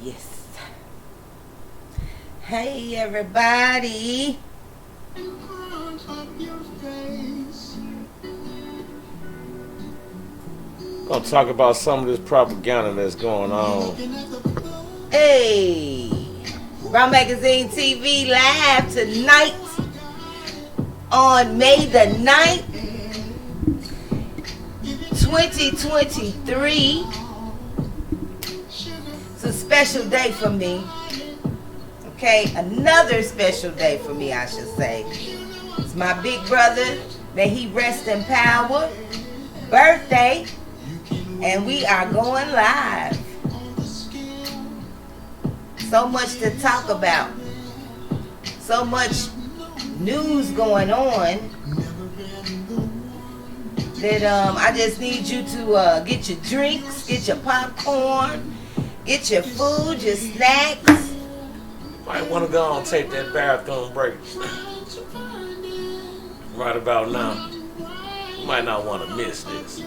Yes. Hey, everybody. Gonna talk about some of this propaganda that's going on. Hey. Brown Magazine TV live tonight on May the 9th, 2023. It's a special day for me. Okay, another special day for me, I should say. It's my big brother, may he rest in power, birthday, and we are going live. So much to talk about. So much news going on that I just need you to get your drinks, get your popcorn, get your food, your snacks. Might want to go and take that bathroom break right about now. You might not want to miss this.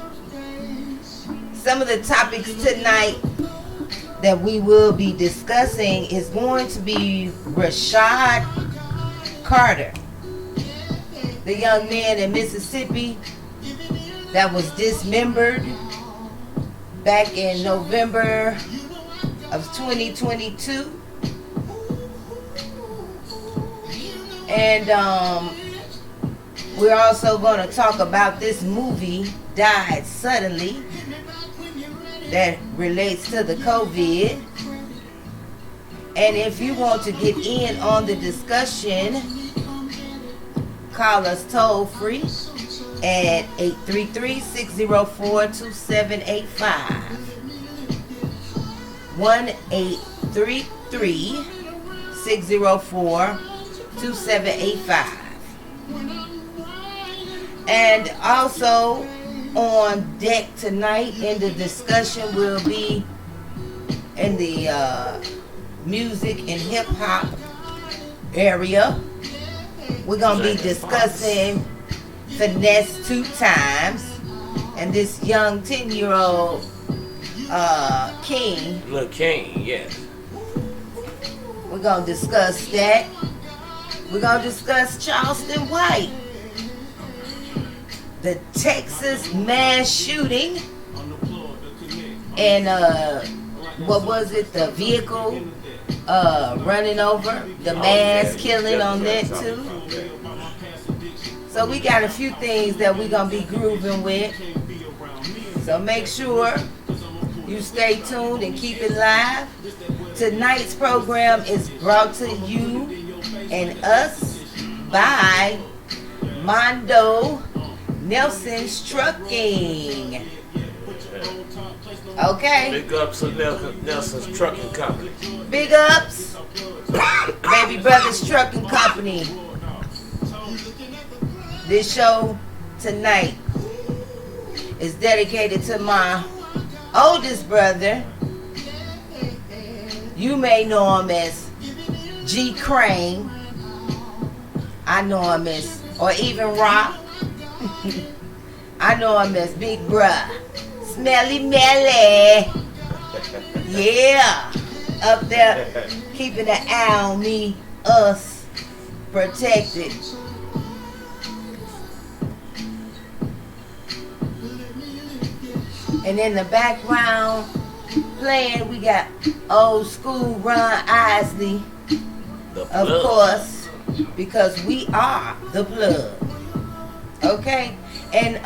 Some of the topics tonight that we will be discussing is going to be Rashad Carter, the young man in Mississippi that was dismembered back in November of 2022. And we're also going to talk about this movie, Died Suddenly, that relates to the COVID. And if you want to get in on the discussion, call us toll free at 833-604-2785. 1-833-604-2785. And also on deck tonight in the discussion will be in the music and hip hop area. We're gonna be discussing Finesse 2 Times and this young 10-year-old King. Lil King, yes. We're gonna discuss that. We're gonna discuss Charleston White, the Texas mass shooting, and what was it? The vehicle running over, the mass killing on that too. So we got a few things that we're gonna be grooving with. So make sure you stay tuned and keep it live. Tonight's program is brought to you and us by Mondo Nelson's Trucking. Okay. Big ups to Nelson's Trucking Company. Big ups. Baby Brothers Trucking Company. This show tonight is dedicated to my oldest brother. You may know him as G Crane. I know him as, or even Rock. I know him as Big Bruh. Smelly Melly. Yeah. Up there keeping an eye on me, us, protected. And in the background playing, we got old school Ron Isley, of course, because we are the plug. Okay? And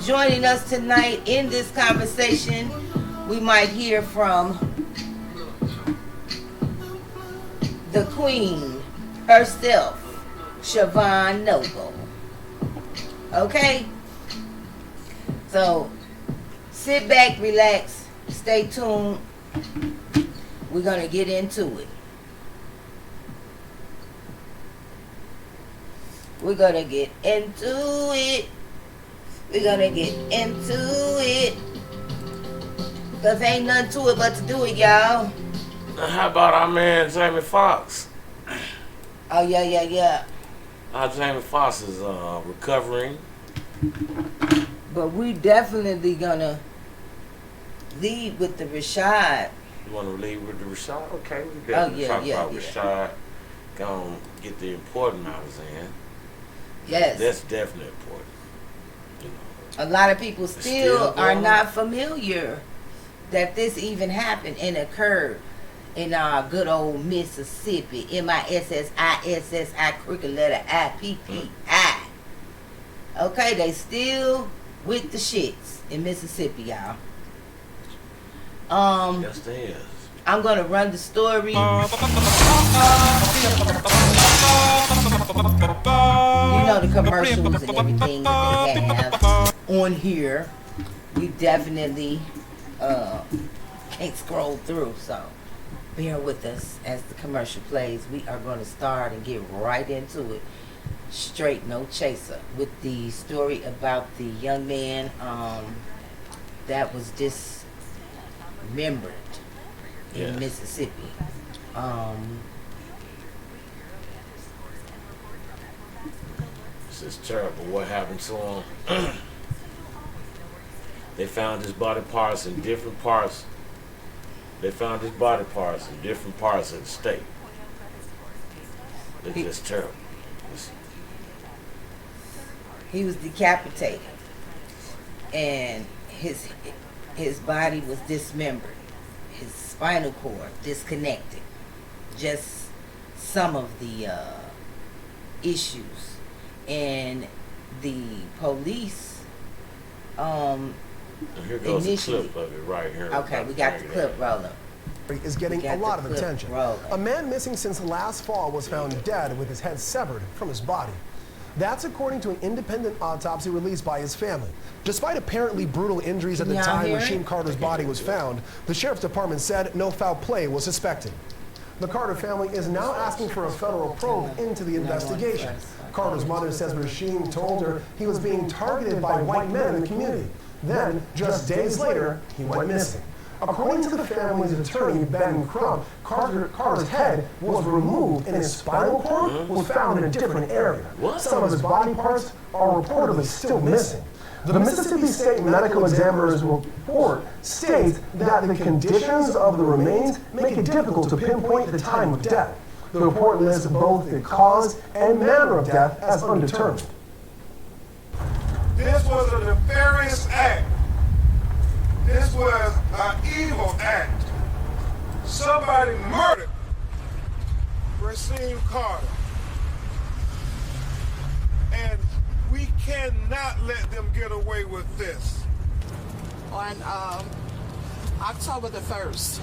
joining us tonight in this conversation, we might hear from the queen herself, Siobhan Noble. Okay? So, sit back, relax, stay tuned. We're going to get into it. We're going to get into it. We're going to get into it. Because ain't nothing to it but to do it, y'all. How about our man Jamie Foxx? Oh, yeah. Jamie Foxx is recovering. But we definitely going to lead with the Rashad You want to leave with the Rashad? Okay, we can definitely talk about Rashad. Gonna get the important hours in. Yes. That's definitely important. You know. A lot of people still are not familiar that this even happened and occurred in our good old Mississippi. MISSISSI, cricket letter IPPI. Okay, they still with the shits in Mississippi, y'all. Yes, they is. I'm gonna run the story. You know, the commercials and everything that they have on here. We definitely can't scroll through, so bear with us as the commercial plays. We are going to start and get right into it. Straight, no chaser, with the story about the young man that was dismembered in Mississippi. This is terrible. What happened to him? They found his body parts in different parts. They found his body parts in different parts of the state. It's just terrible. He was decapitated, and his body was dismembered. His spinal cord disconnected. Just some of the issues. And the police here goes a clip of it right here. Okay, we got the clip rolling. Is getting a lot of attention. A man missing since last fall was found dead with his head severed from his body. That's according to an independent autopsy released by his family. Despite apparently brutal injuries at the time Rasheem Carter's body was found, the sheriff's department said no foul play was suspected. The Carter family is now asking for a federal probe into the investigation. Carter's mother says Rasheem told her he was being targeted by white men in the community. Then, just days later, he went missing. According to the family's attorney, Ben Crump, Carter's head was removed and his spinal cord was found in a different area. Some of his body parts are reportedly still missing. The Mississippi State Medical Examiner's report states that the conditions of the remains make it difficult to pinpoint the time of death. The report lists both the cause and manner of death as undetermined. This was a nefarious act. This was an evil act. Somebody murdered Rasheem Carter. And we cannot let them get away with this. On October the 1st,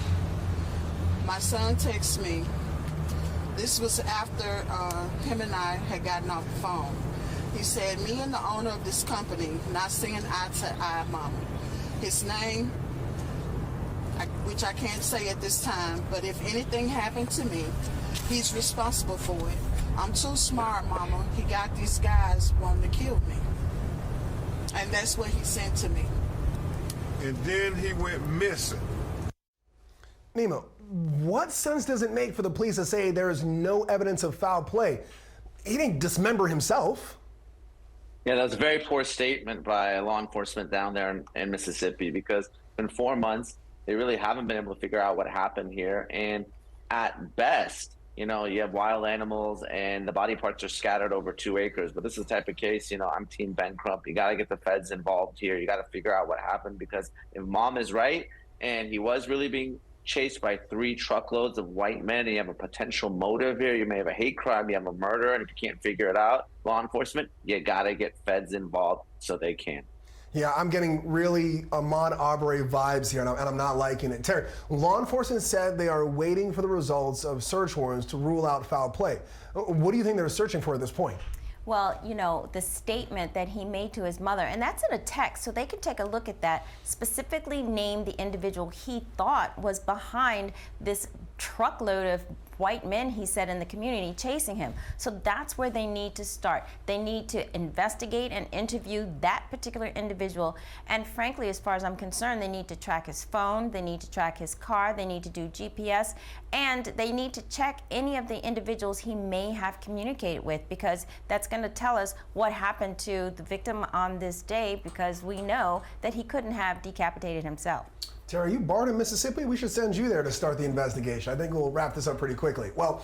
my son texted me. This was after him and I had gotten off the phone. He said, me and the owner of this company not seeing eye to eye, Mama. His name, which I can't say at this time, but if anything happened to me, he's responsible for it. I'm too smart, Mama. He got these guys wanting to kill me. And that's what he sent to me. And then he went missing. Nemo, what sense does it make for the police to say there is no evidence of foul play? He didn't dismember himself. Yeah, that was a very poor statement by law enforcement down there in Mississippi, because in 4 months, they really haven't been able to figure out what happened here. And at best, you know, you have wild animals and the body parts are scattered over 2 acres. But this is the type of case, you know, I'm Team Ben Crump. You got to get the feds involved here. You got to figure out what happened, because if Mom is right and he was really being chased by 3 truckloads of white men, and you have a potential motive here, you may have a hate crime, you have a murder, and if you can't figure it out, law enforcement, you gotta get feds involved so they can. Yeah, I'm getting really Ahmaud Arbery vibes here, and I'm not liking it. Terry, law enforcement said they are waiting for the results of search warrants to rule out foul play. What do you think they're searching for at this point? Well, you know, the statement that he made to his mother, and that's in a text, so they can take a look at that, specifically named the individual he thought was behind this truckload of white men, he said, in the community chasing him. So that's where they need to start. They need to investigate and interview that particular individual. And frankly, as far as I'm concerned, they need to track his phone, they need to track his car, they need to do GPS, and they need to check any of the individuals he may have communicated with, because that's going to tell us what happened to the victim on this day, because we know that he couldn't have decapitated himself. Terry, you barred in Mississippi? We should send you there to start the investigation. I think we'll wrap this up pretty quickly. Well,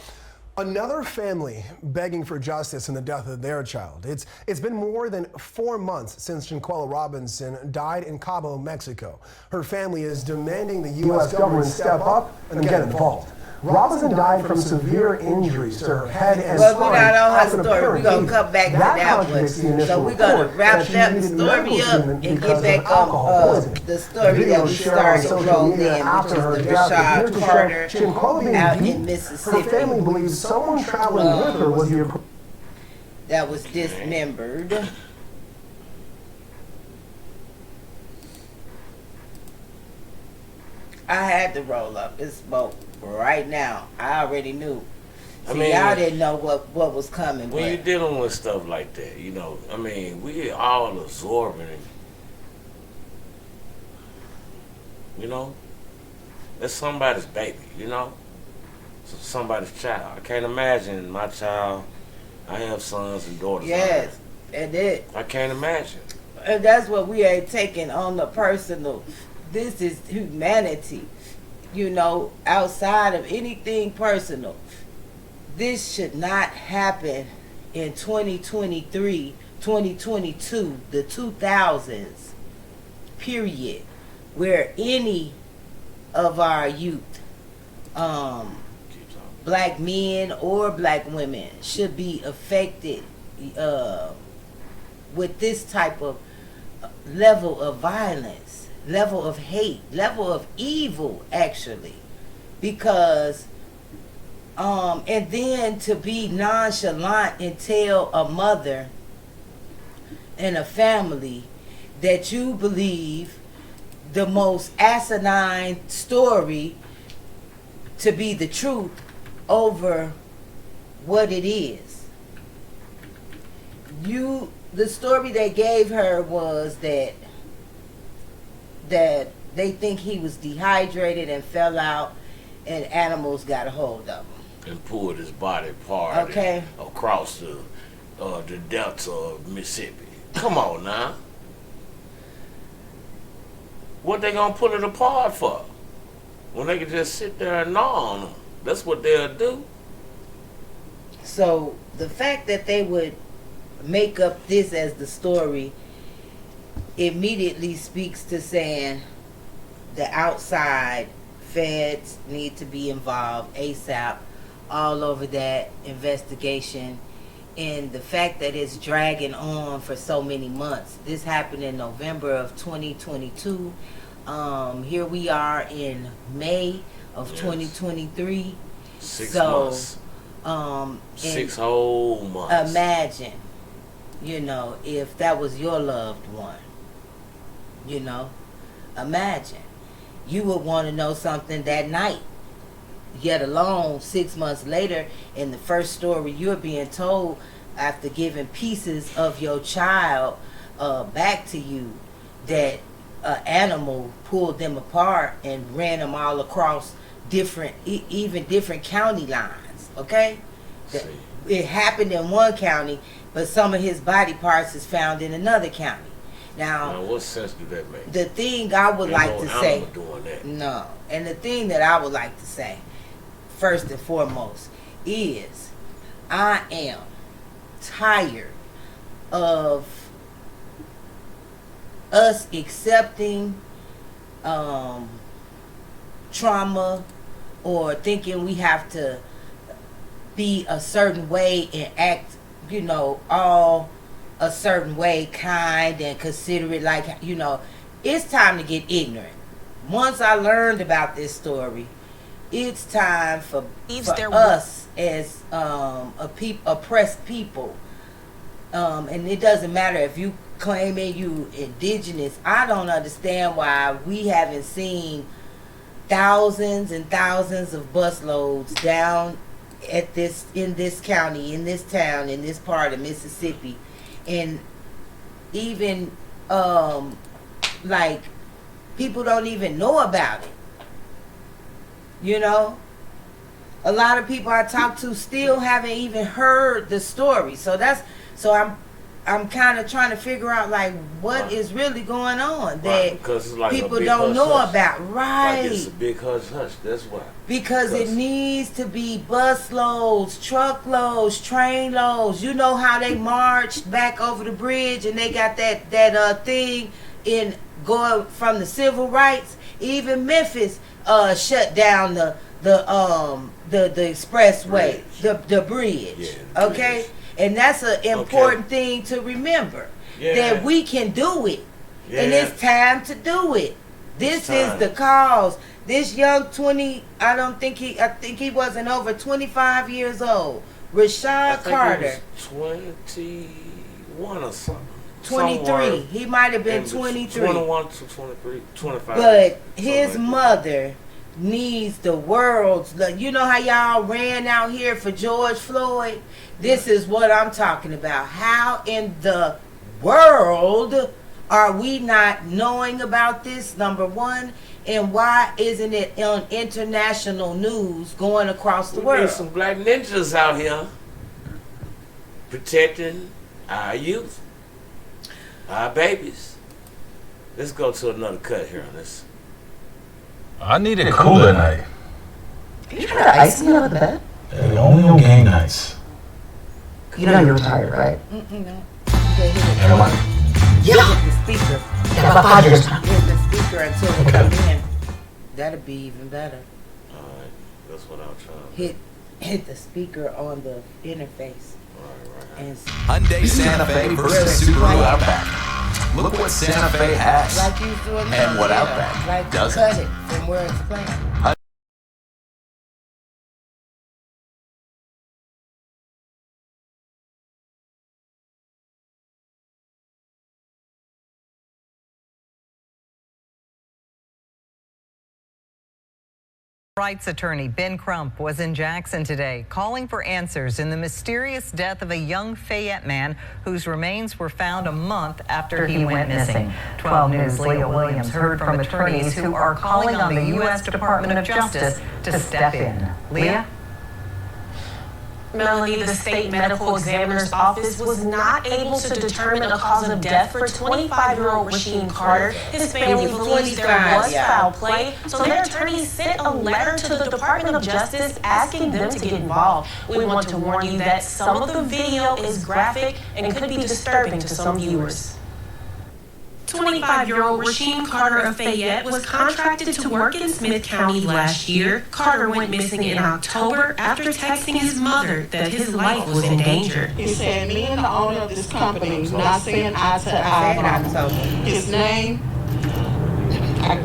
another family begging for justice in the death of their child. It's been more than 4 months since Shanquella Robinson died in Cabo, Mexico. Her family is demanding the U.S. government step up and get involved. Robinson died from severe injuries to her head and spine. Well, we're not on her story. We're going to come back to that one. So we're going to wrap that story up and get back on the story that we started rolling in, which is the Rashad Carter out in Mississippi. Her family believes someone traveling with her was the that was dismembered. I had to roll up this boat right now. I already knew. See, y'all didn't know what was coming. When you're dealing with stuff like that, you know, I mean, we all absorbing it. You know? That's somebody's baby, you know? Somebody's child. I can't imagine my child. I have sons and daughters. Yes, and it. I can't imagine. And that's what we ain't taking on the personal. This is humanity, you know, outside of anything personal. This should not happen in 2023, 2022, the 2000s, period, where any of our youth, black men or black women, should be affected with this type of level of violence, level of hate, level of evil, actually, because and then to be nonchalant and tell a mother and a family that you believe the most asinine story to be the truth over what it is. The story they gave her was that they think he was dehydrated and fell out and animals got a hold of him. And pulled his body apart across the delta of Mississippi. Come on now. What they gonna pull it apart for? When they can just sit there and gnaw on them. That's what they'll do. So the fact that they would make up this as the story immediately speaks to saying the outside feds need to be involved ASAP all over that investigation. And the fact that it's dragging on for so many months. This happened in November of 2022. Here we are in May of 2023. 6 months. 6 whole months. Imagine, you know, if that was your loved one. You know, imagine. You would want to know something that night. Yet alone 6 months later, in the first story you're being told, after giving pieces of your child back to you, that an animal pulled them apart and ran them all across different, even different county lines. Okay, it happened in one county, but some of his body parts is found in another county. Now, what sense do that make? The thing I would like to say, doing that. no, and the thing that I would like to say, first and foremost, is I am tired of us accepting trauma or thinking we have to be a certain way and act, you know, all a certain way, kind and considerate, like, you know. It's time to get ignorant. Once I learned about this story, it's time for us as oppressed people, and it doesn't matter if you claiming you indigenous. I don't understand why we haven't seen thousands and thousands of busloads down at in this county, in this town, in this part of Mississippi, and even like people don't even know about it. You know, a lot of people I talk to still haven't even heard the story. So I'm kind of trying to figure out like what is really going on that because it's like people don't know about. Like it's a big hush. That's why. Because it needs to be bus loads, truck loads, train loads. You know how they marched back over the bridge and they got that thing in going from the civil rights. Even Memphis shut down the expressway, the bridge. Yeah, okay, bridge. And that's an important thing to remember that we can do it, and it's time to do it. This is the cause. This young I think he wasn't over 25 years old. Rashad Carter. 21 or something. 23. He might have been 23. 21 to 23, 25. But his mother needs the world's. You know how y'all ran out here for George Floyd? This is what I'm talking about. How in the world are we not knowing about this, number one? And why isn't it on international news going across the world? There's some black ninjas out here protecting our youth, our babies. Let's go to another cut here on this. I need it cooler at night. You trying to ice me out of the bed? Only on game nights. You know you're retired, right? No. Never mind. Yeah. Hit the speaker. Yeah, about 5 years time. Hit the speaker until we come in. That'll be even better. Alright, that's what I'm trying. Hit the speaker on the interface. Right. Hyundai Santa Fe versus Subaru Outback. Look what Santa Fe has, like you doing and what Outback like doesn't. Cut it from where it's playing. Rights attorney Ben Crump was in Jackson today, calling for answers in the mysterious death of a young Fayette man whose remains were found a month after he went missing. 12 News' Leah Williams heard from attorneys who are calling on the U.S. Department of Justice to step in. Leah? Melanie, the state medical examiner's office was not able to determine a cause of death for 25-year-old Rasheem Carter. His family believes there was foul play, so their attorneys sent a letter to the Department of Justice asking them to get involved. We want to warn you that some of the video is graphic and could be disturbing to some viewers. 25-year-old Rasheem Carter of Fayette was contracted to work in Smith County last year. Carter went missing in October after texting his mother that his life was in danger. He said, me and the owner of this company not saying eye to eye. His name,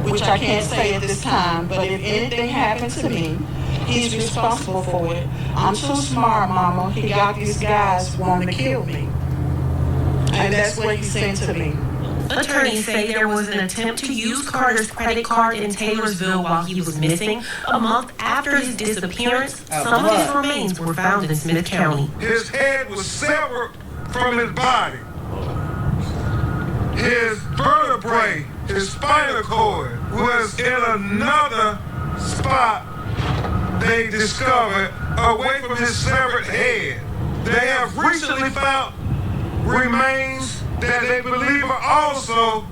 which I can't say at this time, but if anything happened to me, he's responsible for it. I'm too smart, Mama. He got these guys wanting to kill me. And that's what he said to me. Attorneys say there was an attempt to use Carter's credit card in Taylorsville while he was missing. A month after his disappearance, some of his remains were found in Smith County. His head was severed from his body. His vertebrae, his spinal cord, was in another spot they discovered away from his severed head. They have recently found remains that they believe are also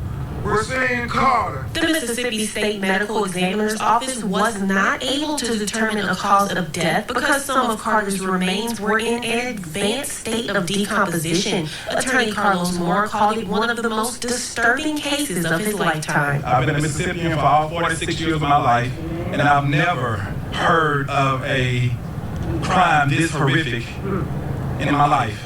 Rasheem Carter. The Mississippi State Medical Examiner's Office was not able to determine a cause of death because some of Carter's remains were in an advanced state of decomposition. Attorney Carlos Moore called it one of the most disturbing cases of his lifetime. I've been a Mississippian for all 46 years of my life, and I've never heard of a crime this horrific in my life.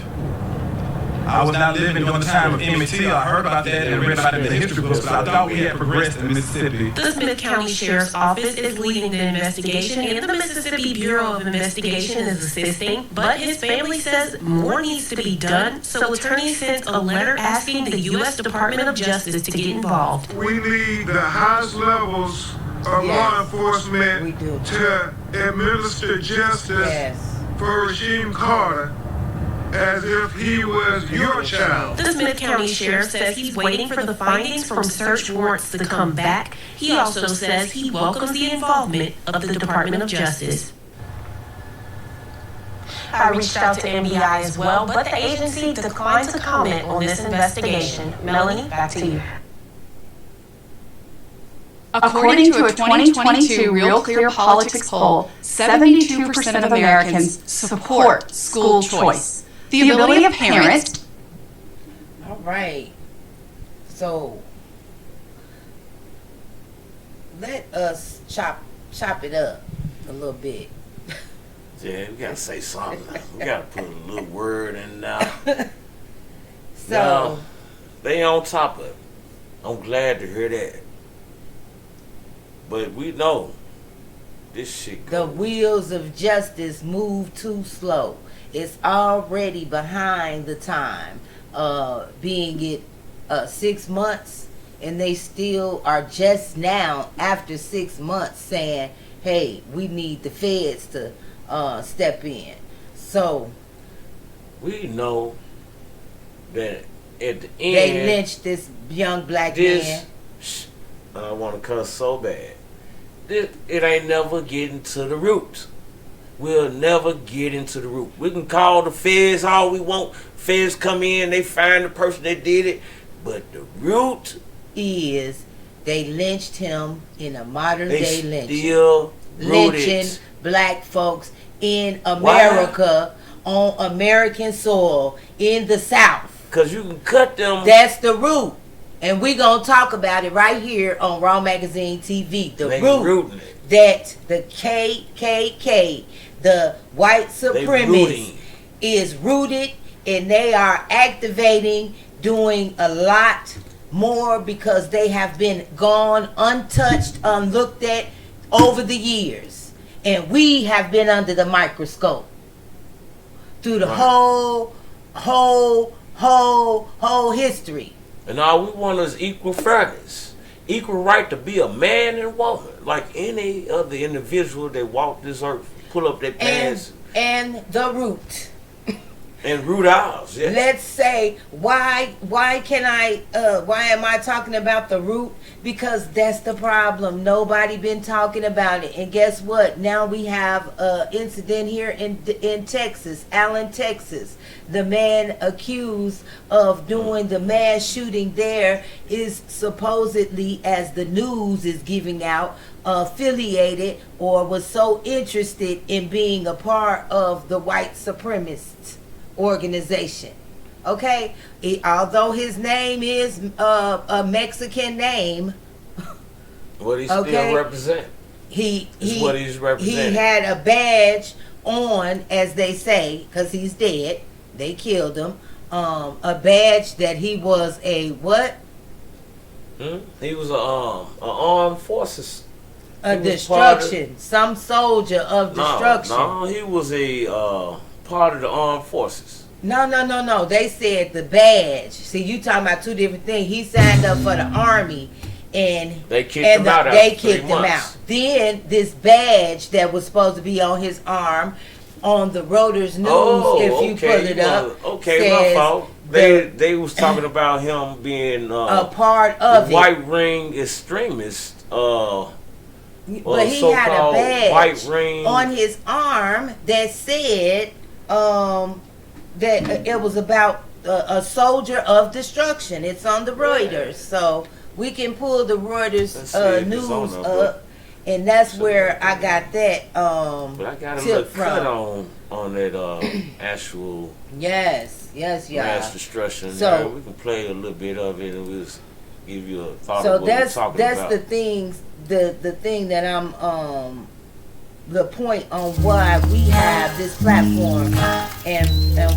I was not living during the time of Emmett Till. I heard about that and read about it in the history books, but I thought we had progressed in Mississippi. The Smith County Sheriff's Office is leading the investigation, and the Mississippi Bureau of Investigation is assisting, but his family says more needs to be done, so attorneys sent a letter asking the U.S. Department of Justice to get involved. We need the highest levels of law enforcement to administer justice for Rasheem Carter as if he was your child. The Smith County Sheriff says he's waiting for the findings from search warrants to come back. He also says he welcomes the involvement of the Department of Justice. have reached out to MBI as well, but the agency declined to comment on this investigation. Melanie, back to you. According to a 2022 Real Clear Politics poll, 72% of Americans support school choice. The ability of parents. All right. So let us chop it up a little bit. Yeah, we gotta say something. We gotta put a little word in now. So now, they on top of it. I'm glad to hear that. But we know this shit the wheels of justice move too slow. It's already behind the time, being it 6 months, and they still are just now after 6 months saying, hey, we need the feds to step in. So we know that at the end they lynched this young black man. I want to cuss so bad. It ain't never getting to the root. We'll never get into the root. We can call the feds all we want. Feds come in, they find the person that did it. But the root is they lynched him in a modern day lynching. Lynching black folks in America. Why? On American soil in the South. Because you can cut them. That's the root. And we're going to talk about it right here on Raw Magazine TV. The root that the KKK, the white supremacists, is rooted, and they are activating, doing a lot more because they have been gone untouched, unlooked at over the years. And we have been under the microscope through the whole history. And all we want is equal fairness, equal right to be a man and woman, like any other individual that walk this earth, pull up their pants. And the root. And root ours, yeah. Let's say, why am I talking about the root? Because that's the problem. Nobody been talking about it. And guess what? Now we have an incident here in Texas, Allen, Texas. The man accused of doing the mass shooting there is supposedly, as the news is giving out, affiliated or was so interested in being a part of the white supremacist organization. Okay, although his name is a Mexican name, what he still represent? What he's representing. He had a badge on, as they say, because he's dead. They killed him. A badge that he was a what? He was a armed forces. A destruction. Some soldier of destruction. No, he was a part of the armed forces. No. They said the badge. See, you talking about two different things. He signed up for the army, and they kicked him out. Then this badge that was supposed to be on his arm, on the Reuters News, if you pull it up, my fault. They was talking about him being a part of the white ring extremist. But he had a badge on his arm that said that it was about a soldier of destruction. It's on the Reuters, so we can pull the Reuters news up, and that's where I got that but I got him cut on that actual mass destruction. So we can play a little bit of it, and we'll give you a thought of what we're talking about. So that's the thing that I'm the point on why we have this platform, and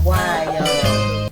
why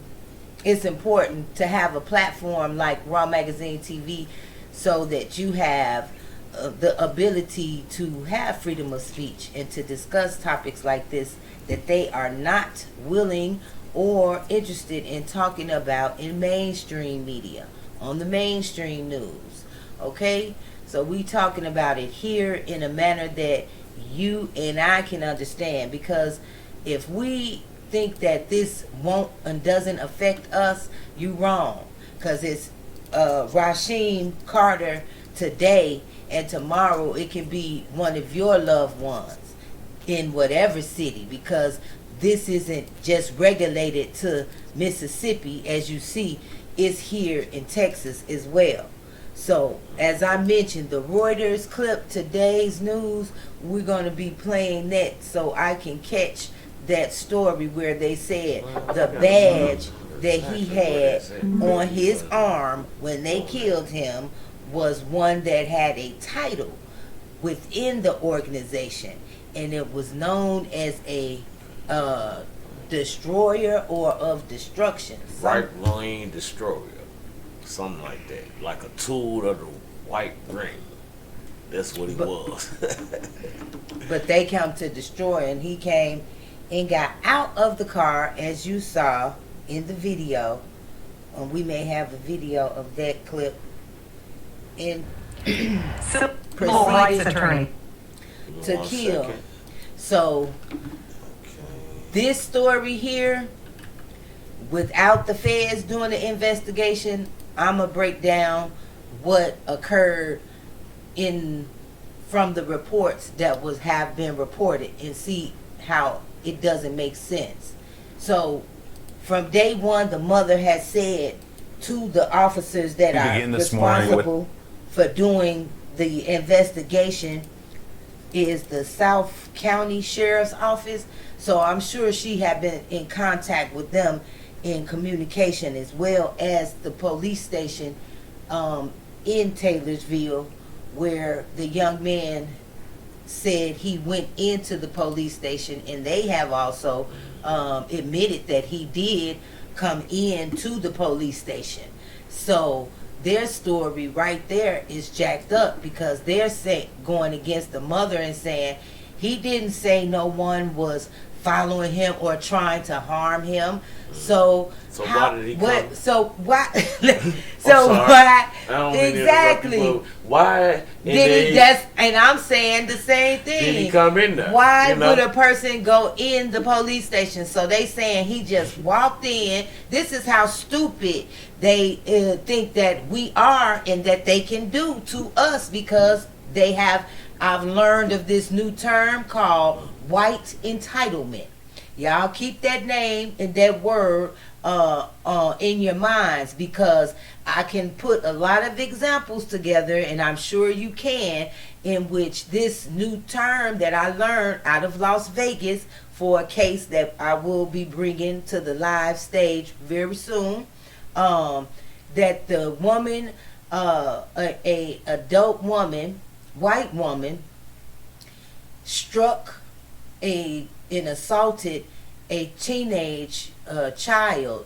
it's important to have a platform like Raw Magazine TV, so that you have the ability to have freedom of speech and to discuss topics like this that they are not willing or interested in talking about in mainstream media, on the mainstream news. Okay, so we talking about it here in a manner that you and I can understand, because if we think that this won't and doesn't affect us, you wrong, because it's Rasheem Carter today, and tomorrow it can be one of your loved ones in whatever city, because this isn't just regulated to Mississippi, as you see, it's here in Texas as well. So, as I mentioned, the Reuters clip, today's news, we're going to be playing that so I can catch that story where they said the badge that he had on his arm when they killed him was one that had a title within the organization, and it was known as a destroyer or of destruction. Right wing destroyer. Something like that. Like a tool of the white ring. That's what he was. But they come to destroy, and he came and got out of the car, as you saw in the video. And we may have a video of that clip. And Civil rights attorney to kill. So this story here, without the feds doing the investigation, I'm gonna break down what occurred from the reports that have been reported and see how it doesn't make sense. So from day one, the mother has said to the officers that are responsible for doing the investigation is the South County Sheriff's Office. So I'm sure she had been in contact with them in communication, as well as the police station in Taylorsville, where the young man said he went into the police station, and they have also admitted that he did come in to the police station. So their story right there is jacked up, because they're going against the mother and saying he didn't say no one was following him or trying to harm him. So why did he come? So why? So why? Exactly. Why did he? And I'm saying the same thing. Did he come in there? Why would a person go in the police station? So they saying he just walked in. This is how stupid they think that we are, and that they can do to us, because they have. I've learned of this new term called white entitlement. Y'all keep that name and that word in your minds, because I can put a lot of examples together, and I'm sure you can, in which this new term that I learned out of Las Vegas for a case that I will be bringing to the live stage very soon, that the woman, a adult woman, white woman, struck and assaulted a teenage child,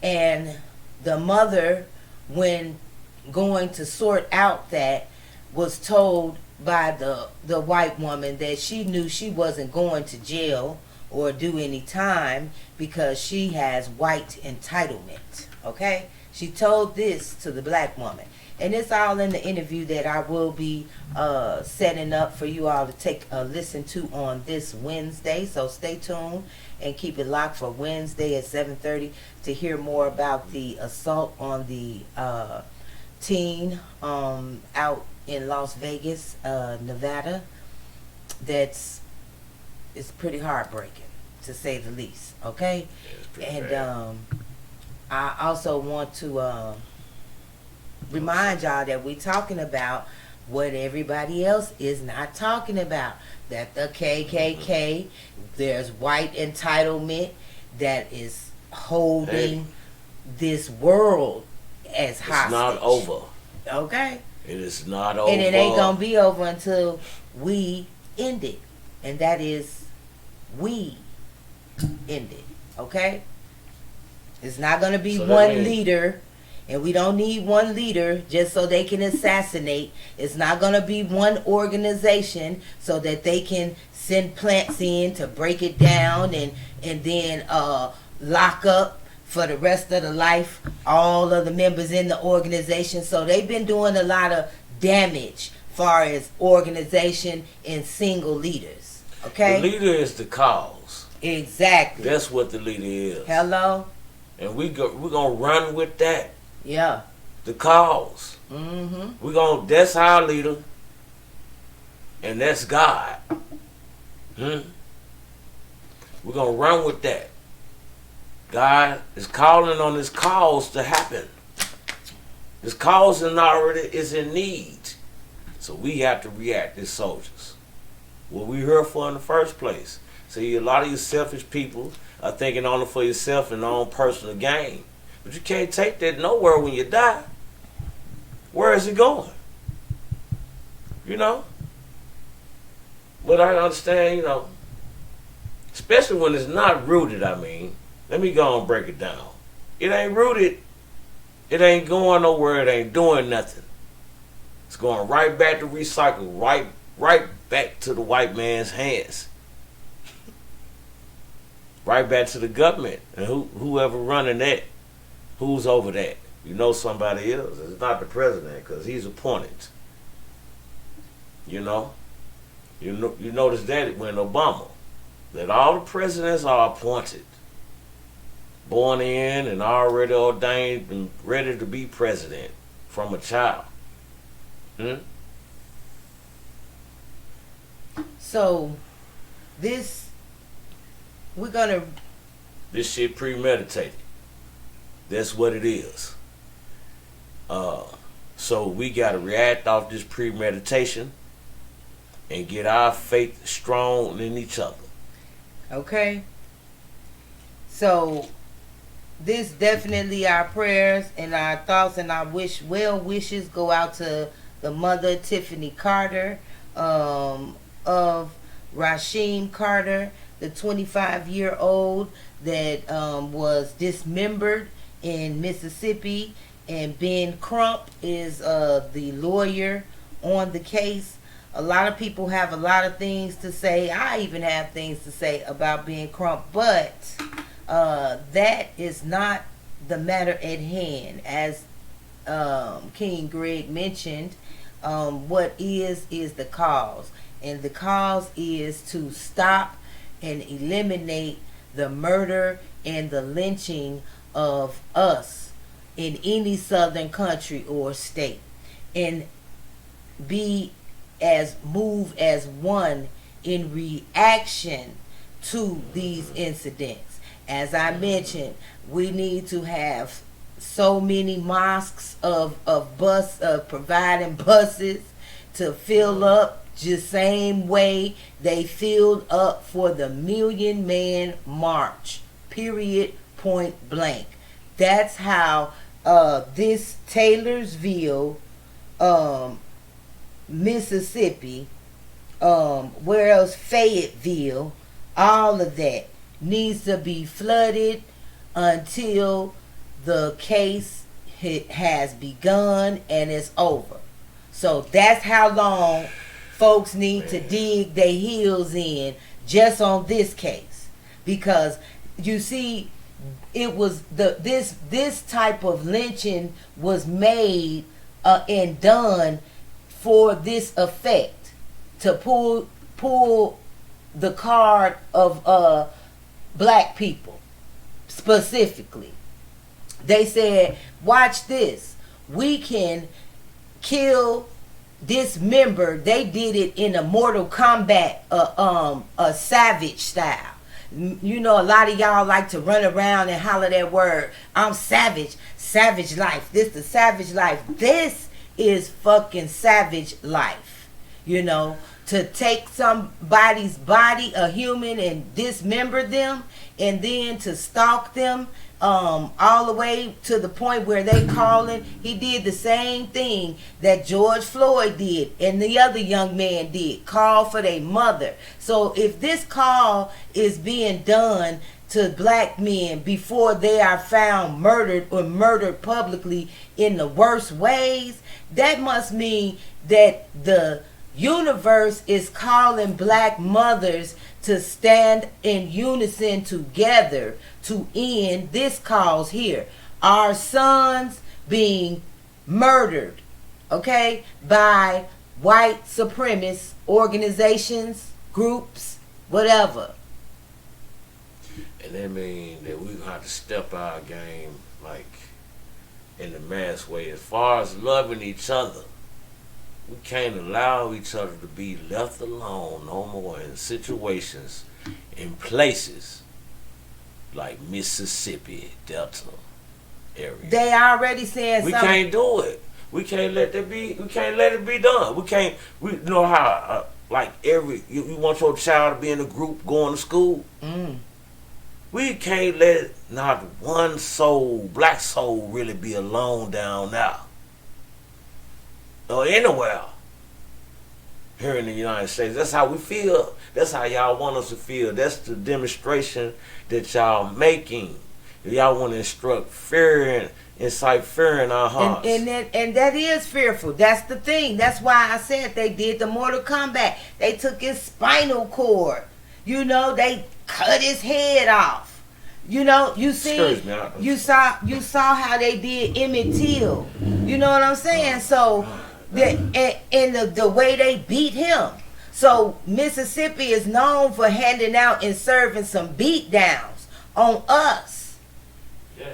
and the mother, when going to sort out that, was told by the white woman that she knew she wasn't going to jail or do any time because she has white entitlement. Okay, she told this to the black woman. And it's all in the interview that I will be setting up for you all to take a listen to on this Wednesday. So stay tuned and keep it locked for Wednesday at 7:30 to hear more about the assault on the teen out in Las Vegas, Nevada. It's pretty heartbreaking, to say the least. Okay, and I also want to remind y'all that we're talking about what everybody else is not talking about. That the KKK, there's white entitlement that is holding this world as hostage. It's not over. Okay? It is not over. And it ain't going to be over until we end it. And that is, we end it. Okay? It's not going to be one leader. And we don't need one leader just so they can assassinate. It's not going to be one organization so that they can send plants in to break it down and then lock up for the rest of the life all of the members in the organization. So they've been doing a lot of damage far as organization and single leaders. Okay? The leader is the cause. Exactly. That's what the leader is. Hello? And we're going to run with that. Yeah. The cause. Mm-hmm. That's our leader. And that's God. We're going to run with that. God is calling on this cause to happen. This cause is in need. So we have to react as soldiers. What we here for in the first place. See, a lot of you selfish people are thinking only for yourself and their own personal gain. But you can't take that nowhere when you die. Where is it going? You know? But I understand, you know, especially when it's not rooted, I mean. Let me go and break it down. It ain't rooted. It ain't going nowhere. It ain't doing nothing. It's going right back to recycle, right back to the white man's hands. Right back to the government. And whoever running that, who's over that? You know somebody else. It's not the president because he's appointed. You know? You notice that when Obama, that all the presidents are appointed. Born in and already ordained and ready to be president from a child. So, this shit premeditated. That's what it is. So we gotta react off this premeditation and get our faith strong in each other. Okay. So this definitely our prayers and our thoughts and our well wishes go out to the mother, Tiffany Carter, of Rasheem Carter, the 25-year-old that was dismembered in Mississippi, and Ben Crump is the lawyer on the case. A lot of people have a lot of things to say. I even have things to say about Ben Crump, but that is not the matter at hand. As King Greg mentioned, what is the cause, and the cause is to stop and eliminate the murder and the lynching of us in any southern country or state, and move as one in reaction to these incidents. As I mentioned, we need to have so many mosques of providing buses to fill up just same way they filled up for the Million Man March, period, point blank. That's how this Taylorsville, Mississippi, where else, Fayetteville, all of that needs to be flooded until the case has begun and it's over. So that's how long folks need to dig their heels in just on this case, because you see, it was this type of lynching was made and done for this effect, to pull the card of black people specifically. They said, watch this, we can kill, dismember. They did it in a Mortal Kombat a savage style. You know, a lot of y'all like to run around and holler that word, I'm savage, savage life, this the savage life. This is fucking savage life. You know, to take somebody's body, a human, and dismember them, and then to stalk them all the way to the point where they calling. He did the same thing that George Floyd did and the other young man did, call for their mother. So if this call is being done to black men before they are found murdered or murdered publicly in the worst ways, that must mean that the universe is calling black mothers to stand in unison together to end this cause here. Our sons being murdered, okay, by white supremacist organizations, groups, whatever. And that means that we're going to have to step our game, like, in the mass way. As far as loving each other, we can't allow each other to be left alone no more in situations in places like Mississippi Delta area. They already said we something. can't do it. We can't let that be. We can't let it be done. We can't. We know how. Like you want your child to be in a group going to school. We can't let not one soul, black soul, really be alone down there or anywhere here in the United States. That's how we feel. That's how y'all want us to feel. That's the demonstration that y'all making. Y'all want to instruct fear and incite fear in our hearts. And that is fearful. That's the thing. That's why I said they did the Mortal Kombat. They took his spinal cord. You know, they cut his head off. You know, you see, you saw how they did Emmett Till. You know what I'm saying? So, the way they beat him. So Mississippi is known for handing out and serving some beat downs on us.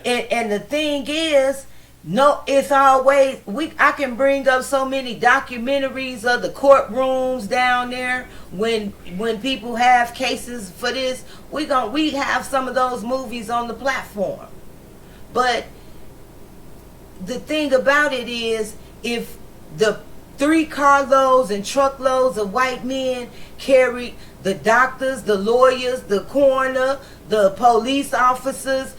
And the thing is, no, it's always I can bring up so many documentaries of the courtrooms down there when people have cases for this. We have some of those movies on the platform. But the thing about it is, if the 3 carloads and truckloads of white men carried the doctors, the lawyers, the coroner, the police officers,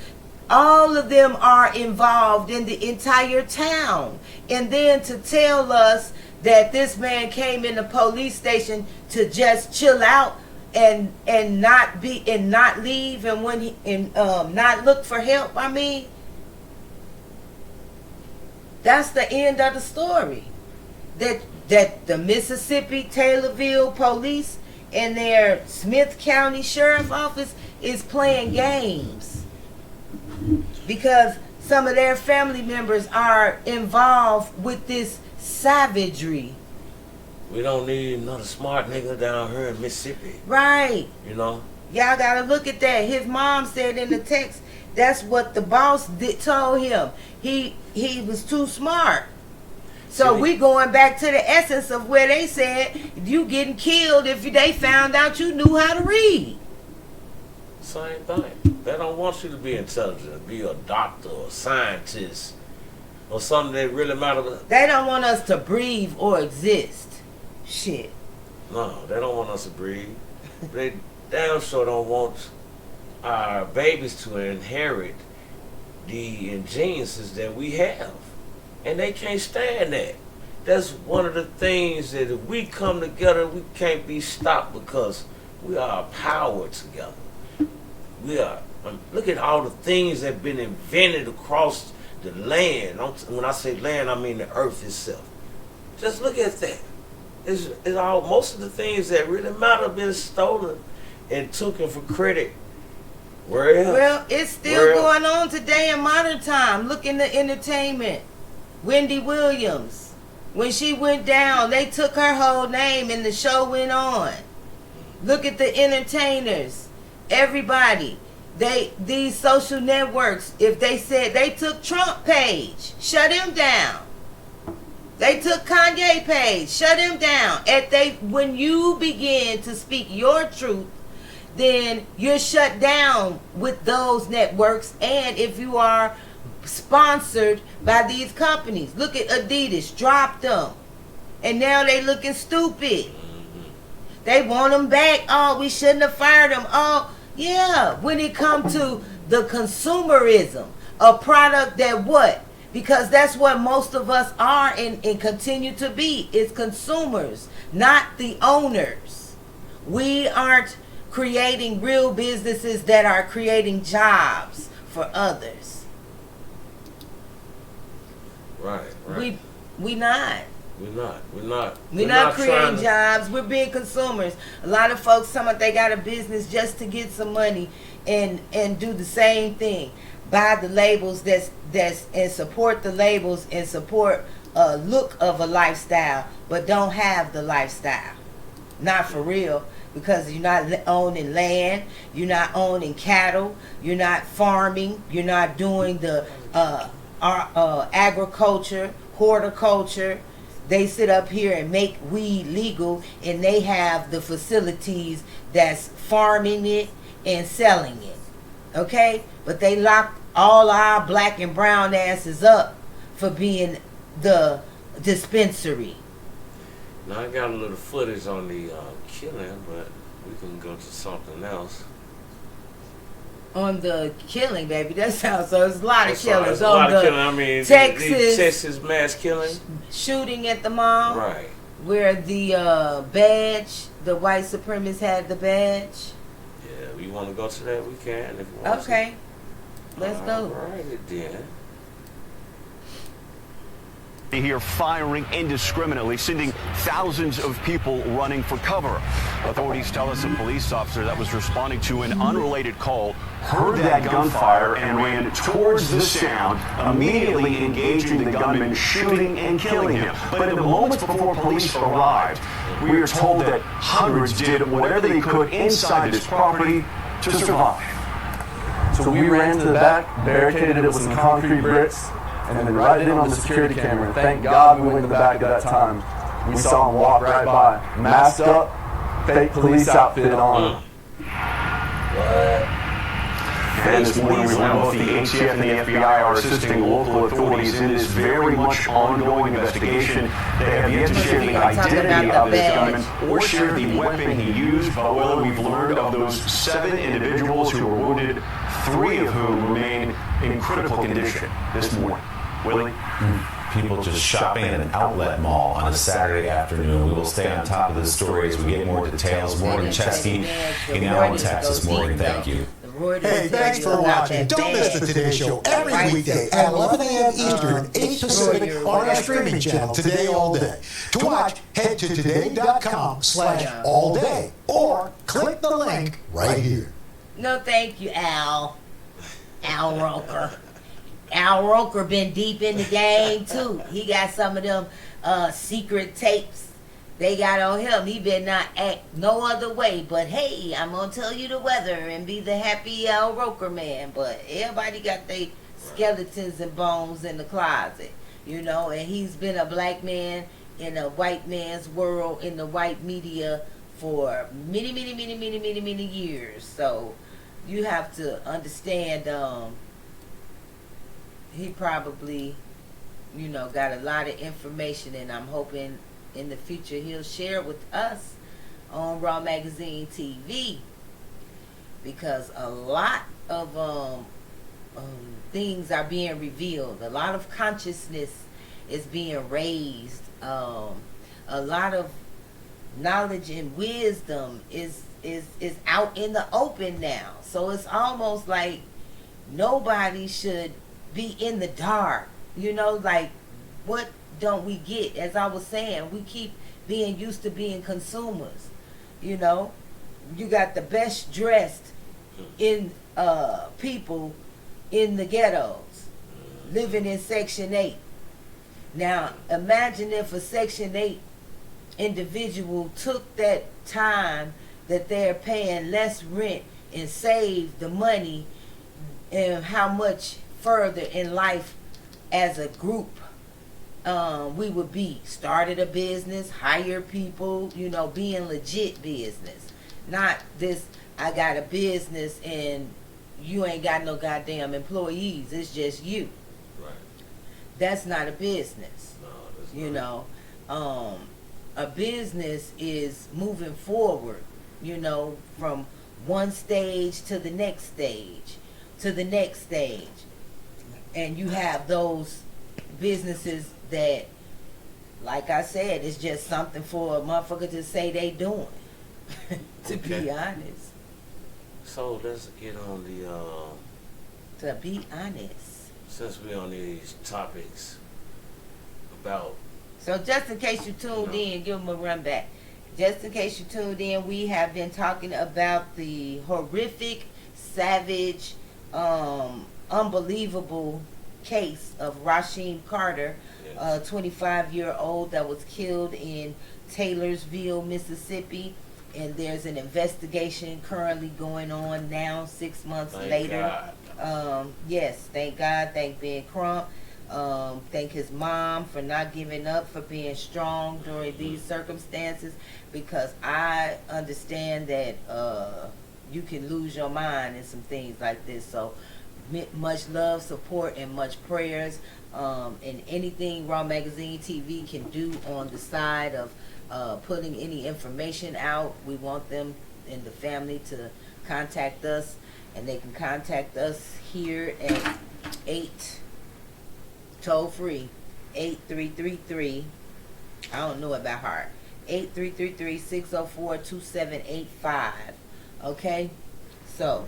all of them are involved in the entire town. And then to tell us that this man came in the police station to just chill out and not leave and not look for help. I mean, that's the end of the story. That the Mississippi Taylorville police and their Smith County Sheriff Office is playing games. Because some of their family members are involved with this savagery. We don't need another smart nigga down here in Mississippi. Right. You know? Y'all gotta look at that. His mom said in the text, that's what the boss told him. He was too smart. So we going back to the essence of where they said you getting killed if they found out you knew how to read. Same thing. They don't want you to be intelligent, be a doctor or a scientist or something that really matters. They don't want us to breathe or exist. Shit. No, they don't want us to breathe. They damn sure don't want our babies to inherit the geniuses that we have. And they can't stand that. That's one of the things that if we come together, we can't be stopped because we are a power together. We are. Look at all the things that have been invented across the land. When I say land, I mean the earth itself. Just look at that. It's all, most of the things that really matter have been stolen and taken for credit. Well, it's still going on today in modern time. Look in the entertainment. Wendy Williams, when she went down, they took her whole name and the show went on. Look at the entertainers. Everybody, these social networks, if they said they took Trump page, shut him down. They took Kanye page, shut him down. When you begin to speak your truth, then you're shut down with those networks. And if you are sponsored by these companies, look at Adidas, dropped them, and now they looking stupid. They want them back. Oh, we shouldn't have fired them. Oh, yeah, when it comes to the consumerism, a product that what? Because that's what most of us are and continue to be, is consumers, not the owners. We aren't creating real businesses that are creating jobs for others. Right. We're not. We're not creating jobs. We're being consumers. A lot of folks, they got a business just to get some money and do the same thing. Buy the labels and support the labels and support a look of a lifestyle, but don't have the lifestyle. Not for real, because you're not owning land, you're not owning cattle, you're not farming, you're not doing the agriculture, horticulture, they sit up here and make weed legal, and they have the facilities that's farming it and selling it. Okay? But they lock all our black and brown asses up for being the dispensary. Now, I got a little footage on the killing, but we can go to something else. On the killing, baby, that sounds so. There's a lot of killings. A lot of killing. I mean, Texas mass killing, shooting at the mall, right? Where the badge, the white supremacists had the badge. Yeah, you want to go to that? We can if you want. Okay, let's go. All right, then. Here firing indiscriminately, sending thousands of people running for cover. Authorities tell us a police officer that was responding to an unrelated call heard that gunfire and ran towards the sound, immediately engaging the gunman, shooting and killing him. But in the moments before police arrived, we are told that hundreds did whatever they could inside this property to survive. So we ran to the back, barricaded it with some concrete bricks, and then right in on the security camera. And thank God we went in the back at that time. We saw him walk right by, masked up, fake police outfit on. And this morning we learned both the ATF and the FBI are assisting local authorities in this very much ongoing investigation. They have yet to share the identity of this gunman or share the weapon he used. But Willa, we've learned of those 7 individuals who were wounded, 3 of whom remain in critical condition this morning. Willie? People just shopping at an outlet mall on a Saturday afternoon. We will stay on top of the story as we get more details. Morgan Chesky in Allen, Texas. Morgan, thank you. Hey, thanks for watching. Don't miss the Today Show every weekday at 11 a.m. Eastern, 8 Pacific on our streaming channel, Today All Day. To watch, head to today.com/allday or click the link right here. No, thank you, Al. Al Roker. Al Roker been deep in the game too. He got some of them secret tapes they got on him. He better not act no other way. But hey, I'm gonna tell you the weather and be the happy Al Roker man. But everybody got their skeletons and bones in the closet, you know. And he's been a black man in a white man's world in the white media for many years. So you have to understand. He probably, you know, got a lot of information, and I'm hoping in the future he'll share with us on Raw Magazine TV, because a lot of things are being revealed. A lot of consciousness is being raised. A lot of knowledge and wisdom is out in the open now. So it's almost like nobody should be in the dark, you know. Like, what don't we get? As I was saying, we keep being used to being consumers, you know. You got the best dressed in people in the ghettos living in Section 8. Now imagine if a Section 8 individual took that time that they're paying less rent and saved the money, and how much further in life as a group we would be. Started a business, hire people, you know, being legit business. Not this, I got a business and you ain't got no goddamn employees, it's just you. Right. That's not a business. No, that's you not. know. A business is moving forward, you know, from one stage to the next stage, to the next stage. And you have those businesses that, like I said, it's just something for a motherfucker to say they doing. To be honest. So let's get on the to be honest. Since we're on these topics about. So just in case you tuned in, give them a run back. Just in case you tuned in, we have been talking about the horrific, savage, unbelievable case of Rasheem Carter, a 25-year-old that was killed in Taylorsville, Mississippi. And there's an investigation currently going on now, 6 months later. God. Yes, thank God, thank Ben Crump. Thank his mom for not giving up, for being strong during these circumstances, because I understand that you can lose your mind in some things like this. So much love, support, and much prayers, and anything Raw Magazine TV can do on the side of putting any information out. We want them and the family to contact us, and they can contact us here at 8 toll-free 8333. I don't know it by heart. 8333-604-2785. Okay, so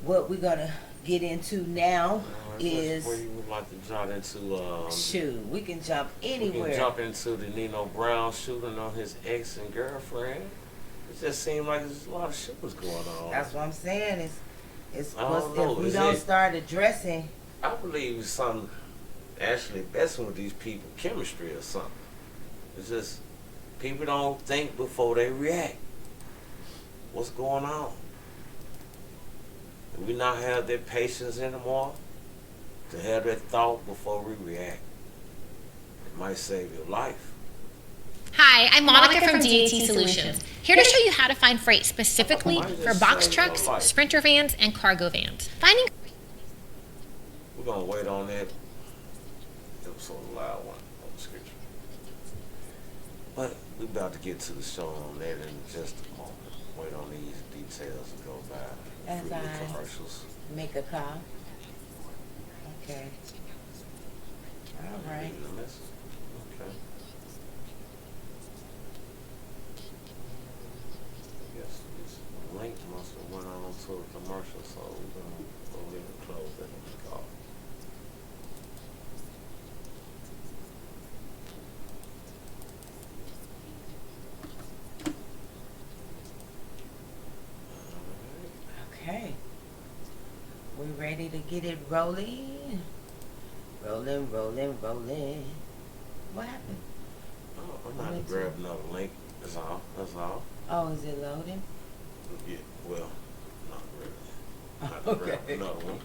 what we're gonna get into now is where you would like to jump into. Shoot, we can jump anywhere. We can jump into the Nino Brown shooting on his ex and girlfriend. It just seemed like there's a lot of shit was going on. That's what I'm saying. If we Is don't it- start addressing, I believe it's something actually messing with these people, chemistry or something. It's just people don't think before they react. What's going on? Do we not have that patience anymore to have that thought before we react? It might save your life. Hi, I'm Monica from DAT Solutions, here to show you how to find freight specifically for box trucks, sprinter vans, and cargo vans. We're going to wait on that. It was so loud one on the scripture. But we're about to get to the show on that in just a moment. Wait on these details to go by. as Through the I commercials. make a call. Okay. All right. Reading the message. Okay. I guess this link must have went on to a commercial, so we're going to go ahead and close that call. Okay. We ready to get it rolling? Rolling, rolling, rolling. What happened? Oh, I'm not to grab another link. That's all. That's all. Oh, is it loading? Yeah, well, not really. Not to grab Okay. another one.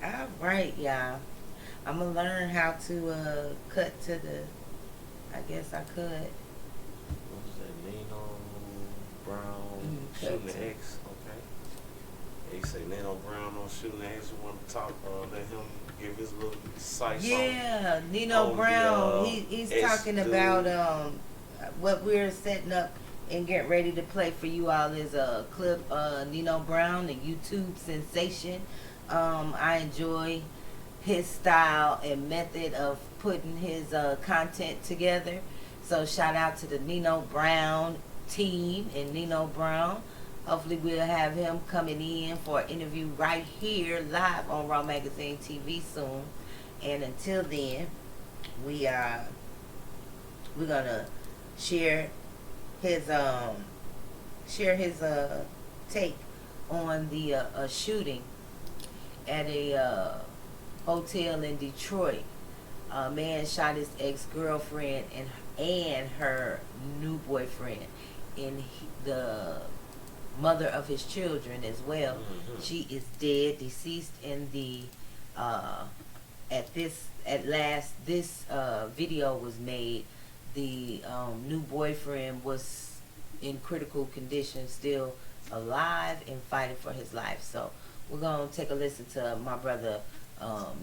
All right, y'all. I'm gonna learn how to cut to the. I guess I could. What was that? Nino Brown cut shooting the to- X. Okay. He say Nino Brown on shooting the X. You want to talk? Let him give his little sight. Yeah, Nino Brown. He's talking about what we're setting up and getting ready to play for you all is a clip. Nino Brown, the YouTube sensation. I enjoy his style and method of putting his content together. So shout out to the Nino Brown team and Nino Brown. Hopefully we'll have him coming in for an interview right here live on Raw Magazine TV soon. And until then, we're gonna share his take on the shooting at a hotel in Detroit. A man shot his ex-girlfriend and her new boyfriend, and the mother of his children as well. Mm-hmm. She is dead, deceased in the this video was made. The new boyfriend was in critical condition, still alive and fighting for his life. So we're gonna take a listen to my brother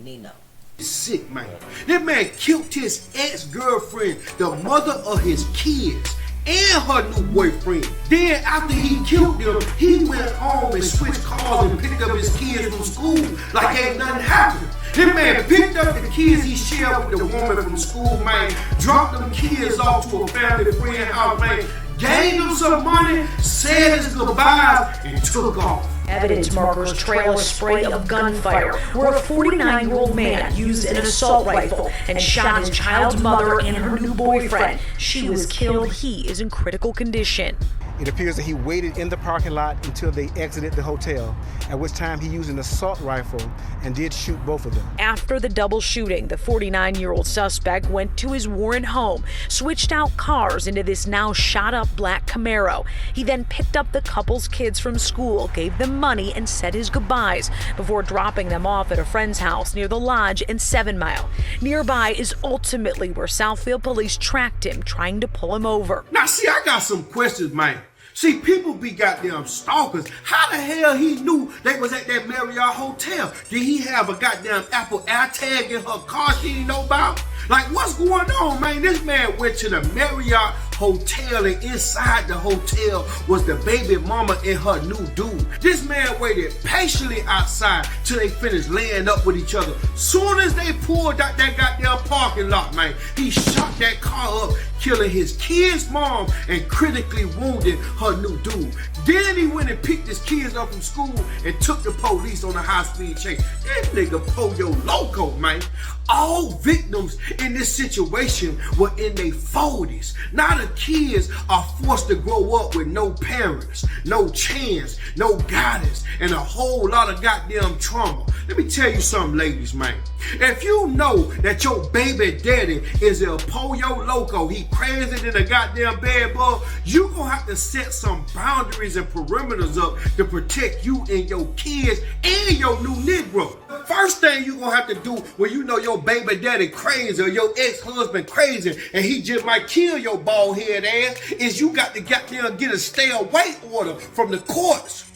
Nino. Sick, man. That man killed his ex-girlfriend, the mother of his kids, and her new boyfriend. Then after he killed them, he went home and switched cars and picked up his kids from school like ain't nothing happened. That man picked up the kids he shared with the woman from school, man, dropped them kids off to a family friend house, man, gave them some money, said his goodbyes, and took off. Evidence markers trail a spray of gunfire where a 49-year-old man used an assault rifle and shot his child's mother and her new boyfriend. She was killed. He is in critical condition. It appears that he waited in the parking lot until they exited the hotel, at which time he used an assault rifle and did shoot both of them. After the double shooting, the 49-year-old suspect went to his Warren home, switched out cars into this now shot-up black Camaro. He then picked up the couple's kids from school, gave them money, and said his goodbyes before dropping them off at a friend's house near the Lodge in 7 Mile. Nearby is ultimately where Southfield police tracked him, trying to pull him over. Now, see, I got some questions, man. See, people be goddamn stalkers. How the hell he knew they was at that Marriott hotel? Did he have a goddamn Apple AirTag in her car she didn't know about? Like, what's going on, man? This man went to the Marriott hotel, and inside the hotel was the baby mama and her new dude. This man waited patiently outside till they finished laying up with each other. Soon as they pulled out that goddamn parking lot, man, he shot that car up, killing his kid's mom and critically wounded her new dude. Then he went and picked his kids up from school and took the police on a high-speed chase. That nigga Pollo Loco, man. All victims in this situation were in their 40s. Now the kids are forced to grow up with no parents, no chance, no guidance, and a whole lot of goddamn trauma. Let me tell you something, ladies, man. If you know that your baby daddy is a Pollo Loco, he crazy than a goddamn bed bug, you gonna have to set some boundaries and perimeters up to protect you and your kids and your new Negro. The first thing you gonna have to do when you know your baby daddy crazy or your ex-husband crazy and he just might kill your bald head ass is you got to goddamn get a stay away order from the courts.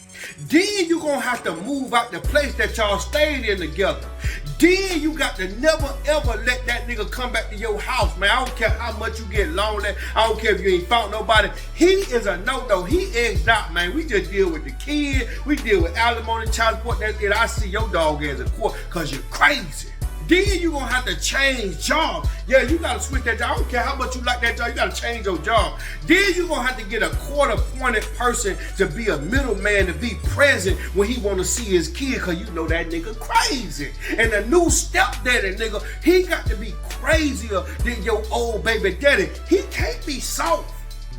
Then you gonna have to move out the place that y'all stayed in together. Then you got to never ever let that nigga come back to your house, man. I don't care how much you get lonely. I don't care if you ain't found nobody. He is a no-no. He egged out, man. We just deal with the kid. We deal with alimony, child support. That's it. I see your dog as a court because you're crazy. Then you gonna have to change job. Yeah, you gotta switch that job. I don't care how much you like that job, you gotta change your job. Then you gonna have to get a court-appointed person to be a middleman, to be present when he wanna see his kid, cause you know that nigga crazy. And the new stepdaddy nigga, he got to be crazier than your old baby daddy. He can't be soft.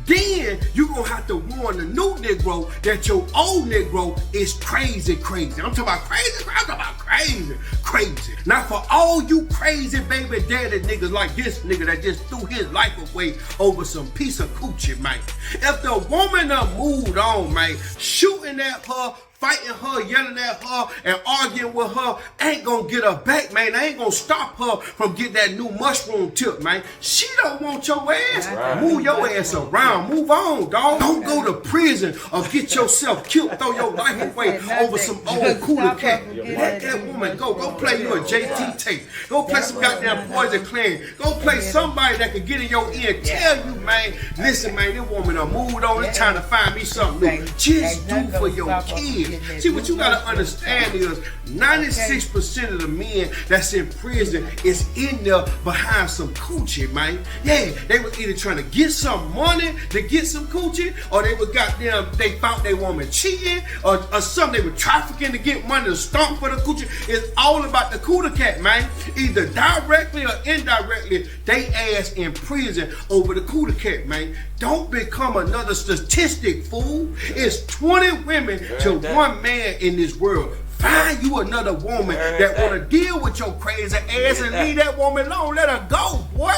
Then you gonna have to warn the new Negro that your old Negro is crazy. I'm talking about crazy. I'm talking about crazy. Now for all you crazy baby daddy niggas like this nigga that just threw his life away over some piece of coochie, man. If the woman done moved on, man, shooting at her, fighting her, yelling at her, and arguing with her ain't gonna get her back, man. They ain't gonna stop her from getting that new mushroom tip, man. She don't want your ass. Right. Move your ass around. Move on, dog. Don't go to prison or get yourself killed, throw your life away over some old cooler cat. Let that woman go. Go play you a JT tape. Go play some goddamn Poison Clan. Go play somebody that can get in your ear and tell you, man, listen, man, this woman done moved on. It's time to find me something new. Just do for your kids. See, what you gotta understand is 96% of the men that's in prison is in there behind some coochie, man. Yeah, they was either trying to get some money to get some coochie, or they was goddamn, they found they woman cheating, or something. They were trafficking to get money to stomp for the coochie. It's all about the cooler cat, man. Either directly or indirectly, they ass in prison over the cooler cat, man. Don't become another statistic, fool. It's 20 women to 1 man in this world. Find you another woman that want to deal with your crazy ass and leave that woman alone. Let her go, boy.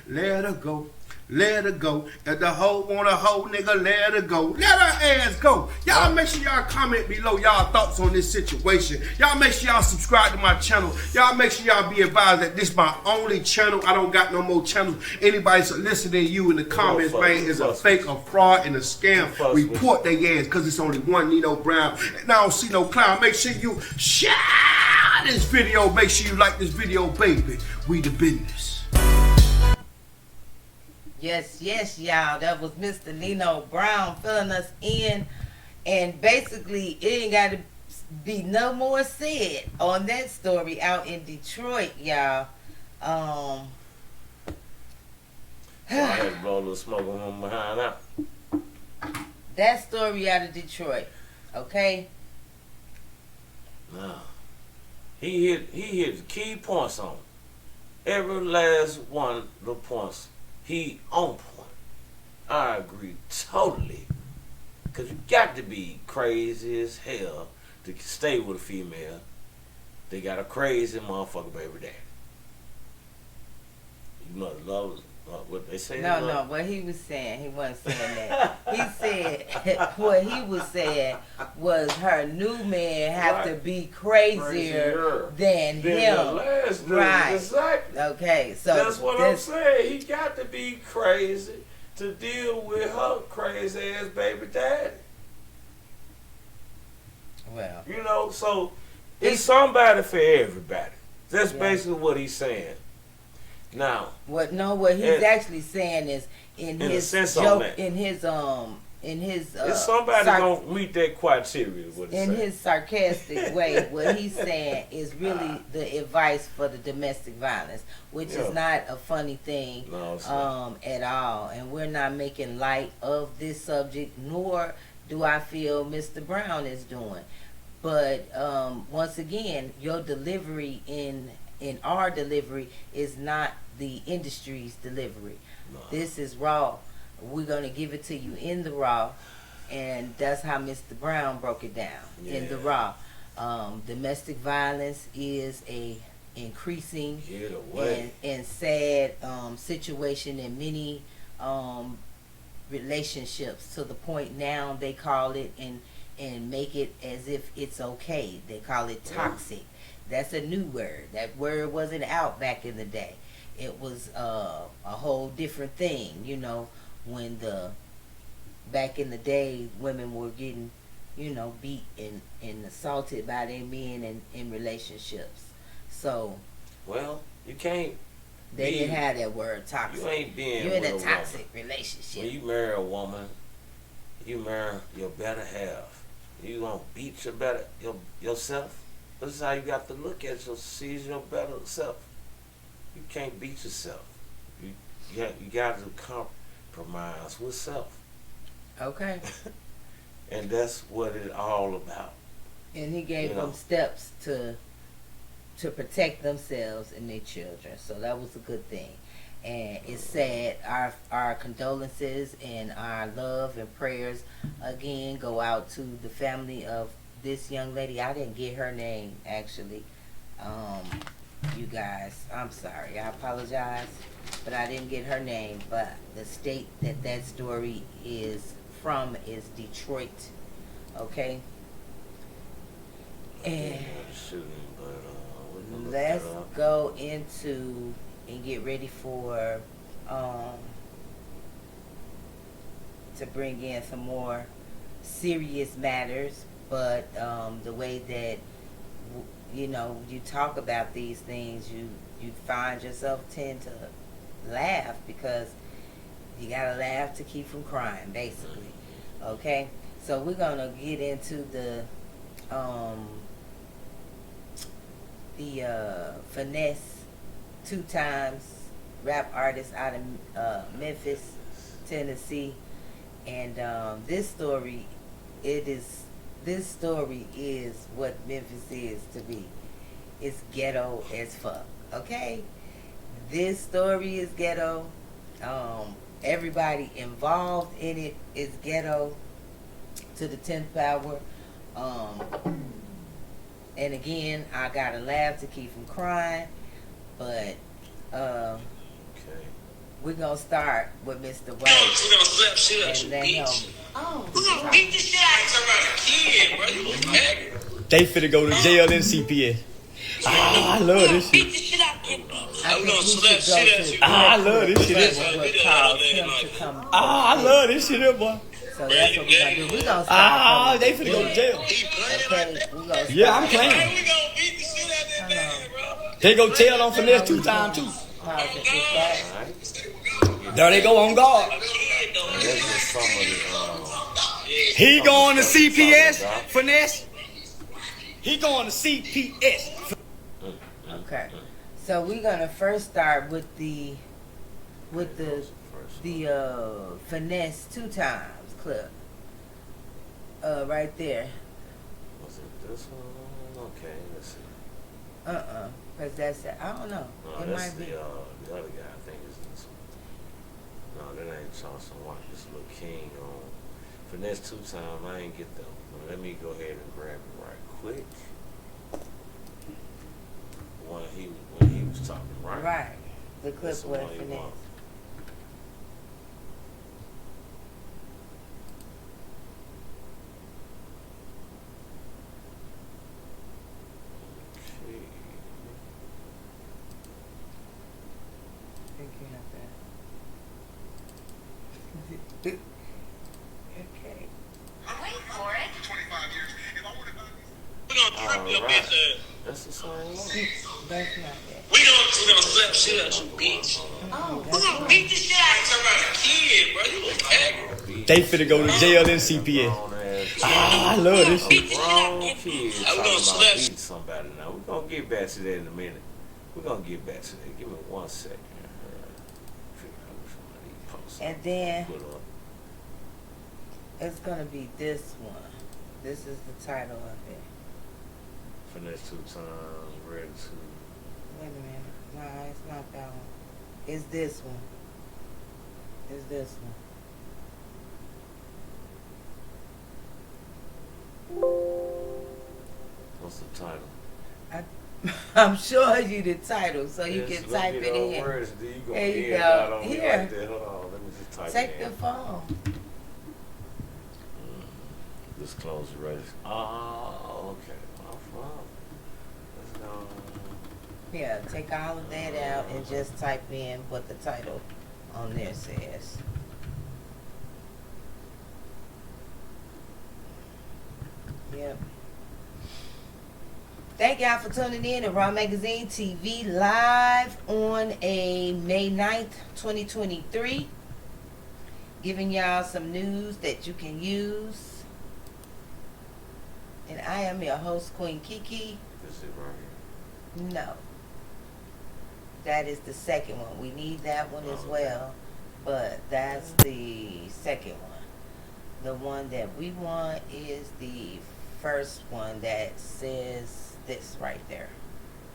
Let her go. Let her go. If the hoe want a hoe, nigga, let her go. Let her ass go. Y'all make sure y'all comment below y'all thoughts on this situation. Y'all make sure y'all subscribe to my channel. Y'all make sure y'all be advised that this is my only channel. I don't got no more channels. Anybody listening to you in the comments, man, is a fake, a fraud, and a scam. Report their ass, because it's only one Nino Brown. And I don't see no clown. Make sure you share this video. Make sure you like this video, baby. We the business. Yes, y'all. That was Mr. Nino Brown filling us in. And basically, it ain't got to be no more said on that story out in Detroit, y'all. I had to blow a little smoke on him behind out. That story out of Detroit, okay? No. He hit key points on every last one of the points. He on point. I agree totally Because you got to be crazy as hell to stay with a female. They got a crazy motherfucker baby daddy. You know, love what they say. No, what he was saying, he wasn't saying that. He said what he was saying was her new man have to be crazier than him. Right. Exactly. Okay, so that's what I'm saying. He got to be crazy to deal with her crazy ass baby daddy. Well, you know, so it's somebody for everybody. That's basically what he's saying. Now, what he's actually saying is in his joke, in his it's somebody gonna meet that criteria. His sarcastic way, what he's saying is really the advice for the domestic violence, which is not a funny thing at all. And we're not making light of this subject, nor do I feel Mr. Brown is doing. But once again, your delivery in our delivery is not the industry's delivery. No. This is raw. We're going to give it to you in the raw, and that's how Mr. Brown broke it down, in the raw. Domestic violence is a increasing and sad situation in many relationships, to the point now they call it and make it as if it's okay. They call it toxic. That's a new word. That word wasn't out back in the day. It was a whole different thing, you know, when back in the day women were getting, you know, beat and assaulted by their men in relationships. So, well, you can't. They didn't have that word toxic. You ain't being. You're in a toxic relationship. When you marry a woman, you marry your better half. You gonna beat yourself. This is how you got to look at yourself. See your better self. You can't beat yourself. You got to compromise with self. Okay. And that's what it's all about. And he gave them steps to protect themselves and their children. So that was a good thing. And it's sad. Our condolences and our love and prayers again go out to the family of this young lady. I didn't get her name, actually. You guys, I'm sorry. I apologize, but I didn't get her name. But the state that story is from is Detroit. Okay? And let's go into and get ready for to bring in some more serious matters. But the way that you know you talk about these things, you find yourself tend to laugh, because you gotta laugh to keep from crying, basically. Okay, so we're gonna get into the Finesse, 2 times rap artist out of Memphis, Tennessee, and this story is what Memphis is to me. It's ghetto as fuck. Okay, this story is ghetto. Everybody involved in it is ghetto to the 10th power. And again, I gotta laugh to keep from crying, but we're gonna start with Mr. White and let him. We're gonna beat the shit out of somebody. Kid, bro, you was mad. They finna go to jail in CPS. I love this shit. Beat the shit out of him. I'm gonna slap shit at you. I love this shit. I love this shit, boy. So that's what we're gonna do. We're gonna start. They finna go to jail. Okay, yeah, I'm playing. We gonna beat the shit out of that man, bro. They go tell on Finesse 2 times too. There they go on guard. He going to CPS, Finesse. He going to CPS. Okay, so we're gonna first start with the Finesse 2 times clip. Right there. Was it this one? Okay, let's see. Cause that's it. I don't know. No, it that's might be the other guy. I think it's this one. No, that ain't Charleston White. This Lil King on. Finesse 2 Times, I ain't get that one. Let me go ahead and grab it right quick. When he was talking, right? Right. The clip That's the with one he Finesse. want. Okay. Wait for it. We're gonna trip your bitch ass. That's the same one. That's not that. We gonna slap shit out you, bitch. Oh, we gonna beat the shit out you. I'm talking about a kid, bro. You a faggot. They finna go to jail in CPS. I love this shit. Grown kids talking about beating somebody now. We're gonna get back to that in a minute. We're gonna get back to that. Give me 1 second. And then it's gonna be this one. This is the title of it. Finesse 2 Times, ready to. Wait a minute. No, it's not that one. It's this one. It's this one. What's the title? I'm showing you the title so you can type it in. Words, There you go. Here. Like that. Hold on, let me just type Take it the in. phone. Just close it right. Oh, okay. No problem. Let's go. Yeah, take all of that out and just type in what the title on there says. Yep. Thank y'all for tuning in to Raw Magazine TV live on a May 9th, 2023. Giving y'all some news that you can use. And I am your host, Queen Kiki. This is right here. No. That is the second one. We need that one as well. But that's the second one. The one that we want is the first one that says this right there.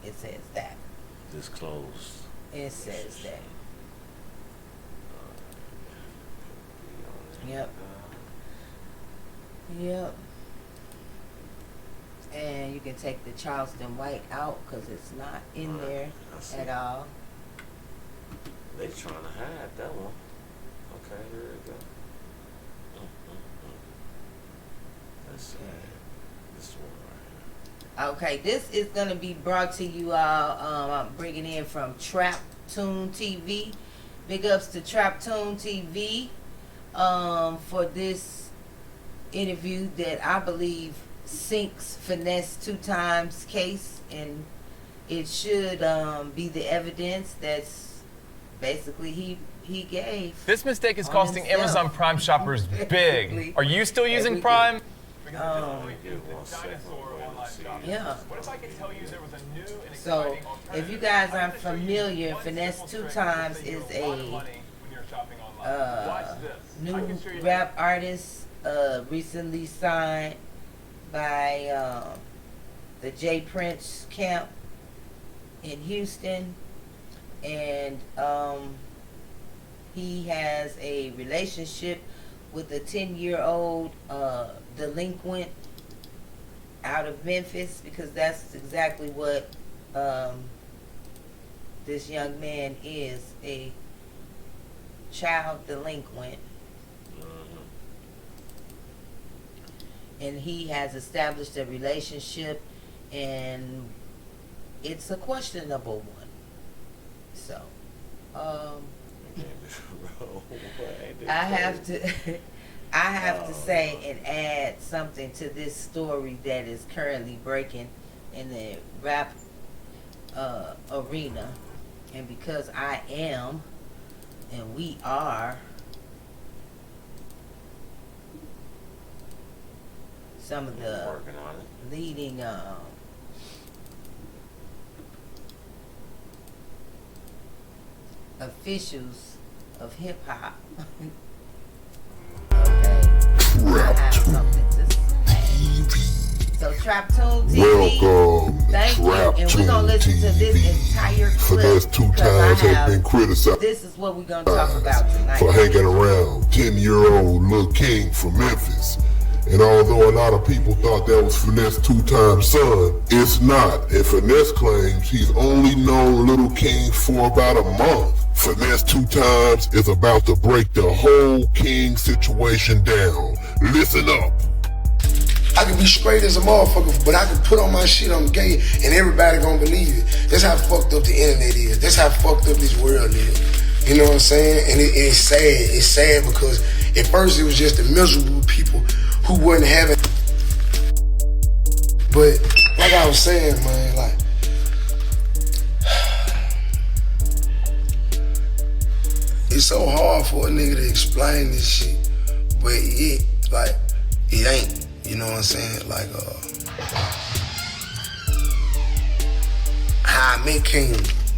It says that. Disclosed. It says that. Yep. Yep. And you can take the Charleston White out because it's not in there at all. They trying to hide that one. Okay, here we go. Let's see. This one right Okay, this is going to be brought to you all. I'm bringing in from Trap Tune TV. Big ups to Trap Tune TV for this interview that I believe sinks Finesse 2 Times case, and it should be the evidence that's basically he gave. This mistake is costing Amazon Prime shoppers big. Are you still using Prime? Yeah. So, if you guys aren't familiar, Finesse 2 Times is a new rap artist recently signed by the J Prince camp in Houston, and he has a relationship with a 10-year-old delinquent out of Memphis, because that's exactly what this young man is, a child delinquent. And he has established a relationship, and it's a questionable one. So, I have to say and add something to this story that is currently breaking in the rap arena, and because I am, and we are, some of the leading officials of hip hop. Okay. I have something to say. So Trap Tune TV Thank you. And we're gonna listen to this entire clip. Finesse 2 times has been criticized. This is what we're gonna talk about tonight. For hanging around 10-year-old Lil King from Memphis. And although a lot of people thought that was Finesse 2 times son, it's not. And Finesse claims he's only known Lil King for about a month. Finesse 2 times is about to break the whole King situation down. Listen up. I can be straight as a motherfucker, but I can put on my shit, I'm gay, and everybody gonna believe it. That's how fucked up the internet is. That's how fucked up this world is. You know what I'm saying? And it's sad. It's sad because at first it was just the miserable people who wasn't having. But like I was saying, man, like, it's so hard for a nigga to explain this shit, but it ain't. You know what I'm saying? Like, how I met King,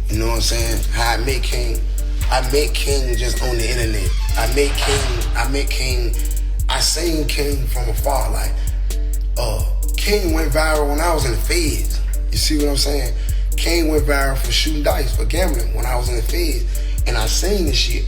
you know what I'm saying? How I met King just on the internet. I seen King from afar. Like, King went viral when I was in the feds. You see what I'm saying? King went viral for shooting dice, for gambling when I was in the feds. And I seen this shit.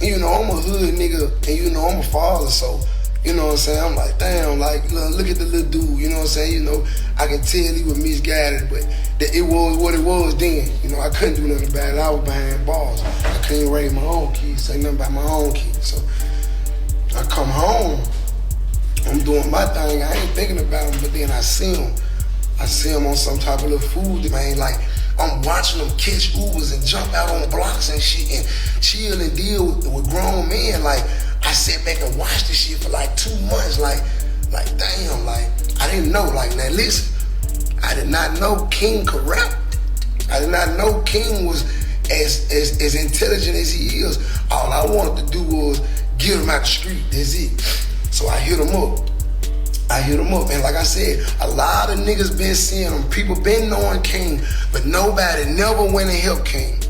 And you know, I'm a hood nigga, and you know, I'm a father, so you know what I'm saying? I'm like, damn, like, look at the little dude, you know what I'm saying? You know, I can tell he was misguided, but it was what it was then. You know, I couldn't do nothing about it. I was behind bars. I couldn't raise my own kids, say nothing about my own kids. So I come home, I'm doing my thing, I ain't thinking about him, but then I see him on some type of little food, man, like, I'm watching them catch Ubers and jump out on blocks and shit and chill and deal with grown men, like, I sat back and watched this shit for like 2 months, like damn, like, I didn't know, like, now listen, I did not know King could rap. I did not know King was as intelligent as he is. All I wanted to do was get him out the street, that's it. So I hit him up, and like I said, a lot of niggas been seeing him, people been knowing King, but nobody never went and helped King.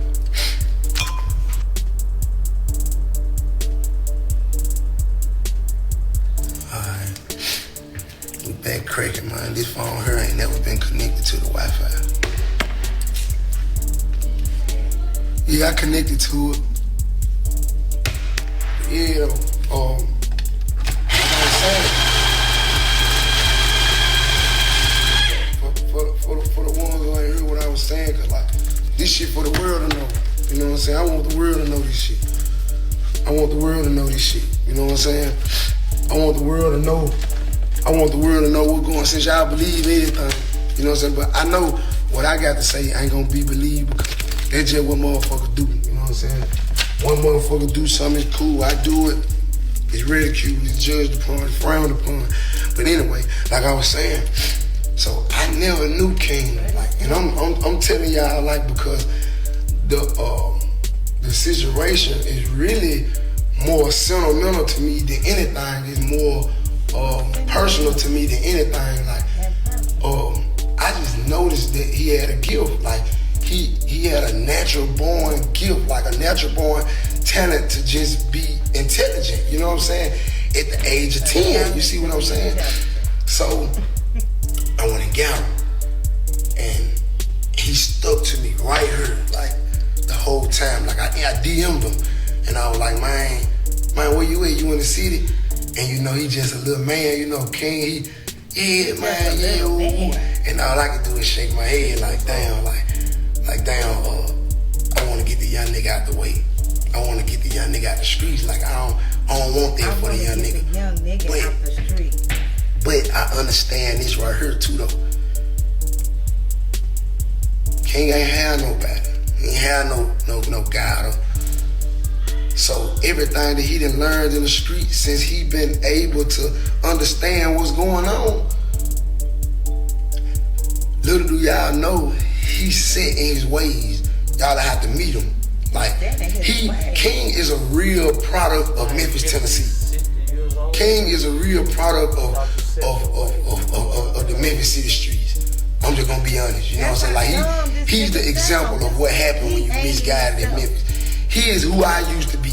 Back cracking, man. This phone here ain't never been connected to the Wi-Fi. Yeah, I connected to it. Yeah, like I was saying, for the ones who ain't heard what I was saying, cause like, this shit for the world to know. You know what I'm saying? I want the world to know this shit. I want the world to know this shit. You know what I'm saying? I want the world to know what's going on, since y'all believe anything. You know what I'm saying? But I know what I got to say ain't gonna be believed because that's just what motherfuckers do. You know what I'm saying? One motherfucker do something, it's cool. I do it, it's ridiculed, it's judged upon, it's frowned upon. But anyway, like I was saying, so I never knew King. Like, and I'm telling y'all, like, because the situation is really more sentimental to me than anything. It's more personal to me than anything. Like, I just noticed that he had a gift. Like, he had a natural born gift, like a natural born talent to just be intelligent. You know what I'm saying? At the age of 10, you see what I'm saying? So I went and got him, and he stuck to me right here, like the whole time. Like I DM'd him, and I was like, man, where you at? You in the city? And you know, he just a little man, you know, King, yeah, man, yeah, ooh. And all I could do is shake my head like, damn, I want to get the young nigga out the way. I want to get the young nigga out the streets. Like, I don't want that for the young nigga. But I understand this right here too, though. King ain't have nobody. He ain't have no guide. So everything that he done learned in the street since he been able to understand what's going on, little do y'all know, he's set in his ways. Y'all have to meet him. Like, King is a real product of Memphis, Tennessee. King is a real product of the Memphis City streets. I'm just gonna be honest, you know what I'm saying? Like, he's the example of what happened when you misguided in Memphis. He is who I used to be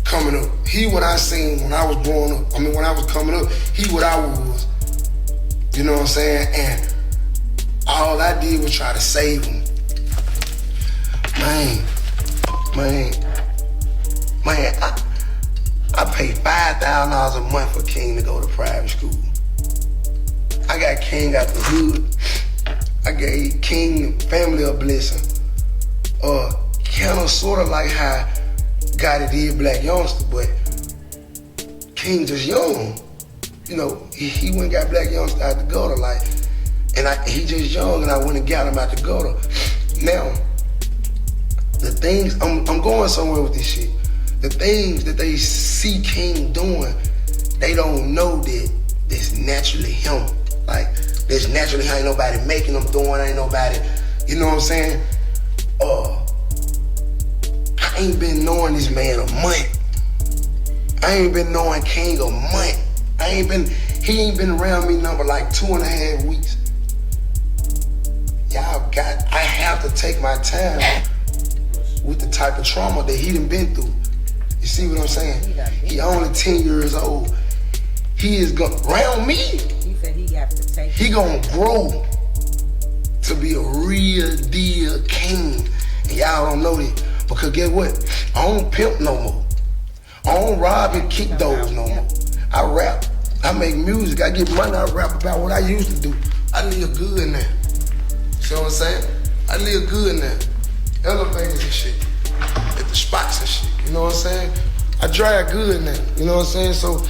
coming up. He what I seen when I was growing up. I mean, when I was coming up, he what I was. You know what I'm saying? And All I did was try to save him. Man, I paid $5,000 a month for King to go to private school. I got King out the hood. I gave King and family a blessing. Kinda sorta like how Gotti did Black Youngster, but King just young. You know, he went and got Black Youngster out the gutter, like, and he just young, and I went and got him out the gutter. Now, the things, I'm going somewhere with this shit. The things that they see King doing, they don't know that that's naturally him. Like, that's naturally how ain't nobody making them doing, ain't nobody, you know what I'm saying? I ain't been knowing this man a month. I ain't been knowing King a month. He ain't been around me number like 2.5 weeks. I have to take my time with the type of trauma that he done been through. You see what I'm saying? He only 10 years old. He is around me. He said he got to take. He gonna grow to be a real deal king. And y'all don't know that. Because guess what? I don't pimp no more. I don't rob and kick those no more. I rap. I make music. I get money. I rap about what I used to do. I live good now. See what I'm saying? I live good now. Elevators and shit. At the spots and shit. You know what I'm saying? I drive good now. You know what I'm saying? So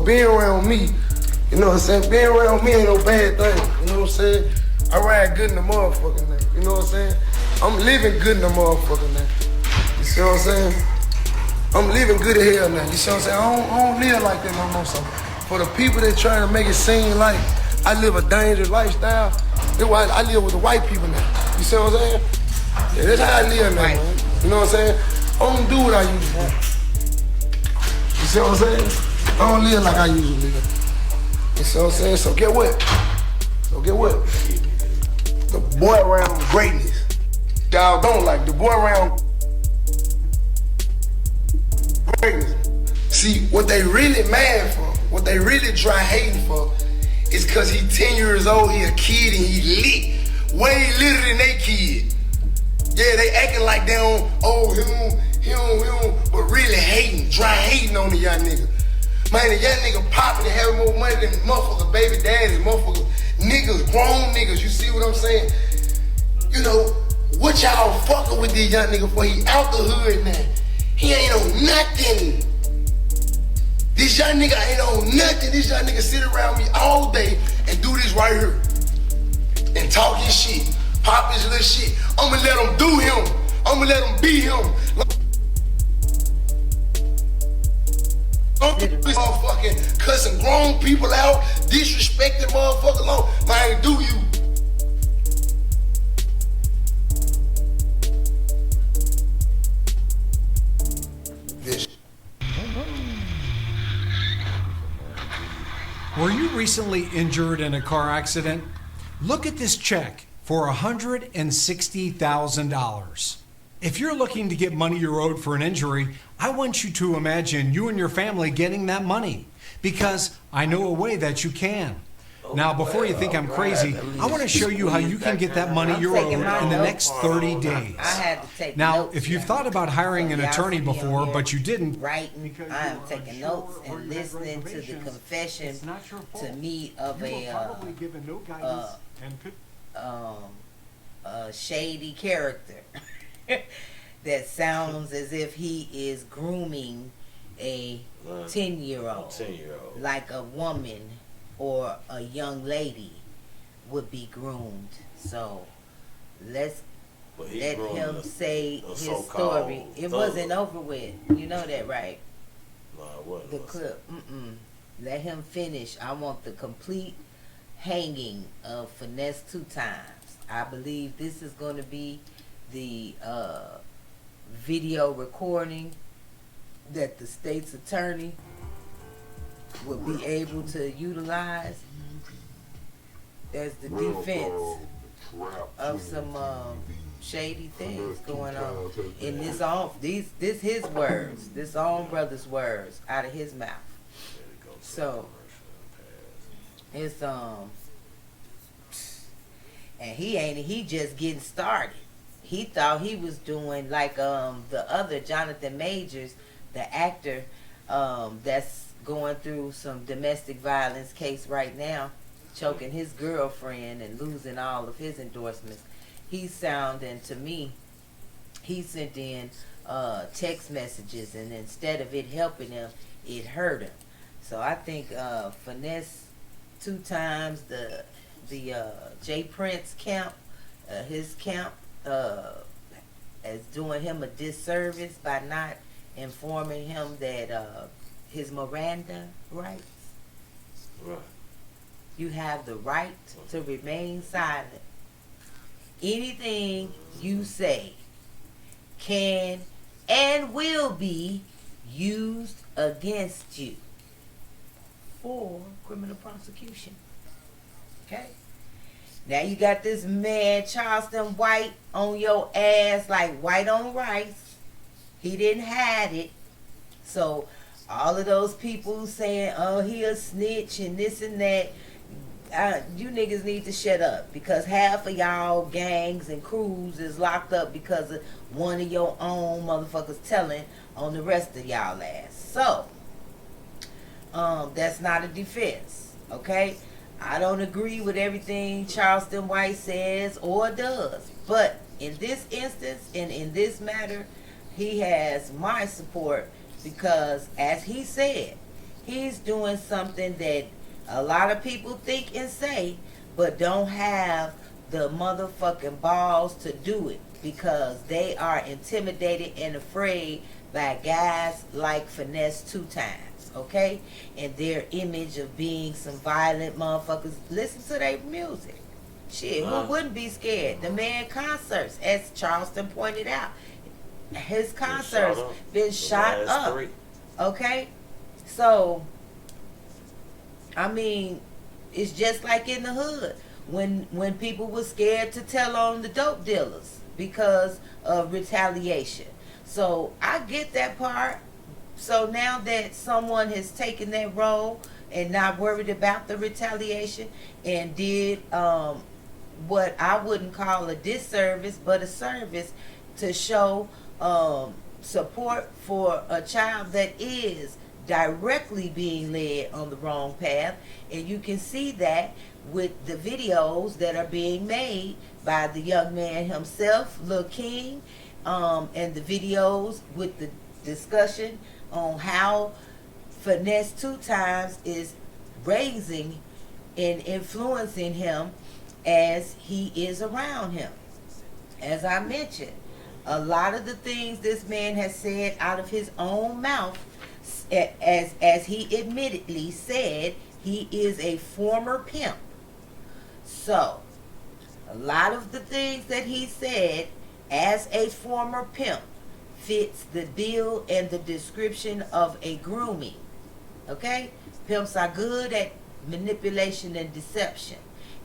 being around me, you know what I'm saying? Being around me ain't no bad thing. You know what I'm saying? I ride good in the motherfucker now. You know what I'm saying? I'm living good in the motherfucker now. You see what I'm saying? I'm living good as hell now. You see what I'm saying? I don't live like that no more. So for the people that trying to make it seem like I live a dangerous lifestyle, that's why I live with the white people now. You see what I'm saying? Yeah, that's how I live now, man. You know what I'm saying? I don't do what I used to do. You see what I'm saying? I don't live like I used to live. You see what I'm saying? So get what? The boy around greatness. Y'all don't like the boy around greatness. See, what they really mad for, what they really try hating for, is cause he 10 years old, he a kid, and he lit. Way litter than they kid. Yeah, they acting like they don't, him, but really hating, dry hating on the young nigga. Man, the young nigga popping and having more money than motherfuckers, baby daddies, motherfuckers, niggas, grown niggas, you see what I'm saying? You know, what y'all fucking with this young nigga for? He out the hood now. He ain't on nothing. This young nigga ain't on nothing. This young nigga sit around me all day and do this right here. And talk his shit, pop his little shit. I'ma let him do him. I'ma let him be him. Don't be motherfucking cussing grown people out, disrespecting motherfuckers alone. Man, do you? Were you recently injured in a car accident? Look at this check for $160,000. If you're looking to get money you're owed for an injury, I want you to imagine you and your family getting that money, because I know a way that you can. Now, before you think I'm crazy, I want to show you how you can get that money you're owed in the next 30 days. Now, if you've thought about hiring an attorney before, but you didn't, writing, I am taking notes and listening to the confession to me of a shady character that sounds as if he is grooming a 10-year-old, like a woman or a young lady would be groomed. So let's let him say his story. It wasn't over with. You know that, right? No, it wasn't. The clip. Let him finish. I want the complete hanging of Finesse 2 times. I believe this is going to be the video recording that the state's attorney will be able to utilize as the defense of some shady things going on in this his words, this own brother's words out of his mouth. So it's And he just getting started. He thought he was doing like the other Jonathan Majors, the actor that's going through some domestic violence case right now, choking his girlfriend and losing all of his endorsements. He's sounding to me, he sent in text messages, and instead of it helping him, it hurt him. So I think Finesse 2 times the Jay Prince camp, his camp is doing him a disservice by not informing him that his Miranda rights. Right. You have the right to remain silent. Anything you say can and will be used against you for criminal prosecution. Okay? Now you got this man, Charleston White, on your ass like white on rice. He didn't hide it. So all of those people saying, oh, he a snitch and this and that, you niggas need to shut up, because half of y'all gangs and crews is locked up because of one of your own motherfuckers telling on the rest of y'all ass. So that's not a defense, okay? I don't agree with everything Charleston White says or does, but in this instance and in this matter, he has my support, because as he said, he's doing something that a lot of people think and say, but don't have the motherfucking balls to do it, because they are intimidated and afraid by guys like Finesse 2 times, okay? And their image of being some violent motherfuckers. Listen to their music. Shit, who wouldn't be scared? The man concerts, as Charleston pointed out, his concerts been shot up. Okay? So, I mean, it's just like in the hood when people were scared to tell on the dope dealers because of retaliation. So I get that part. So now that someone has taken that role and not worried about the retaliation and did what I wouldn't call a disservice but a service to show support for a child that is directly being led on the wrong path, and you can see that with the videos that are being made by the young man himself, Lil King, and the videos with the discussion on how Finesse 2 times is raising and influencing him as he is around him. As I mentioned, a lot of the things this man has said out of his own mouth, as he admittedly said, he is a former pimp. So, a lot of the things that he said as a former pimp fits the bill and the description of a grooming. Okay? Pimps are good at manipulation and deception.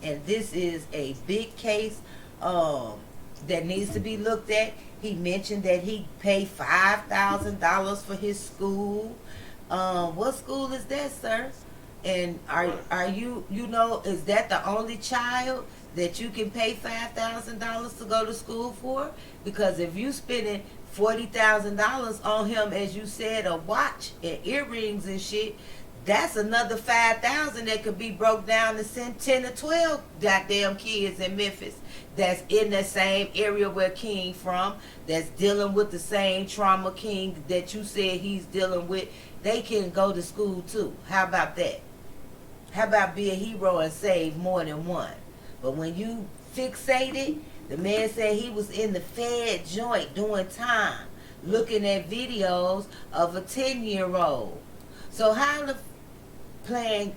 And this is a big case that needs to be looked at. He mentioned that he paid $5,000 for his school. What school is that, sir? And are you know, is that the only child that you can pay $5,000 to go to school for? Because if you spending $40,000 on him, as you said, a watch and earrings and shit, that's another $5,000 that could be broke down to send 10 or 12 goddamn kids in Memphis that's in the same area where King from, that's dealing with the same trauma King that you said he's dealing with. They can go to school too. How about that? How about be a hero and save more than one? But when you fixated, the man said he was in the Fed joint doing time, looking at videos of a 10-year-old. So how the playing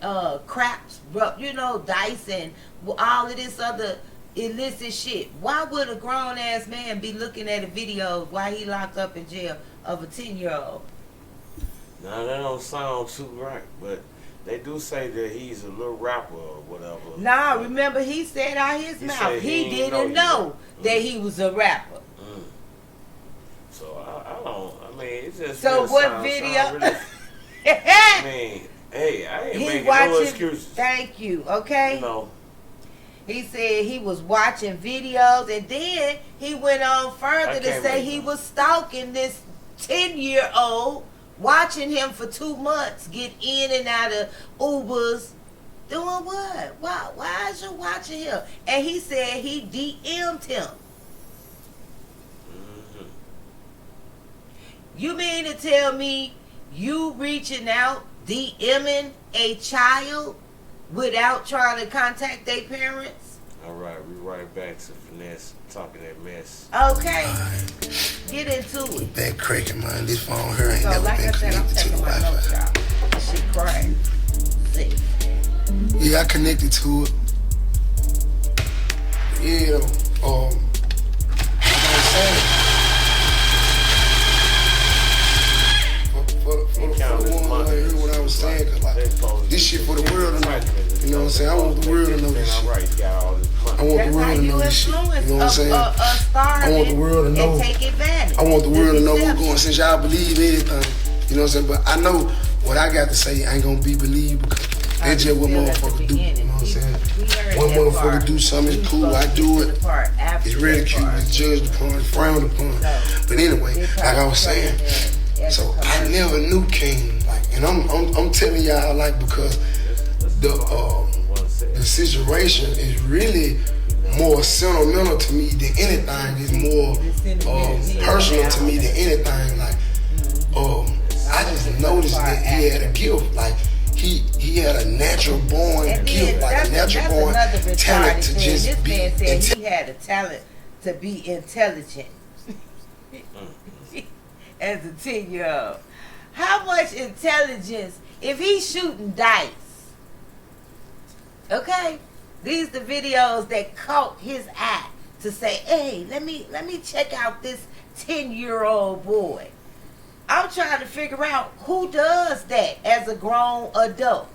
craps, you know, dice and all of this other illicit shit. Why would a grown ass man be looking at a video while he locked up in jail of a 10-year-old? Now that don't sound too right, but they do say that he's a little rapper or whatever. Nah, remember he said out his mouth he didn't know that he was a rapper. So I don't. I mean, it just. So just what sound video? really, I mean, hey, I ain't making no excuses. Thank you. Okay. You know. He said he was watching videos, and then he went on further to say he was stalking this 10-year-old, watching him for 2 months, get in and out of Ubers. Doing what? Why is you watching him? And he said he DM'd him. You mean to tell me you reaching out, DMing a child without trying to contact their parents? All right, we right back to Finesse talking that mess. Okay, get into it. That cracking, man. This phone here ain't So, never like been I said, I'm connected to the taking my notes, Wi-Fi. y'all. This shit crazy. Sick. Yeah, I connected to it. Yeah, like I was saying, for the one that heard what I was saying, cause like this shit for the world to know. You know what I'm saying? I want the world to know this shit. I want the world to know this shit. You know what I'm saying? I want the world to know. I want the world to know what's going. Since y'all believe anything, you know what I'm saying? But I know what I got to say ain't gonna be believed because that's just what motherfuckers do. You know what I'm saying? One motherfucker do something, it's cool, I do it. It's ridiculed, it's judged upon, it's frowned upon. But anyway, like I was saying, so I never knew King. Like, and I'm telling y'all, like, because the situation is really more sentimental to me than anything. It's more personal to me than anything. Like, I just noticed that he had a gift. Like, he had a natural born gift, like a natural born talent to just be intelligent. He had a talent to be intelligent as a 10-year-old. How much intelligence if he's shooting dice? Okay, these the videos that caught his eye to say, hey, let me check out this 10-year-old boy. I'm trying to figure out who does that as a grown adult.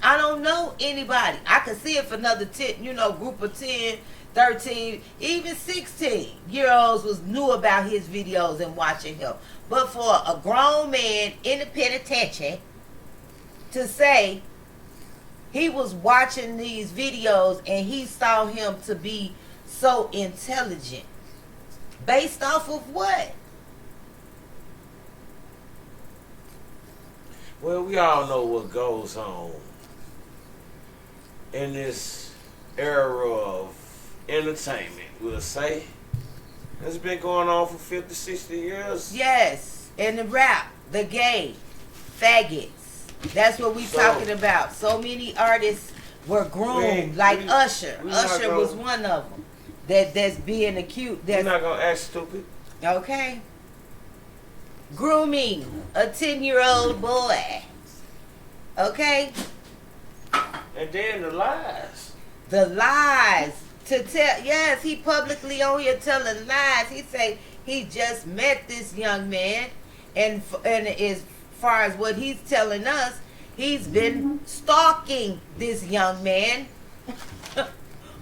I don't know anybody. I could see if another 10, group of 10, 13, even 16-year-olds was knew about his videos and watching him. But for a grown man in the penitentiary to say he was watching these videos and he saw him to be so intelligent, based off of what? Well, we all know what goes on in this era of entertainment, we'll say. It's been going on for 50, 60 years. Yes, and the rap, the gay, faggots. That's what we talking about. So many artists were groomed, like Usher. Usher was one of them that's being accused. We're not going to act stupid. Okay. Grooming a 10-year-old boy. Okay? And then the lies. The lies. To tell, yes, he publicly on here telling lies. He say he just met this young man, and as far as what he's telling us, he's been stalking this young man,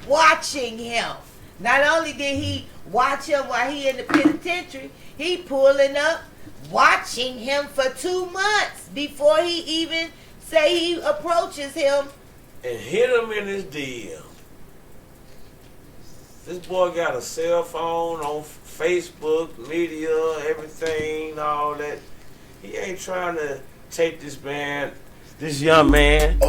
watching him. Not only did he watch him while he in the penitentiary, he pulling up, watching him for 2 months before he even say he approaches him and hit him in his DM. This boy got a cell phone on Facebook, media, everything, all that. He ain't trying to take this young man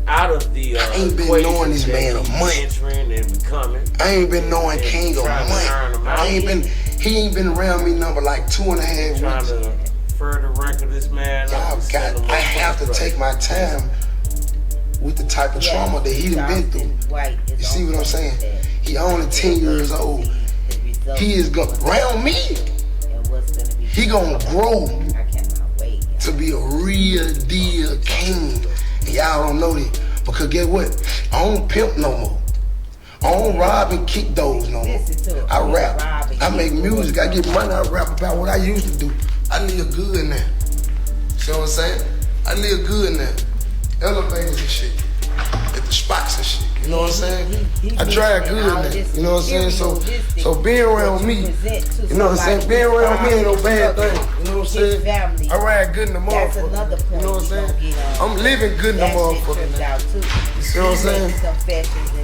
out of the I ain't been knowing this man a month. Entering and becoming. I ain't been knowing King a month. He ain't been around me number like 2.5 weeks. Trying to further record this man. I have to take my time with the type of trauma that he done been through. You see what I'm saying? He only 10 years old. He is around me. He gonna grow to be a real deal king. And y'all don't know that. Because guess what? I don't pimp no more. I don't rob and kick those no more. I rap. I make music. I get money. I rap about what I used to do. I live good now. See what I'm saying? I live good now. Elevators and shit. At the spots and shit. You know what I'm saying? I drive good now. You know what I'm saying? So being around me, you know what I'm saying? Being around me ain't no bad thing. You know what I'm saying? I ride good in the motherfucker. You know what I'm saying? I'm living good in the motherfucker now. You see what I'm saying?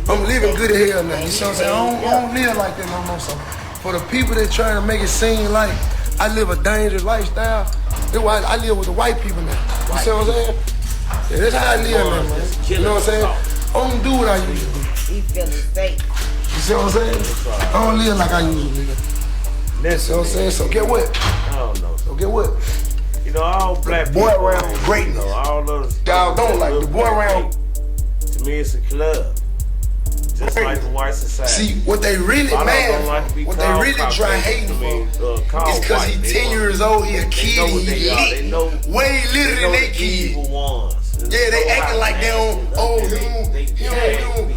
I'm living good as hell now. You see what I'm saying? I don't live like that no more. So for the people that trying to make it seem like I live a dangerous lifestyle, that's why I live with the white people now. You see what I'm saying? Yeah, that's how I live now, man. You know what I'm saying? I don't do what I used to do. He feeling safe. You see what I'm saying? I don't live like I used to live. You see what I'm saying? So get what? I don't know. So get what? You know, all black the boy people, around greatness. You know, all those. Y'all don't like the boy around. To me, it's a club. Just like the white society. See, what they really mad for, what they really try hating for, is because he 10 years old, he a kid, he lit, way litter than they kid. Yeah, they acting like they don't,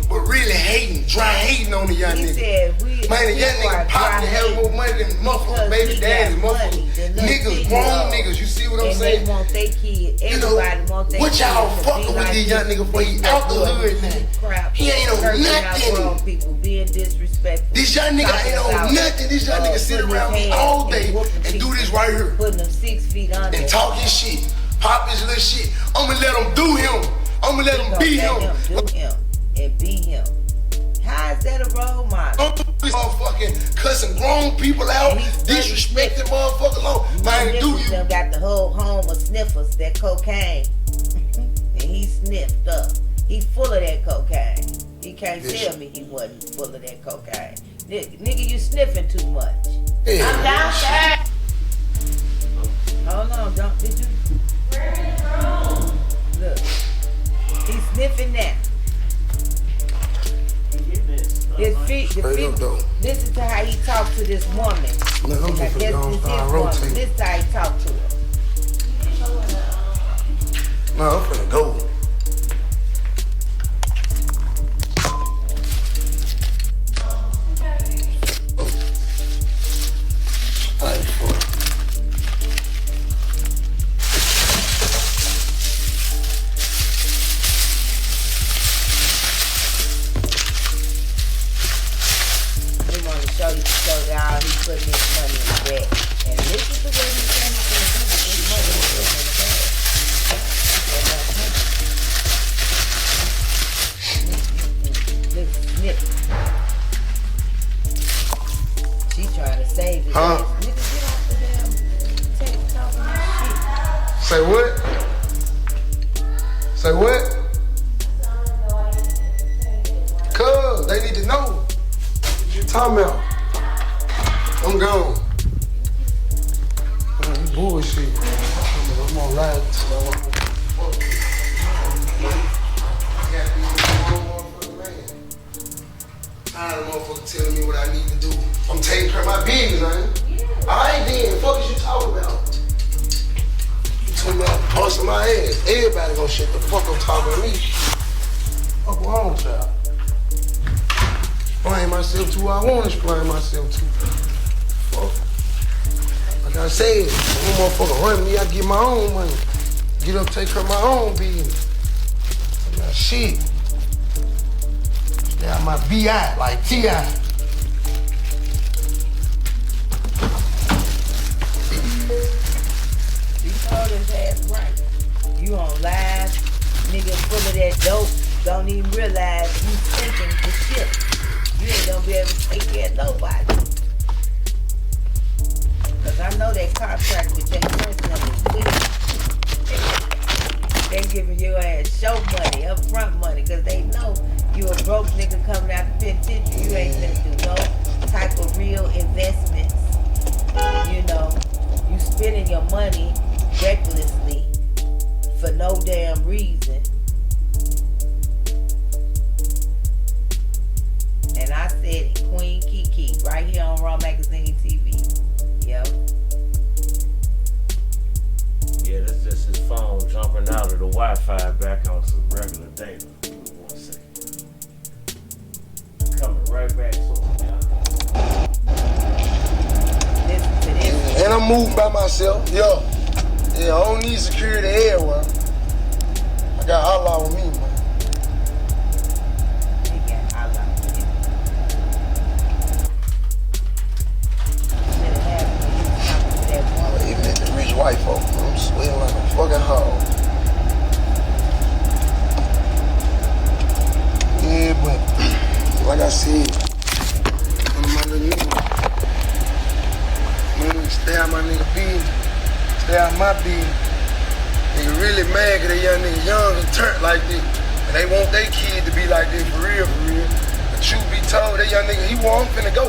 but really hating, dry hating on the young nigga. Man, the young nigga pop to have more money than motherfuckers, baby daddies, motherfuckers, niggas, grown niggas, you see what I'm saying? They want their kid, everybody want their kid. What y'all fucking with these young niggas for? He out the hood now. He ain't on nothing. People being disrespectful. This young nigga ain't on nothing. This young nigga sit around me all day and do this right here. Putting them 6 feet under. And talk his shit. Pop his little shit. I'ma let him do him. I'ma let him be him. Do him and be him. How is that a role model? Don't do this motherfucking cussing grown people out, disrespecting motherfuckers alone. Man, do you? Them got the whole home of sniffers, that cocaine. And he sniffed up. He full of that cocaine. He can't tell me he wasn't full of that cocaine. Nigga, you sniffing too much. Yeah. I'm downstairs. Hold on, don't. Did you? Look. He's sniffing that. His feet, listen to how he talked to this woman. Look, I'm just gonna rotate. This is how he talked to her. No, I'm finna go. Putting his money in the bag. And this is the way he's going to do with his money in the bag. She trying to save it. Huh? Nigga, get off the damn tape talking that shit. Say what? Say what? Cuz, they need to know. What you talking about? I'm gone. Man, you bullshit. I'm gonna ride. Tired of motherfuckers telling me what I need to do. I'm taking care of my business, man. I ain't dead. Fuck is you talking about? You talking about busting my ass. Everybody gonna shut the fuck up talking to me. Fuck wrong, child. Explain myself to who I want to explain myself to. Like I said, one motherfucker run me, I get my own money. Get up, take care of my own business. Now shit. Stay out my BI like T.I. You told his ass right. You on live, nigga full of that dope, don't even realize you thinking the shit. You ain't gonna be able to take care of nobody. Cause I know that contract with that person is they giving your ass show money, upfront money, cause they know you a broke nigga coming out the penitentiary. You ain't gonna do no type of real investments. You know, you spending your money recklessly for no damn reason. And I said it, Queen Kiki, right here on Raw Magazine TV. Yep. Yeah, that's just his phone jumping out of the Wi-Fi back onto regular data. 1 second. Coming right back to him, And I'm moving by myself. Yeah, I don't need security everywhere. I got Allah with me, man. Even at the rich white folk, I'm sweating like a fucking hog. said, one of my little niggas, stay out my nigga business, stay out my business. Nigga really mad cause that young nigga young and turnt like this. And they want their kid to be like this for real, for real. The truth be told, that young nigga, he want finna go.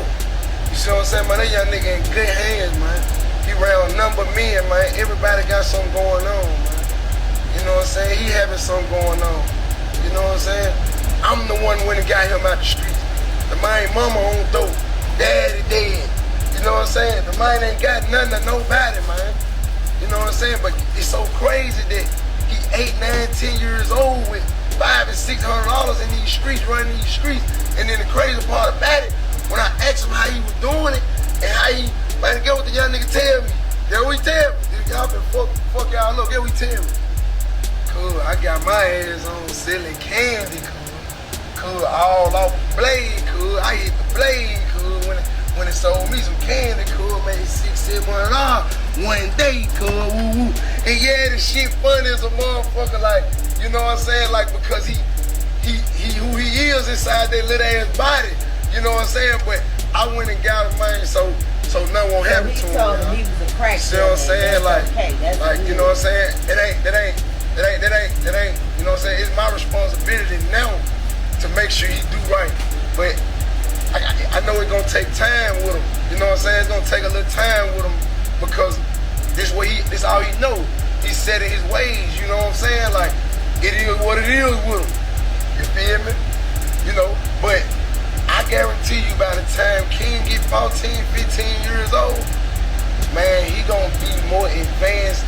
You see what I'm saying, man? That young nigga in good hands, man. He around number men, man. Everybody got something going on, man. You know what I'm saying? He having something going on. You know what I'm saying? I'm the one when got him out the streets. The man mama on dope. Daddy dead. You know what I'm saying? The man ain't got nothing to nobody, man. You know what I'm saying? But it's so crazy that he 8, 9, 10 years old with $500 and $600 in these streets, running these streets. And then the crazy part about it, when I asked him how he was doing it and how he, man, get what the young nigga tell me. Get what he tell me. Y'all been fuck y'all up. Get what he tell me. Cool, I got my ass on selling candy, cool, all off the blade, cool. I hit the blade, cool. When it sold me some candy, cool, made $600, $700 one day, cool, woo woo. And yeah, the shit funny as a motherfucker, like, you know what I'm saying? Like, because he who he is inside that little ass body, you know what I'm saying? But I went and got him, man, so nothing won't happen to him. He told him he was a crack. See what I'm saying? Like, you know what I'm saying? That ain't, you know what I'm saying? It's my responsibility now to make sure he do right. But I know it's gonna take time with him. You know what I'm saying? It's gonna take a little time with him because this all he know. He's set in his ways, you know what I'm saying? Like, it is what it is with him. You feel me? You know, but I guarantee you by the time King get 14, 15 years old, man, he gonna be more advanced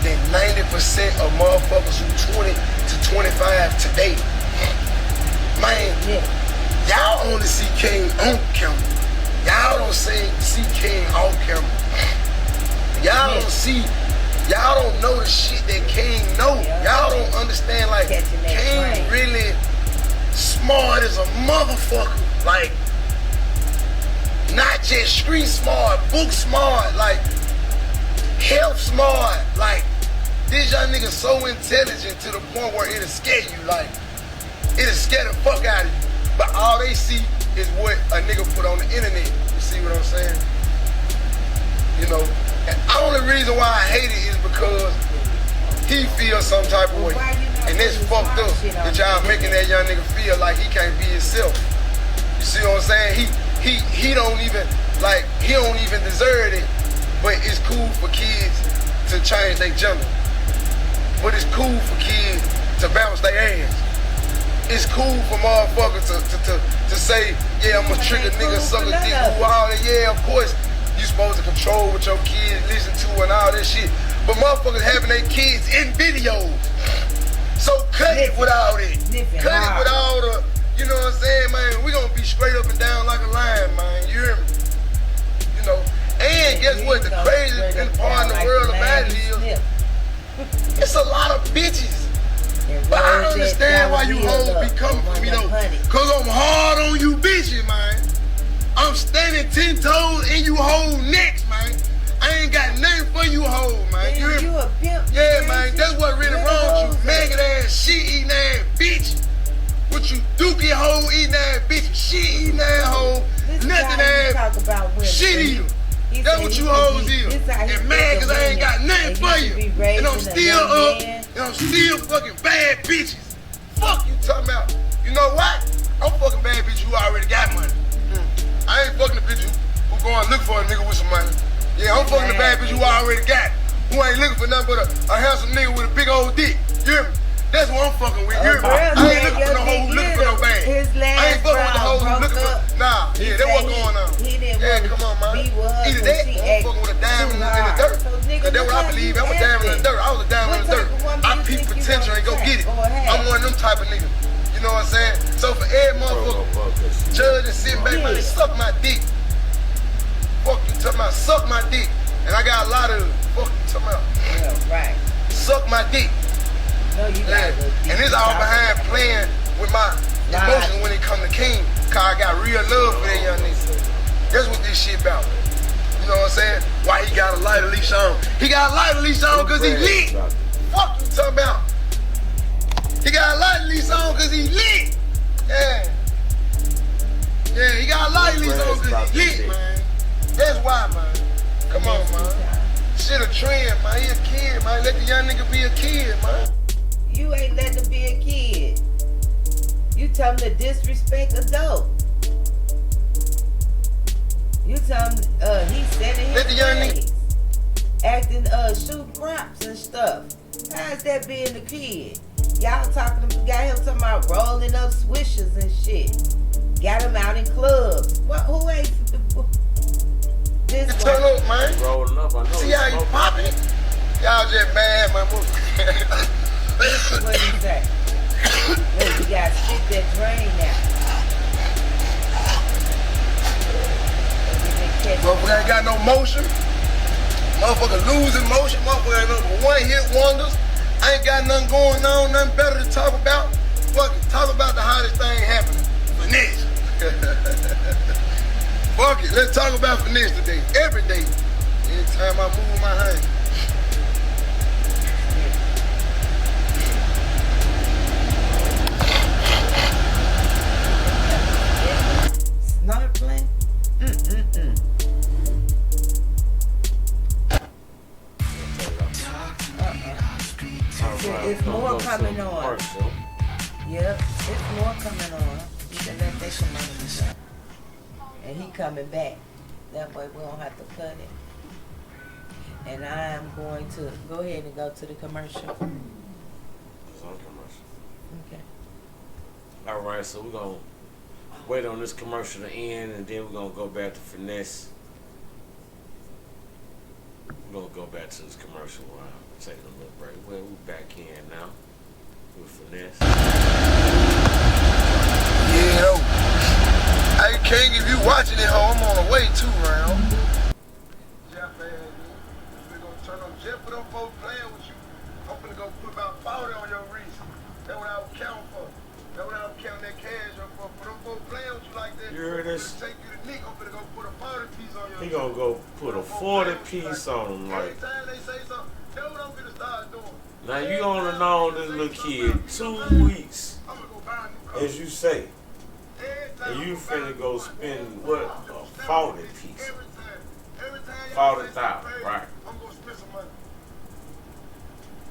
than 90% of motherfuckers who 20 to 25 today. Man, y'all only see King on camera. Y'all don't see King off camera. Y'all don't know the shit that King know. Y'all don't understand, like, King really smart as a motherfucker. Like, not just street smart, book smart, like, health smart. Like, this young nigga so intelligent to the point where it'll scare you. Like, it'll scare the fuck out of you. But all they see is what a nigga put on the internet. You see what I'm saying? You know, and the only reason why I hate it is because he feels some type of way. And it's fucked up that y'all making that young nigga feel like he can't be himself. You see what I'm saying? He don't even, like, he don't even deserve it. But it's cool for kids to change their gender. But it's cool for kids to bounce their ass. It's cool for motherfuckers to say, yeah, I'm gonna trick a nigga, suck a dick, all that. Yeah, of course, you supposed to control what your kids listen to and all that shit. But motherfuckers having their kids in videos. So cut it with all that. Cut it with all the, you know what I'm saying, man? We gonna be straight up and down like a lion, man. You hear me? You know, and guess what? The craziest part in the world about it is, it's a lot of bitches. But I don't understand why you hoes be coming for me though. Cause I'm hard on you bitches, man. I'm standing 10 toes in you whole necks, man. I ain't got nothing for you hoes, man. You hear me? Yeah, man, that's what really wrong with you. Maggot ass, shit eating ass bitch. What you dookie hoe eating ass bitch, shit eating ass hoe, nothing ass, shit eater. That's what you hoes is. And mad cause I ain't got nothing for you. And I'm still up, and I'm still fucking bad bitches. Fuck you talking about. You know what? I'm fucking bad bitch who already got money. I ain't fucking the bitch who going look for a nigga with some money. Yeah, I'm fucking the bad bitch who already got. Who ain't looking for nothing but a handsome nigga with a big old dick. You hear me? That's what I'm fucking with. You hear me? I ain't looking for no hoe who looking for no bag. I ain't fucking with the hoe who looking for. Nah, yeah, that's what's going on. Yeah, come on, man. Either that or I'm fucking with a diamond in the dirt. Cause that's what I believe. I'm a diamond in the dirt. I was a diamond in the dirt. I peep potential and go get it. I'm one of them type of niggas. You know what I'm saying? So for every motherfucker, judge and sit back, man, suck my dick. Fuck you talking about, suck my dick. And I got a lot of it. Fuck you talking about. Yeah, right. Suck my dick. No, you got and it's all behind playing with my emotions when it come to King. Cause I got real love for that young nigga. That's what this shit about. You know what I'm saying? Why he got a lighter leash on? He got a lighter leash on cause he lit. Fuck you talking about. He got a lighter leash on cause he lit. Yeah. because he lit, man. That's why, man. Come on, man. Shit a trend, man. He a kid, man. Let the young nigga be a kid, man. You ain't letting him be a kid. You tell him to disrespect adult. You tell him he's setting his grades, acting, shooting crops and stuff. How's that being a kid? Y'all got him talking about rolling up swishers and shit. Got him out in clubs. Who ain't? This turn up, man. Rolling up, I know. See how you popping? Y'all just mad, man. Listen what he say. Look, you gotta spit that drain now. Motherfucker ain't got no motion. Motherfucker losing motion. Motherfucker ain't no one-hit wonders. I ain't got nothing going on, nothing better to talk about. Fuck it, talk about the hottest thing happening. Finesse. Fuck it, let's talk about finesse today. Every day. Anytime I move my hand. Snorkeling? It's more coming on. Yep, it's more coming on. You can let that commercial go. And he coming back. That way we don't have to cut it. And I am going to go ahead and go to the commercial. It's on commercial. Okay. All right, so we're going to wait on this commercial to end, and then we're going to go back to finesse. We're going to go back to this commercial while taking a little break. Well, we're back in now with finesse. Yeah. Hey, King, if you watching it, ho, I'm on the way too, round. Jeff, man, we're going to turn on Jeff for them folks playing with you. I'm going to go put about 40 on your wrist. That's what I was counting for. That's what I was counting that cash up for. For them folks playing with you like that, you heard this? Take you to Nick, I'm going to go put a 40 piece on your He going to go put a 40 piece on him, like. Anytime they say something, that's what I'm going to start doing. Now you only known this little kid 2 weeks, as you say, and you finna go spend what, a 40 piece, 40,000, right? I'm gonna spend some money.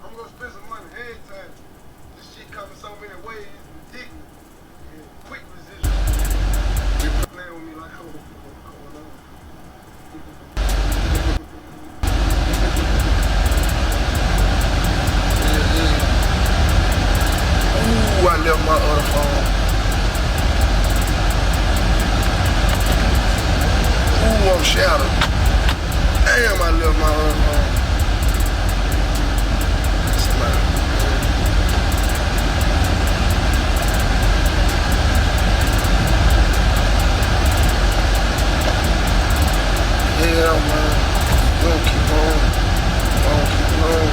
I'm gonna spend some money every time. This shit comes so many ways, ridiculous. Yeah, quick position. People playing with me like, oh, what's going on? Ooh, I left my other phone. Ooh, I'm shattered. Damn, I left my other phone. Somebody. Yeah, man. We don't keep on. We don't keep on.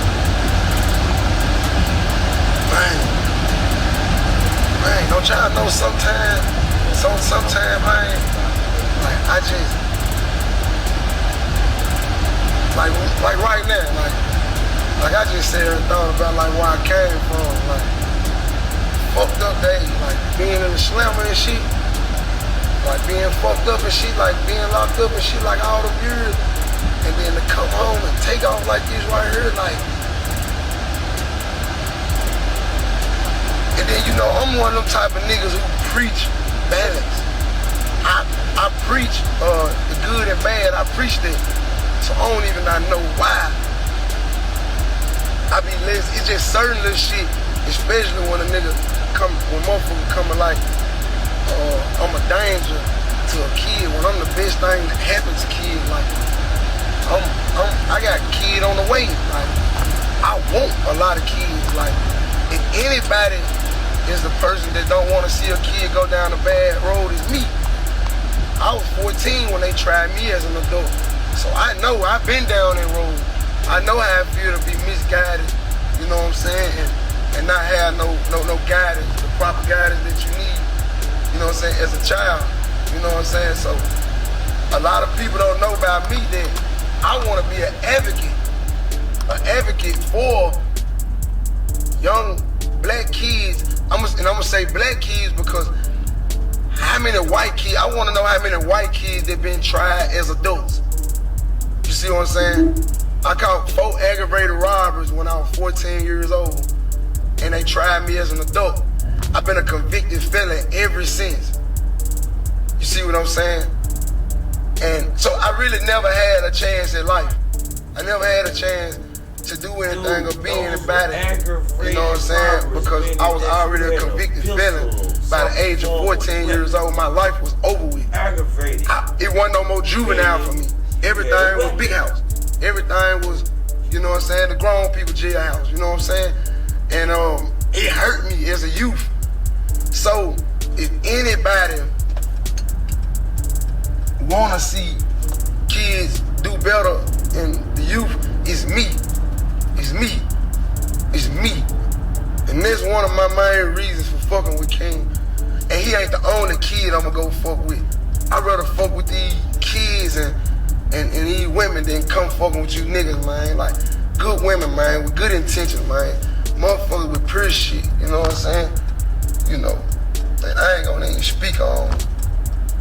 Man, don't y'all know sometimes, man, like I just, like right now, like I just sat here and thought about like where I came from, like fucked up days, like being in the slammer and shit, like being fucked up and shit, like being locked up and shit, like all the years, and then to come home and take off like this right here, like. And then, you know, I'm one of them type of niggas who preach balance. I preach the good and bad. I preach that. So I don't even know why. I be less. It's just certain little shit, especially when a nigga come, when motherfucker coming like, I'm a danger to a kid. When I'm the best thing that happens to kids, like, I got a kid on the way. Like, I want a lot of kids. Like, if anybody is the person that don't want to see a kid go down a bad road is me. I was 14 when they tried me as an adult. So I know I've been down that road. I know how it feels to be misguided, you know what I'm saying? And not have no guidance, the proper guidance that you need, you know what I'm saying, as a child. You know what I'm saying? So a lot of people don't know about me that I want to be an advocate for young black kids. I'm gonna say black kids because how many white kids, I want to know how many white kids that been tried as adults. You see what I'm saying? I caught 4 aggravated robberies when I was 14 years old, and they tried me as an adult. I've been a convicted felon ever since. You see what I'm saying? And so I really never had a chance in life. I never had a chance to do anything or be anybody. You know what I'm saying? Because I was already a convicted felon. By the age of 14 years old, my life was over with. It wasn't no more juvenile for me. Everything was big house. Everything was, you know what I'm saying, the grown people jailhouse. You know what I'm saying? And it hurt me as a youth. So if anybody wanna see kids do better in the youth, it's me. It's me. It's me. And that's one of my main reasons for fucking with King. And he ain't the only kid I'ma go fuck with. I'd rather fuck with these kids and these women than come fucking with you niggas, man. Like, good women, man, with good intentions, man. Motherfuckers with pure shit, you know what I'm saying? You know, and I ain't gonna even speak on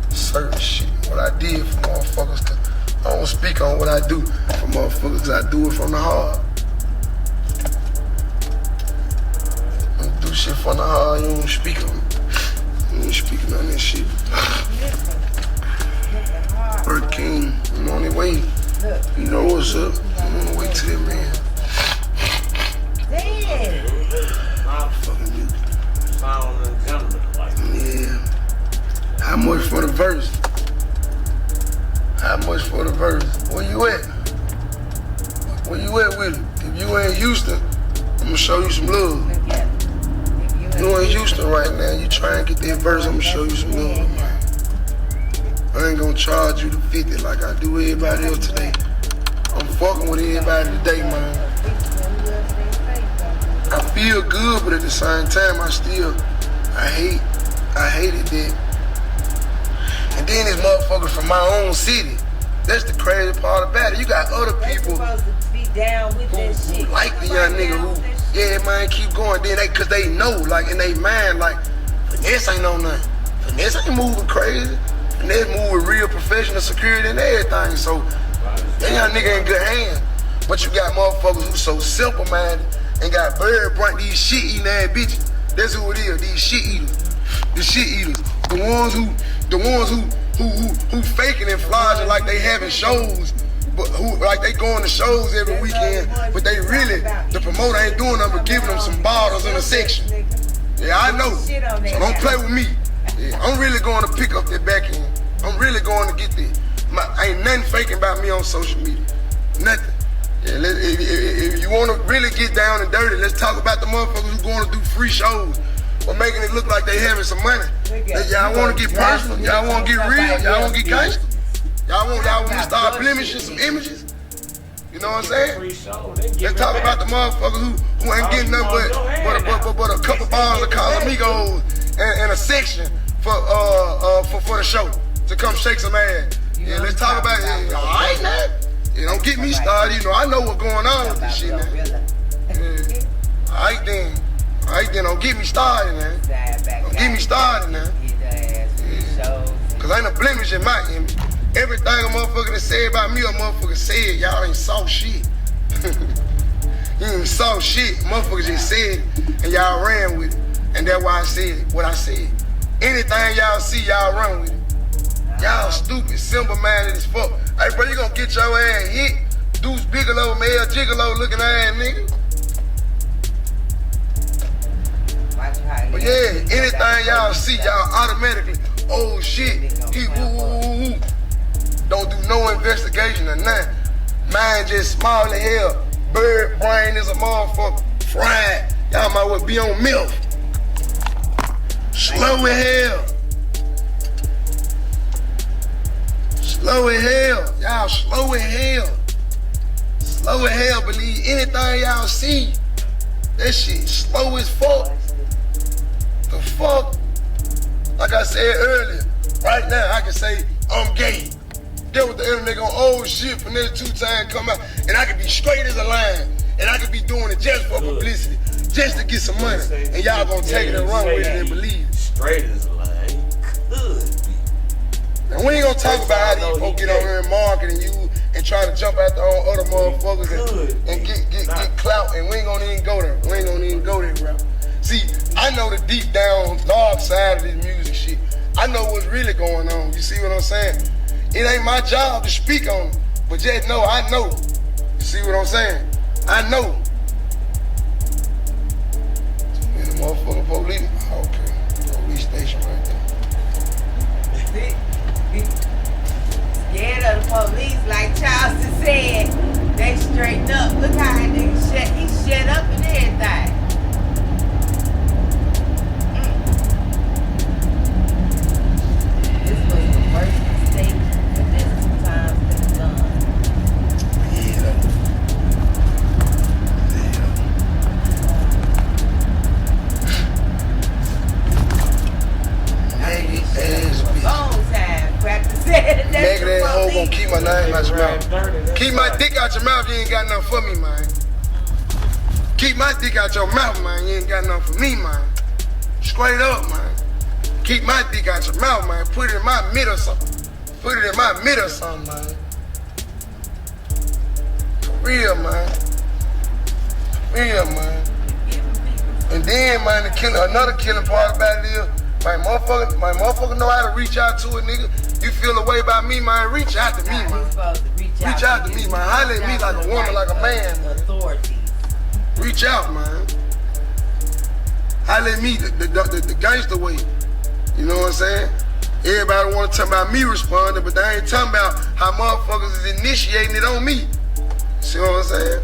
certain shit, what I did for motherfuckers, cause I don't speak on what I do for motherfuckers, cause I do it from the heart. When you do shit from the heart, you don't speak on it. You ain't speaking on that shit. Bert King, I'm on the way. You know what's up. I'm on the way to that man. Yeah. How much for the verse? How much for the verse? Where you at? Where you at with it? If you ain't Houston, I'm gonna show you some love. You in Houston right now, you try and get that verse, I'm gonna show you some love, man. I ain't gonna charge you the 50 like I do everybody else today. I'm fucking with everybody today, man. I feel good, but at the same time, I hated that. And then these motherfuckers from my own city. That's the crazy part about it. You got other people who like the young nigga who, yeah, man, keep going. Then cause they know, like in their mind, like, Finesse ain't know nothing. Finesse ain't moving crazy. Finesse move with real professional security and everything. So that young nigga in good hands. But you got motherfuckers who so simple-minded and got bird brain, these shit-eating ass bitches. That's who it is, these shit-eaters. The shit-eaters. The ones who faking and flogging like they having shows, but who like they going to shows every weekend, but they really, the promoter ain't doing nothing but giving them some bottles in a section. Yeah, I know. So don't play with me. Yeah, I'm really going to pick up that back end. I'm really going to get there. Ain't nothing faking about me on social media. Nothing. Yeah, if you want to really get down and dirty, let's talk about the motherfuckers who going to do free shows or making it look like they having some money. Y'all want to get personal. Y'all want to get real. Y'all want to get gangster. Y'all want to start blemishing some images. You know what I'm saying? Let's talk about the motherfuckers who ain't getting nothing but a couple bars of Casamigos and a section for the show to come shake some ass. Yeah, let's talk about it. All right, man. Yeah, don't get me started. You know, I know what's going on with this shit, man. Yeah. All right, then. Don't get me started, man. Don't get me started, man. Yeah. Cause ain't a blemish in my image. Everything a motherfucker that said about me, a motherfucker said, y'all ain't saw shit. You ain't saw shit. Motherfucker just said it, and y'all ran with it. And that's why I said what I said. Anything y'all see, y'all run with it. Y'all stupid, simple-minded as fuck. Hey, bro, you gonna get your ass hit? Deuce Bigelow, Mel Gigolo looking ass nigga. But yeah, anything y'all see, y'all automatically, oh shit, he woo. Don't do no investigation or nothing. Mine just small as hell. Bird brain is a motherfucker. Fried. Y'all might well be on milk. Slow as hell. Slow as hell. Y'all slow as hell. Slow as hell. Believe anything y'all see. That shit slow as fuck. The fuck? Like I said earlier, right now I can say I'm gay. Get with the internet on old shit from this 2 times come out, and I can be straight as a line, and I can be doing it just for publicity, just to get some money, and y'all gonna take it and run with it and believe it. Straight as a line. And we ain't gonna talk about how these folks get over here and marketing you and try to jump after on other motherfuckers and get clout, and we ain't gonna even go there. We ain't gonna even go there, bro. See, I know the deep down dark side of this music shit. I know what's really going on. You see what I'm saying? It ain't my job to speak on it, but just know I know. You see what I'm saying? I know. And the motherfucking police. Okay, police station right there. Scared of the police, like Charleston said. They straighten up. Look how that nigga he shut up and everything. This was the worst mistake that this sometimes been done. Nigga, that hoe gon' keep my name out your mouth. Keep my dick out your mouth, you ain't got nothing for me, man. Keep my dick out your mouth, man, you ain't got nothing for me, man. Straight up, man. Keep my dick out your mouth, man. Put it in my middle or something. Put it in my middle or something, man. For real, man. For real, man. And then, man, another killing part about it is, my motherfucker know how to reach out to a nigga. You feel a way about me, man, reach out to me, man. Reach out to me, man. Holler at me like a woman, like a man, man. Reach out, man. Holler at me the gangster way. You know what I'm saying? Everybody wanna talk about me responding, but they ain't talking about how motherfuckers is initiating it on me. See what I'm saying?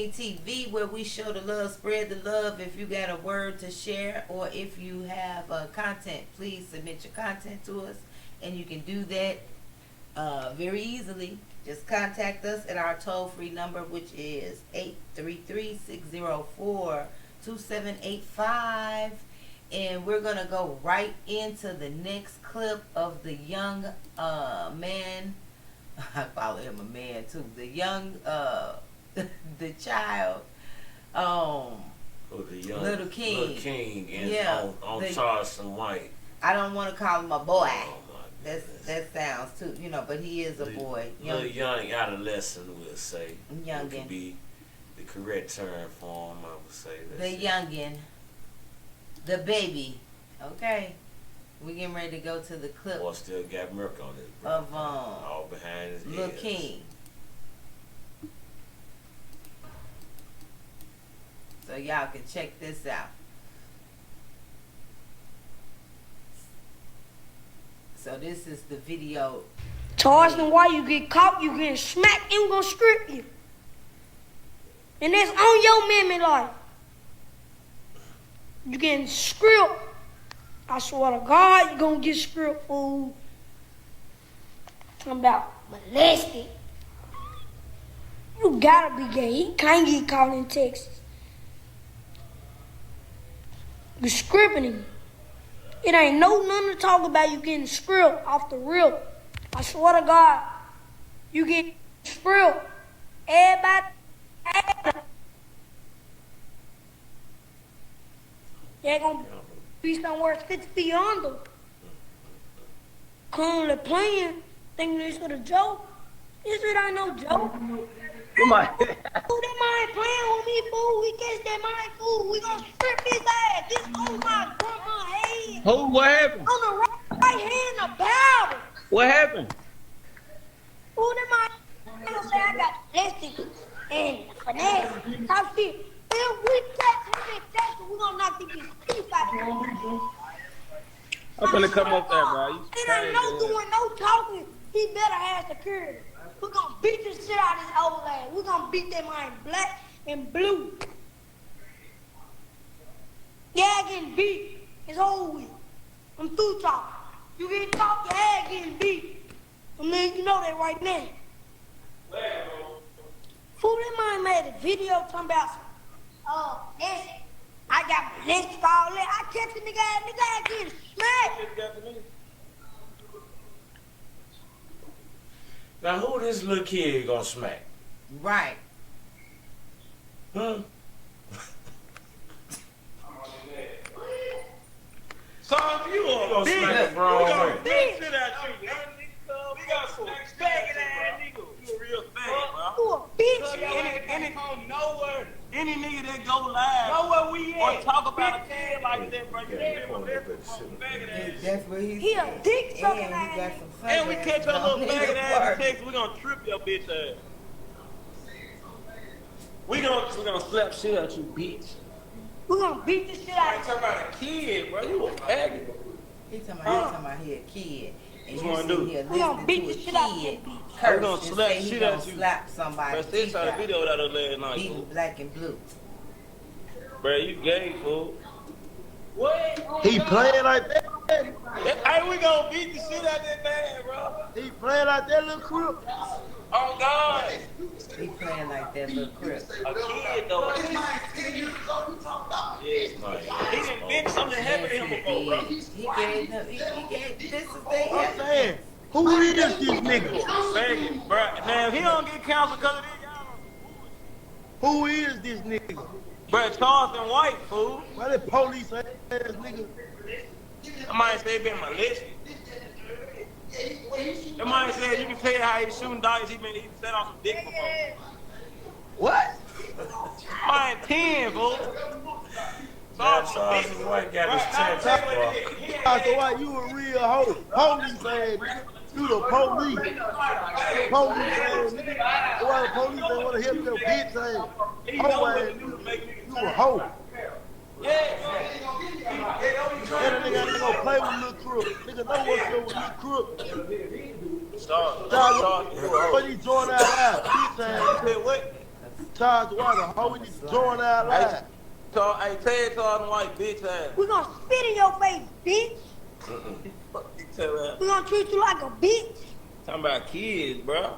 TV, where we show the love, spread the love. If you got a word to share, or if you have content, please submit your content to us, and you can do that very easily. Just contact us at our toll-free number, which is 833-604-2785. And we're going to go right into the next clip of the young man. I call him a man too. The young, the child, the young, Little King. Little King and Yeah, on the- Charleston White. I don't want to call him a boy. Oh, That sounds too, but he is a boy. Little young adolescent, we'll say. Youngin'. Would be the correct term for him, I would say. The youngin. The baby. Okay. We getting ready to go to the clip Boy still got murk on it. of all behind his Little ears. King. So y'all can check this out. So this is the video. Charleston White, you get caught, you get smacked, and we gonna strip you. And that's on your memory life. You getting stripped. I swear to God, you gonna get stripped, fool. talking about molested. You gotta be gay. He can't get caught in Texas. You scripting him. It ain't nothing to talk about you getting script off the rip. I swear to God, you get script. Everybody. You ain't gonna be somewhere 50 feet under. Currently playing, thinking this is a joke. This shit ain't no joke. Come on. Fool, that man ain't playing with me, fool. We catch that man, fool. We gonna strip his ass. This on my grandma's head. Who? What happened? On the right hand, the Bible. What happened? Fool, that man gonna say I got testing and finesse. Top shit. If we catch him in Texas, we gonna knock these teeth out of him. I'm finna come up there, bro. You It ain't no doing, no talking. He better have security. We're gonna beat the shit out of his old ass. We're gonna beat that man black and blue. Yeah, getting beat. It's over with. I'm through talking. You get talk, your ass getting beat. I mean, you know that right now. Fool, that man made a video talking about this. I got my list for all that. I catch a nigga getting smacked. Now who this little kid gonna smack? Right. Huh? So if you gonna smack a grown man. Shit out you. We got some faggot ass nigga. You a real faggot, bro. You a bitch. Any nigga that go live nowhere we at, or talk about a kid like that, bro, you feel my faggot ass. That's what he's He a dick sucking ass. And we catch your little faggot ass in Texas, we gonna trip your bitch ass. We gonna slap shit out you, bitch. We gonna beat the shit out of you. Talking about a kid, bro. You a faggot. He talking about he a kid. And What you you sitting gonna do? here We gonna listening beat to a the shit out of kid you. We curse gonna and slap say he shit gonna out you. slap somebody. Bro, they saw the video that last night, Beating fool. black and blue. Bro, you gay, fool. What? He playing like that? Hey, we gonna beat the shit out that man, bro. He playing like that little crip? Oh, God. He playing like that little crip. A kid, though. Yeah. He done been something happened to him before, bro. He gave them, he gave, this is their I'm saying, who is this nigga? Faggot, bro. Now, if he don't get counseled because of this, y'all Who is this nigga? bro, Charleston White, fool. Why that police ass nigga? I might say been molested. That might say you can tell how he shooting dice, he set on some dick before. What? Mine 10, fool. Charleston White got his chance, bro. So why you a real hoe? Police ass nigga. You the police. Police ass nigga. Why the police don't want to help your bitch ass? Hoe ass nigga. You a hoe. That nigga ain't gonna play with Lil Crook. Nigga know what's up with Lil Crook. Stop. What he join our live? Bitch ass. What? Charles White, a hoe. We need to join our live. Hey, Ted Charleston White, bitch ass. We gonna spit in your face, bitch. We gonna treat you like a bitch. Talking about kids, bro.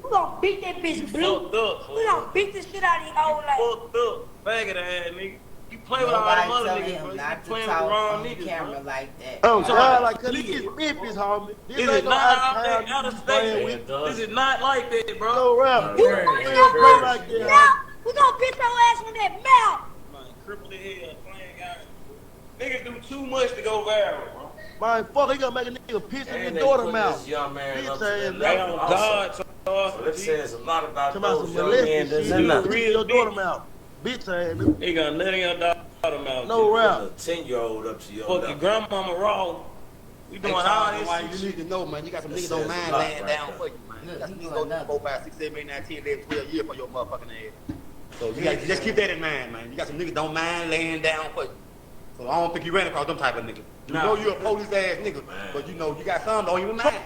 We gonna beat that bitch blue. Fucked up. We gonna beat the shit out of your old ass. Fucked up. Faggot ass nigga. You play with all them other niggas, bro. You playing with the wrong niggas, camera bro. like that. Oh, God, like, cause this is Memphis, homie. This Is ain't it no not out of state? with. This is not like that, bro. No rap. You Play fucking up, like that. now we gonna beat your ass on that mouth. Man, crippled the head, playing guys. Niggas do too much to go viral, bro. Man, fuck, he gonna make a nigga piss in And his they daughter put mouth. this young man up to Bitch that ass level on also. God, So that says a lot about Come out those some young men molested that's shit. in You the piss in your daughter mouth. Bitch ass nigga. He gonna let your daughter mouth. No rap. a 10-year-old up to your Fuck your grandmama raw. We doing all this Why shit. you need to know, man. You got some That niggas don't says a mind lot laying right down there. for you, man. You got some He niggas doing go 4, 5, 6, 7, 8, 9, 10, 11, 12 years for your motherfucking ass. So you got just keep that in mind, man. You got some niggas don't mind laying down for you. So I don't think you ran across them type of niggas. You know you a police ass nigga, but you know you got some don't even mind.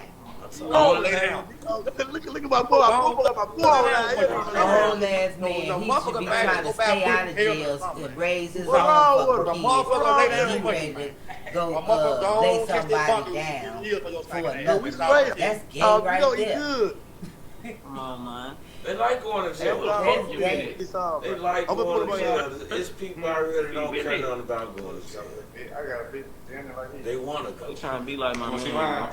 Oh, lay down. Look at my boy. My boy Old ass man, he should be trying to stay out of jail and raise his own fucking kids. He ready to go lay somebody down for another. That's gay right there. Come on, man. They like going to jail. They like going to jail. It's people out here that don't care nothing about going to jail. They want to go. They trying to be like my man.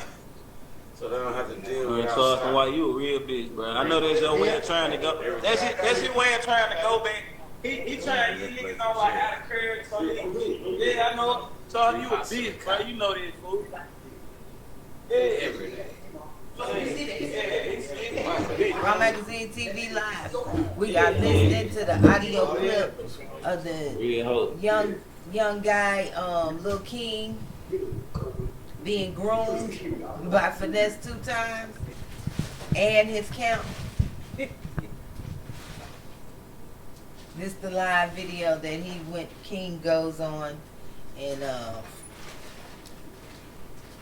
So they don't have to deal with Charleston White, you a real bitch, bro. I know that's your way of trying to go. That's his way of trying to go back. He trying to get niggas on like out of courage. So yeah, I know. Charles, you a bitch, bro. You know this, fool. Yeah, every day. Raw Magazine TV Live. We got listening to the audio clip of the young guy, Lil King, being groomed by Finesse 2 times and his camp. This the live video that King goes on and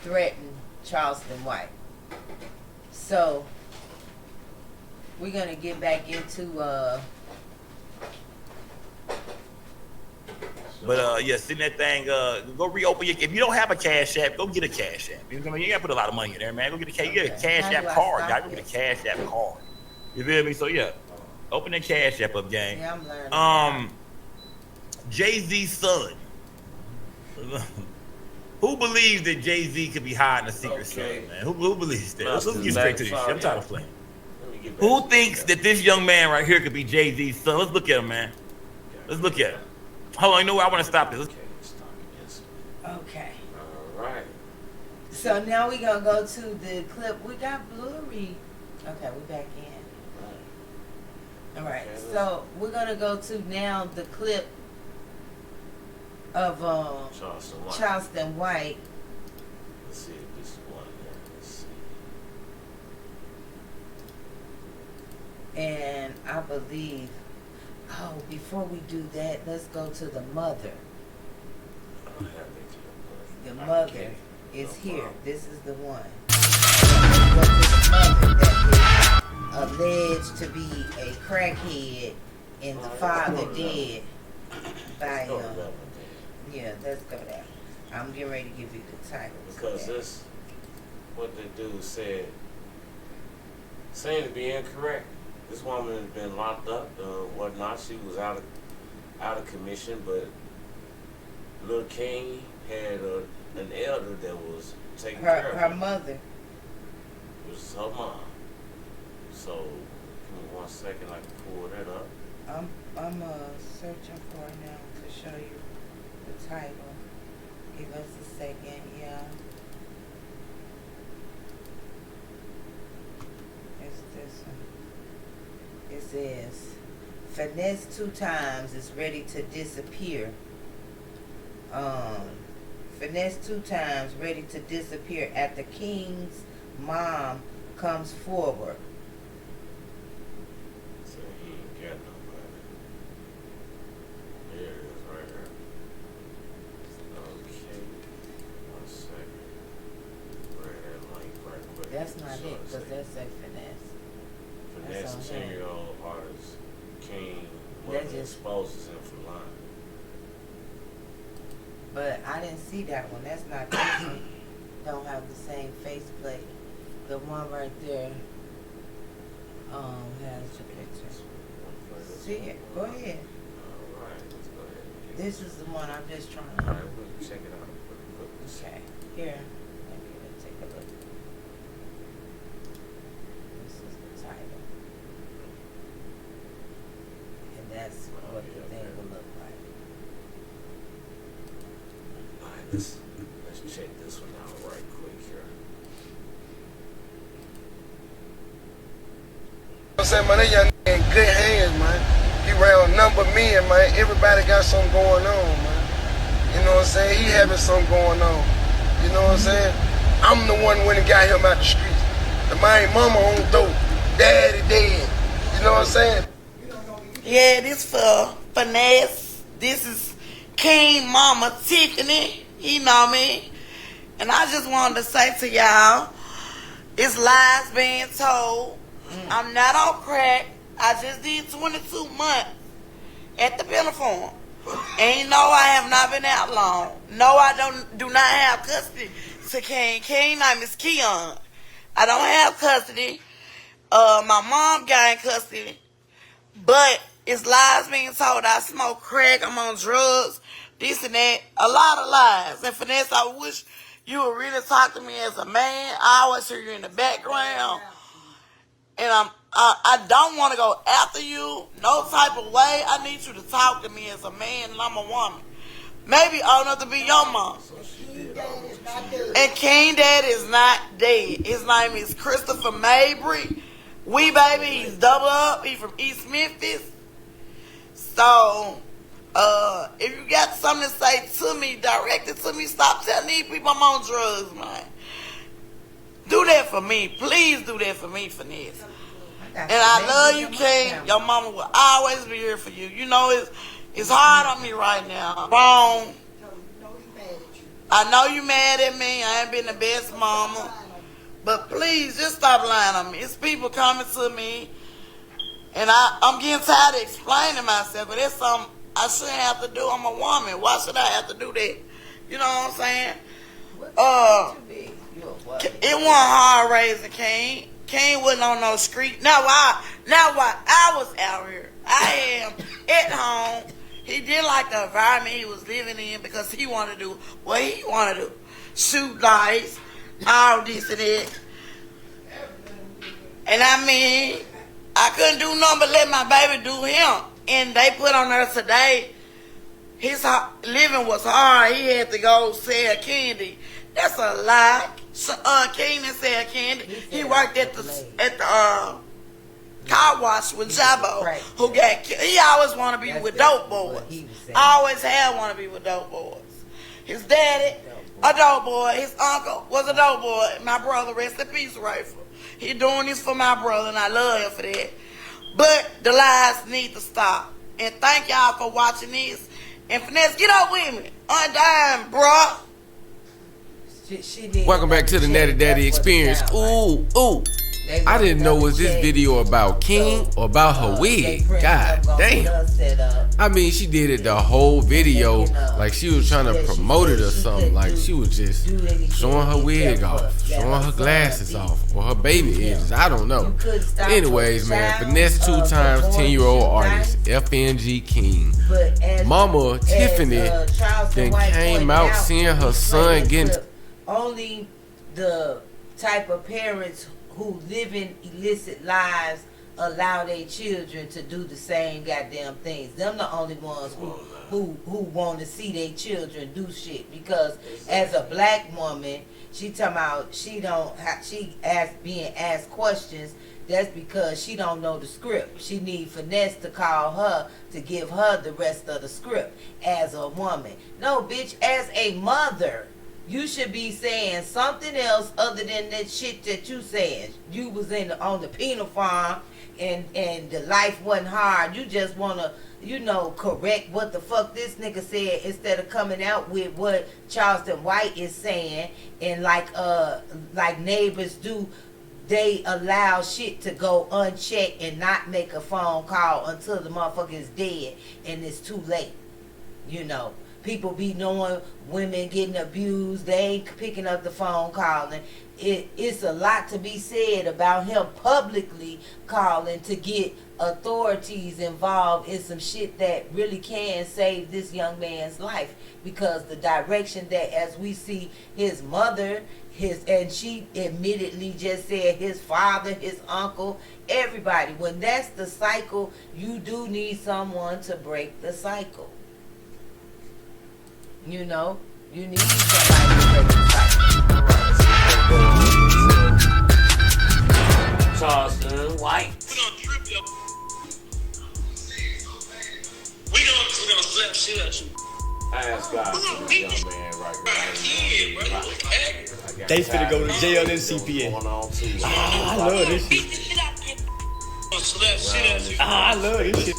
threaten Charleston White. So we're gonna get back into But yeah, send that thing. Go reopen your. If you don't have a Cash App, go get a Cash App. You know what I mean? You gotta put a lot of money in there, man. Go get a Cash App card. Y'all go get a Cash App card. You feel me? So yeah, open that Cash App up, gang. Yeah, I'm learning. Jay-Z's son. Who believes that Jay-Z could be hiding a secret son, man? Who believes that? Let's get straight to this shit. I'm tired of playing. Who thinks that this young man right here could be Jay-Z's son? Let's look at him, man. Let's look at him. Hold on, you know what? I want to stop this. Okay. All right. So now we're gonna go to the clip. We got blurry. Okay, we're back in. All right. So we're gonna go to now the clip of Charleston White. Let's see if this one here. Let's see. And I believe. Oh, before we do that, let's go to the mother. The mother is here. This is the one. Go to the mother that is alleged to be a crackhead and the father dead by yeah, let's go there. I'm getting ready to give you the title. Because this, what the dude said, seemed to be incorrect. This woman has been locked up, whatnot. She was out of commission, but Lil King had an elder that was taking care of her mother. It was her mom. So, give me 1 second, I can pull that up. I'm searching for it now to show you the title. Give us a second, yeah. It's this one. It says, Finesse 2 times is ready to disappear. Finesse 2 times ready to disappear after King's mom comes forward. So he ain't got nobody. There it is right there. Okay. 1 second. Grab that link right quick. That's not it, because that's a Finesse. Finesse 10-year-old artist King exposes him for lying. But I didn't see that one. That's not this one. Don't have the same faceplate. The one right there has the picture. See it? Go ahead. Alright, let's go ahead. This is the one I'm just trying to. Alright, we'll check it out. Okay. Here. Let's take a look. This is the title. And that's what the thing will look like. Alright, let's check this one out right quick here. I'm saying, man, that young nigga in good hands, man. He around a number of men, man. Everybody got something going on, man. You know what I'm saying? He having something going on. You know what I'm saying? I'm the one when he got him out the streets. The my mama on dope. Daddy dead. You know what I'm saying? Yeah, this for Finesse. This is King Mama Tiffany. You know me. And I just wanted to say to y'all, It's lies being told. I'm not on crack. I just did 22 months at the Penniform. And no, I have not been out long. No, I do not have custody to King. King name is Keon. I don't have custody. My mom got in custody. But it's lies being told. I smoke crack. I'm on drugs. This and that. A lot of lies. And Finesse, I wish you would really talk to me as a man. I always hear you in the background. And I don't want to go after you. No type of way. I need you to talk to me as a man and I'm a woman. Maybe old enough to be your mom. And King Dad is not dead. His name is Christopher Mabry. Wee baby, he's double up. He's from East Memphis. So, if you got something to say to me, direct it to me. Stop telling these people I'm on drugs, man. Do that for me. Please do that for me, Finesse. And I love you, King. Your mama will always be here for you. You know, it's hard on me right now. Wrong. I know you mad at me. I ain't been the best mama. But please, just stop lying on me. It's people coming to me. And I'm getting tired of explaining myself. But it's something I shouldn't have to do. I'm a woman. Why should I have to do that? You know what I'm saying? It wasn't hard raising King. King wasn't on no street. Now why I was out here. I am at home. He didn't like the environment he was living in because he wanted to do what he wanted to do. Shoot dice, all this and that. And I mean, I couldn't do nothing but let my baby do him. And they put on there today, his living was hard. He had to go sell candy. That's a lie. King didn't sell candy. He worked at the car wash with Jabbo, who got killed. He always want to be with dope boys. Always had want to be with dope boys. His daddy, a dope boy. His uncle was a dope boy. My brother, rest in peace, Rayful. He doing this for my brother, and I love him for that. But the lies need to stop. And thank y'all for watching this. And Finesse, get up with me. Undime, bruh. Welcome back to the Natty Daddy Experience. Ooh. I didn't know was this video about King or about her wig. God damn. I mean, she did it the whole video like she was trying to promote it or something. Like she was just showing her wig off, showing her glasses off, or her baby edges. I don't know. Anyways, man, Finesse 2 times 10-year-old artist, FNG King. Mama Tiffany then came out seeing her son getting... Only the type of parents who live in illicit lives allow their children to do the same goddamn things. Them the only ones who want to see their children do shit. Because as a black woman, she talking about being asked questions. That's because she don't know the script. She need Finesse to call her to give her the rest of the script as a woman. No, bitch, as a mother, you should be saying something else other than that shit that you saying. You was on the penal farm and the life wasn't hard. You just want to, correct what the fuck this nigga said instead of coming out with what Charleston White is saying. And like neighbors do, they allow shit to go unchecked and not make a phone call until the motherfucker is dead and it's too late. People be knowing women getting abused. They ain't picking up the phone calling. It's a lot to be said about him publicly calling to get authorities involved in some shit that really can save this young man's life. Because the direction that, as we see his mother, and she admittedly just said his father, his uncle, everybody. When that's the cycle, you do need someone to break the cycle. You need somebody to break the cycle. Charleston White. We gonna slap shit at you. I asked God for this young man right now. They finna go to jail in CPS. I love this shit. I love this shit.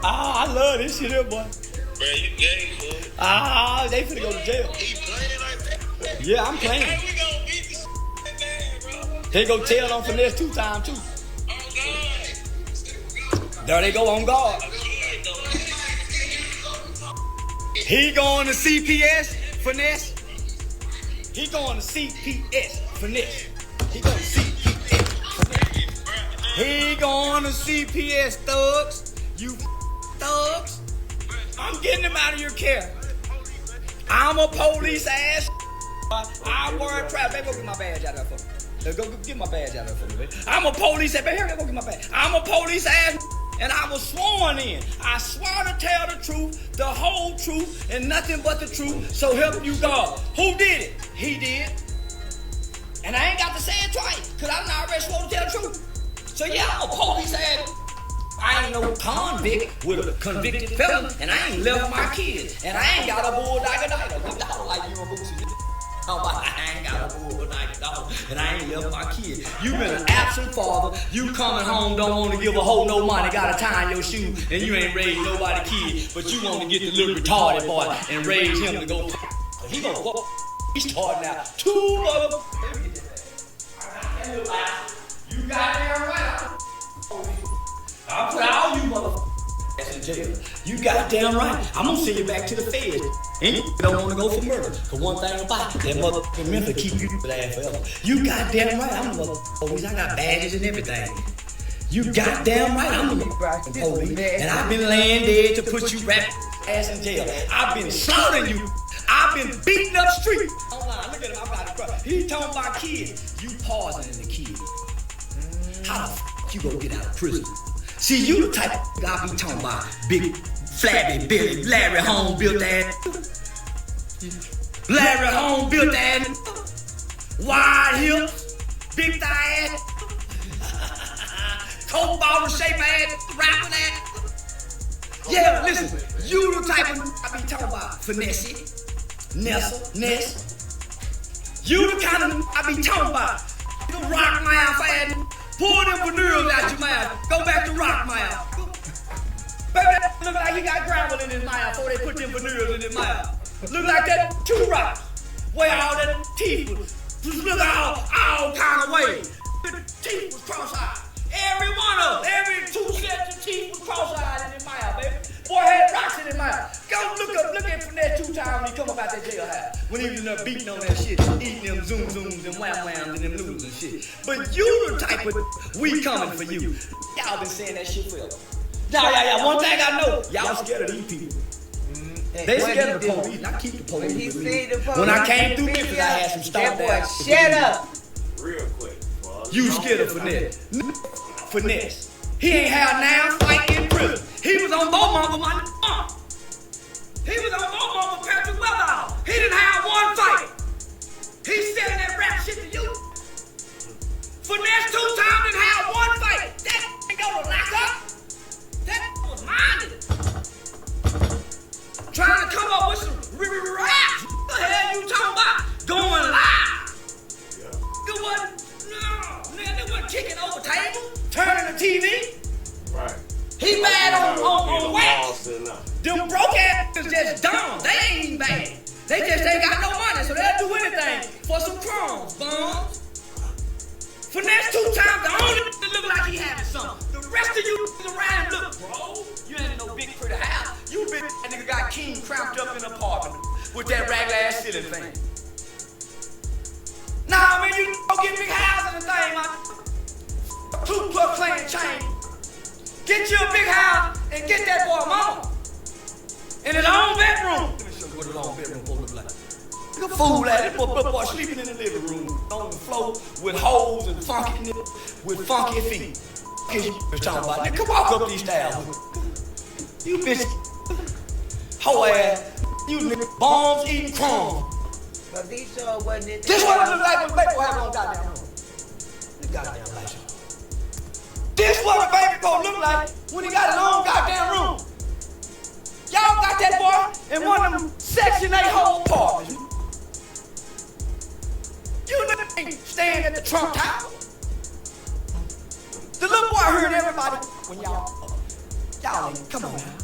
I love this shit here, boy. Bro, you gay, boy. They finna go to jail. He playing like that? Yeah, I'm playing. Hey, we gonna beat this. They go tell on Finesse 2 times too. There they go on guard. He going to CPS, Finesse. He going to CPS, Finesse. He going to CPS, Finesse. He going to CPS, thugs. You thugs. I'm getting him out of your care. I'm a police ass. I wear a trap. Baby, go get my badge out of there for me. Go get my badge out of there for me, baby. I'm a police ass. Baby, here, go get my badge. I'm a police ass. And I was sworn in. I swear to tell the truth, the whole truth, and nothing but the truth. So help you God. Who did it? He did. And I ain't got to say it twice, because I'm not already sworn to tell the truth. So yeah, I'm a police ass. I ain't no convict with a convicted felon, and I ain't left my kids. And I ain't got a bulldog like you and Boosie. I ain't got a bulldog, and I ain't left my kids. You been an absent father. You coming home, don't want to give a hoe no money, got a tie in your shoe, and you ain't raised nobody kid, but you want to get the little retarded boy and raise him to go. He gonna go. He's starting out 2 motherfuckers. You goddamn right. I'll put all you motherfuckers in jail. You goddamn right. I'm gonna send you back to the feds. And you don't want to go for murder. Cause one thing about it, that motherfucking mental keep you there forever. You goddamn right. I'm a motherfucking police. I got badges and everything. You goddamn right. I'm a motherfucking police. And I've been laying dead to put you right ass in jail. I've been slaughtering you. I've been beating up street. Online, look at him. I'm about to cry. He talking about kids. You poisoning the kids. How the fuck you gonna get out of prison? See, you the type of I be talking about. Big, flabby, Billy, Larry Home built that. Larry Home built that. Wide hips, big thigh ass. Coke bottle shape ass, rapper that. Yeah, listen, you the type of I be talking about. Finesse, Ness. You the kind of I be talking about. You rock mouth ass. Pull them veneers out your mouth. Go back to rock mouth. Baby, that look like he got gravel in his mouth before they put them veneers in his mouth. Look like that 2 rocks. Where all that teeth was look all kind of ways. The teeth was cross-eyed. Every one of them, every 2 sets of teeth was cross-eyed in his mouth, baby. Boy had rocks in his mouth. Go look at Finesse 2 times when he come up out that jailhouse. When he was in there beating on that shit, eating them zoom-zooms and wham-whams and them noodles and shit. But you the type of, we coming for you. Y'all been saying that shit forever. Yeah. One thing I know, y'all scared of these people. They scared of the police. I keep the police with me. When I came through Memphis, I had some stop there. Shut up. Real quick. You scared of Finesse. He ain't had now fight in prison. He was on Beaumont with my mom. He was on Beaumont with Patrick Weatherall. He didn't have one fight. He's selling that rap shit to you. Finesse 2 times didn't have one fight. That ain't go to lock up. That was minded. Trying to come up with some raps. What the hell you talking about? Going live. It wasn't, no, man, it wasn't kicking over tables, turning the TV. Right. He bad on wax. Them broke asses just dumb. They ain't even bad. They just ain't got no money, so they'll do anything for some crumbs, bums. Finesse 2 times, the only that look like he having something. The rest of you around look, bro. You ain't no big pretty house. You big that nigga got King cramped up in an apartment with that regular ass ceiling thing. Nah, man, you don't get big house and the thing, man. 2 plus playing chain. Get you a big house and get that boy a mama. In his own bedroom. Let me show you what his own bedroom supposed to look like. Look a fool at it. Boy sleeping in the living room on the floor with holes and funky niggas with funky feet. Cause you talking about, nigga, come walk up these stairs. You bitch, hoe ass, you nigga, bombs eating crumbs. But these show wasn't it? This what it look like when baby boy have on goddamn room. The goddamn light show. This what a baby boy look like when he got his own goddamn room. Y'all got that boy in one of them Section 8 whole apartments. You niggas ain't staying at the Trump Tower. The little boy heard everybody when y'all ain't, come on now.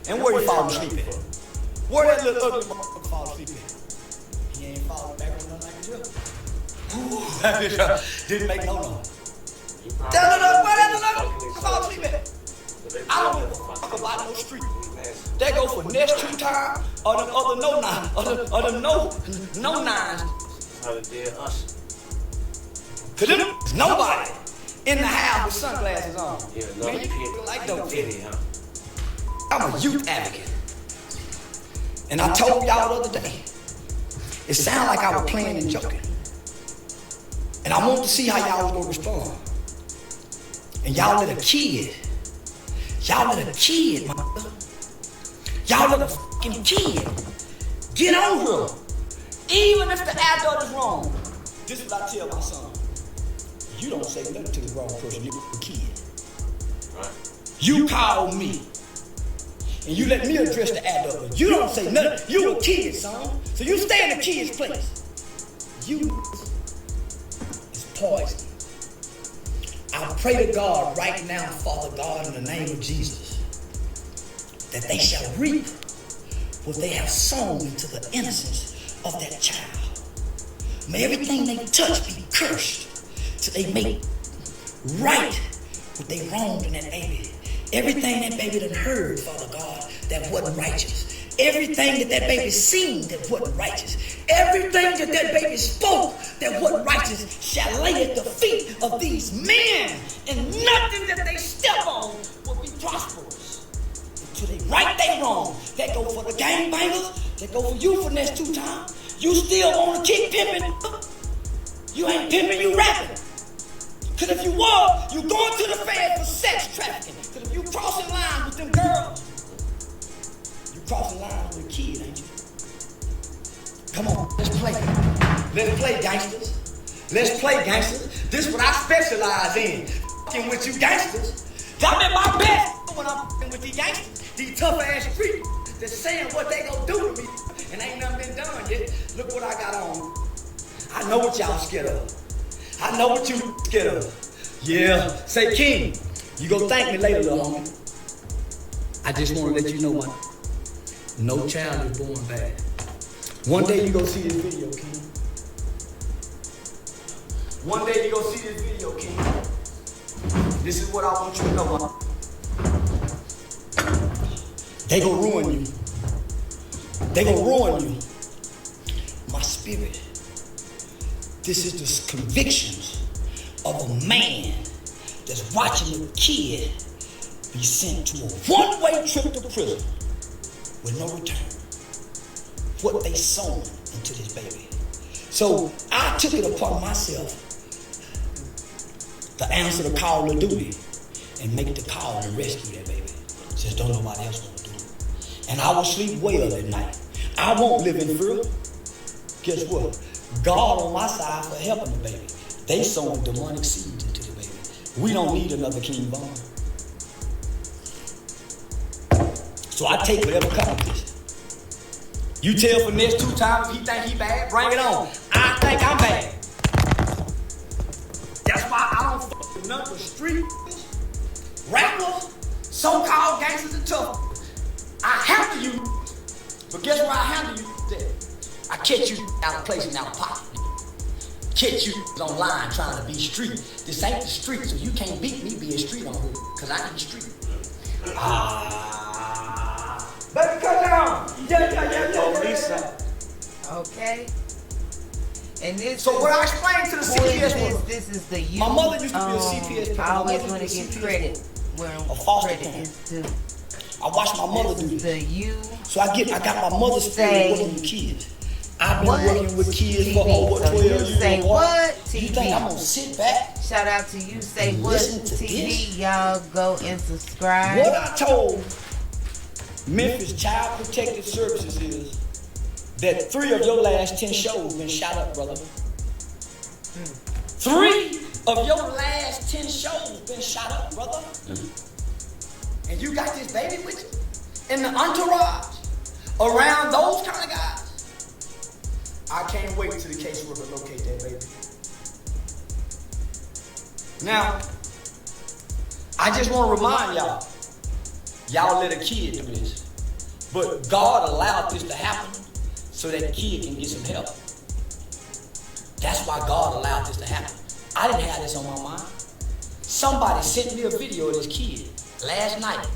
And where you falling asleep at? Where that little ugly motherfucker fall asleep at? He ain't falling back on nothing like a Didn't make no noise. Come on, sleep in. I don't give a fuck about no street. That go for next 2 times or them other no nines or them no nines. How they did us. Cause them nobody in the house with sunglasses on. Yeah, Man, you feel like dope pity, huh? I'm a youth advocate. And I told y'all the other day, it sounded like I was playing and joking. And I want to see how y'all was gonna respond. And y'all let a kid, y'all let a fucking kid get on her. Even if the adult is wrong. This is what I tell my son. You don't say nothing to the wrong person, you're a kid. Right. You call me. And you let me address the adult. You don't say nothing. You a kid, son. So you stay in the kid's place. You is poison. I pray to God right now, Father God, in the name of Jesus, that they shall reap what they have sown into the innocence of that child. May everything they touch be cursed till they make right what they wronged in that baby. Everything that baby done heard, Father God, that wasn't righteous. Everything that baby seen that wasn't righteous. Everything that baby spoke that wasn't righteous shall lay at the feet of these men, and nothing that they step on will be prosperous until they right they wrong. That go for the gangbangers, that go for you for next 2 times. You still want to keep pimping? You ain't pimping, you rapping. Cause if you were, you going to the feds for sex trafficking. Cause if you crossing lines with them girls, you crossing lines with a kid, ain't you? Come on, let's play. Let's play, gangsters. Let's play, gangsters. This is what I specialize in. F***ing with you gangsters. I'm at my best when I'm f***ing with these gangsters. These tough ass street that's saying what they gonna do to me. And ain't nothing been done yet. Look what I got on. I know what y'all scared of. I know what you scared of. Yeah, say King, you gonna thank me later, little homie. I just wanna let you know, man, no child is born bad. One day you gonna see this video, King. One day you gonna see this video, King. This is what I want you to know, man. They gonna ruin you. They gonna ruin you. My spirit. This is the convictions of a man that's watching a kid be sent to a one-way trip to prison with no return. What they sown into this baby. So I took it upon myself to answer the call of duty and make the call and rescue that baby. Since don't nobody else want to do it. And I will sleep well at night. I won't live in fear. Guess what? God on my side for helping the baby. They sowing demonic seeds into the baby. We don't need another King Von. So I take whatever comes with this. You tell for next 2 times if he think he bad, bring it on. I think I'm bad. That's why I don't fuck with none of the street rappers, so-called gangsters and tough. I handle you, but guess where I handle you? There. I catch you out of place and out of pocket. Catch you online trying to be street. This ain't the street, so you can't beat me being street on hood, cause I ain't street. Baby, cut down. Yeah. Okay. And this. So what I explained to the CPS was this is the youth. My mother used to be a CPS. I always want to give credit where a foster credit is due. I watched my mother do this. The you. So I got my mother's spirit working with kids. I've been working with kids for over 12 years. Say what? You think I'm gonna sit back? Shout out to you. Say what? TV. Y'all go and subscribe. What I told Memphis Child Protective Services is that 3 of your last 10 shows been shot up, brother. 3 of your last 10 shows been shot up, brother. And you got this baby with you in the entourage around those kind of guys. I can't wait till the caseworker locate that baby. Now, I just want to remind y'all let a kid do this. But God allowed this to happen so that the kid can get some help. That's why God allowed this to happen. I didn't have this on my mind. Somebody sent me a video of this kid last night.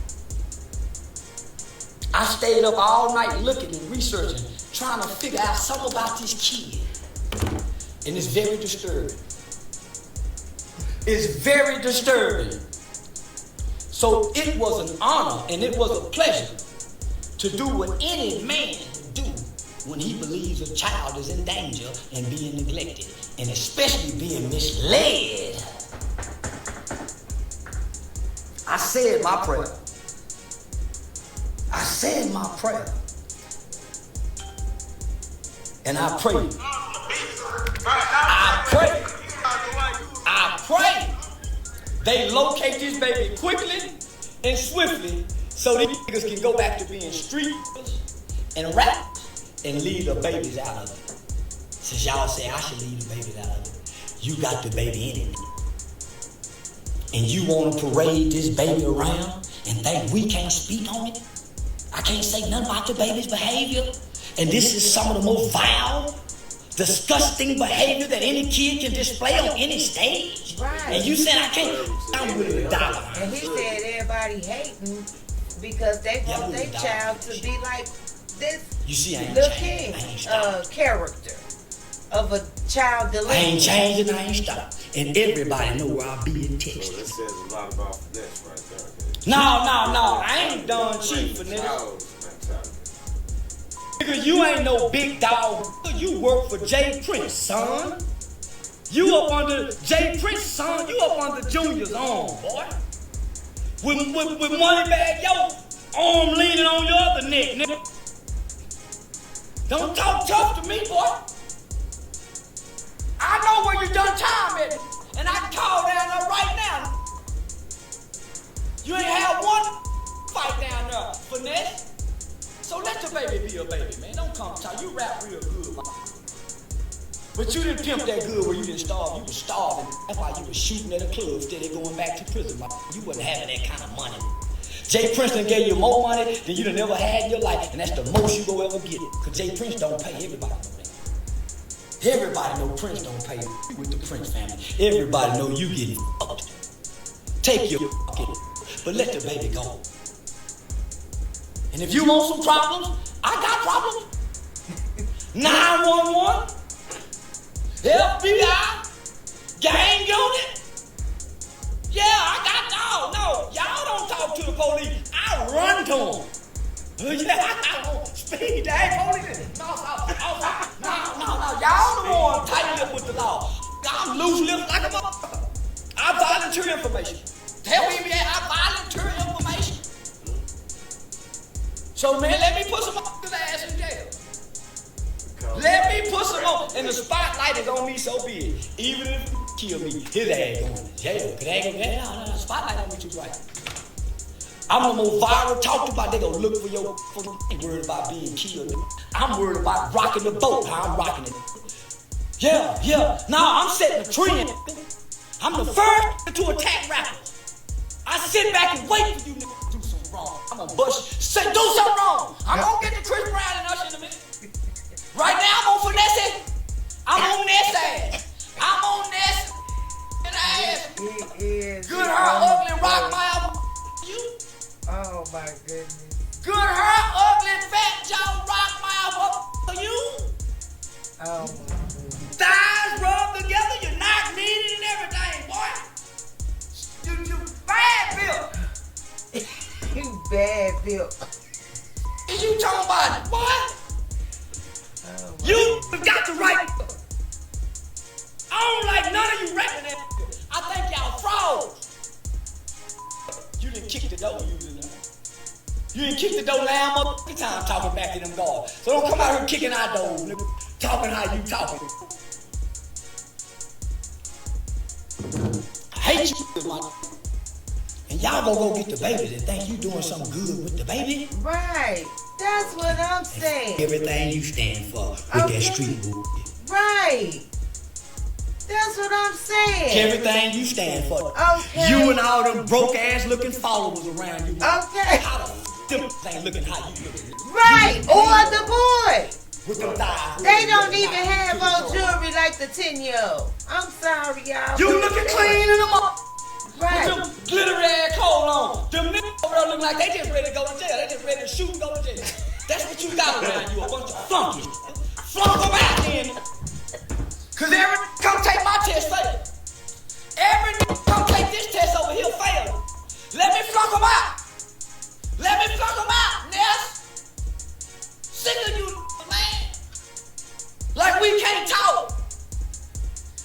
I stayed up all night looking and researching, trying to figure out something about this kid. And it's very disturbing. It's very disturbing. So it was an honor and it was a pleasure to do what any man would do when he believes a child is in danger and being neglected, and especially being misled. I said my prayer. I said my prayer. And I prayed. I pray they locate this baby quickly and swiftly so these niggas can go back to being streeters and rappers and leave the babies out of it. Since y'all say I should leave the babies out of it, you got the baby in it. And you want to parade this baby around and think we can't speak on it? I can't say nothing about the baby's behavior. And this is some of the most vile, disgusting behavior that any kid can display on any stage. Right. And you said I can't. I'm willing to die. And he said everybody hating because they want their child to be like this. You see, I ain't Lil' changing. King character of a child delinquent. I ain't changing, I ain't stopping. And everybody know where I'll be in Texas. Well, that says a lot about finesse right there. No, I ain't done cheap for niggas. Nigga, you ain't no big dog. You work for Jay Prince, son. You up under Jay Prince, son. You up under Junior's arm, boy. With money bag, yo, arm leaning on your other neck, nigga. Don't talk tough to me, boy. I know where you done time at, and I can call down there right now. You ain't had one fight down there, finesse. So let the baby be a baby, man. Don't come talk. You rap real good, man. But you didn't pimp that good where you didn't starve. You was starving. That's why you was shooting at a club instead of going back to prison, man. You wasn't having that kind of money. Jay Prince done gave you more money than you done ever had in your life, and that's the most you go ever get. Because Jay Prince don't pay. Everybody know that. Everybody know Prince don't pay with the Prince family. Everybody know you getting fucked. Take your fucking, but let the baby go. And if you want some problems, I got problems. 911, FBI, gang unit. Yeah, I got, no, y'all don't talk to the police. I run to them. Yeah, speed, they ain't police. No, y'all the one tighten up with the law. I'm loose lips like a motherfucker. I volunteer information. Tell me, I volunteer information. So, man, let me put some motherfuckers' ass in jail. Let me put some on. And the spotlight is on me so big. Even if you kill me, his ass going to jail. Cause they ain't gonna no, spotlight on me too right. I'm the most viral talked about. They gonna look for your ain't worried about being killed. I'm worried about rocking the boat. How I'm rocking it. Yeah. Now I'm setting a trend. I'm the first to attack rappers. I sit back and wait for you to do something wrong. I'm gonna bust you. Say, do something wrong. I'm gonna get the Chris Brown and Usher in a minute. Right now, I'm on finesse it. I'm on this ass. I'm on this ass. Good her ugly rock mouth. You. Oh my goodness. Good her ugly fat jaw rock mouth. You. Oh my goodness. Thighs rubbed together. You're not needed and everything, boy. You bad built. You bad built. Is you talking about it, boy? You got the right. I don't like none of you rapping that. I think y'all frauds. You didn't kick the door using that. You didn't kick the door now motherfucking time talking back to them guards. So don't come out here kicking our doors, nigga. Talking how you talking. I hate you, my. And y'all gonna go get the baby and think you doing something good with the baby. Right. That's what I'm saying. Everything you stand for with that street bullshit. Right. That's what I'm saying. Everything you stand for. Okay. You and all them broke ass looking followers around you. Okay. How the them ain't looking how you looking. Right. Or the boy. With them thighs. They don't even have on jewelry like like the 10-year-old. I'm sorry, y'all. You looking clean in the mouth. Right. With them glittery ass clothes on. Them niggas over there look like they just ready to go to jail. They just ready to shoot and go to jail. That's what you got around you, a bunch of flunkies. Flunk them out then. Cause every come take my test, fail. Every nigga come take this test over here, fail. Let me flunk them out. Let me flunk them out, Ness. Sick of you, man. Like we can't talk.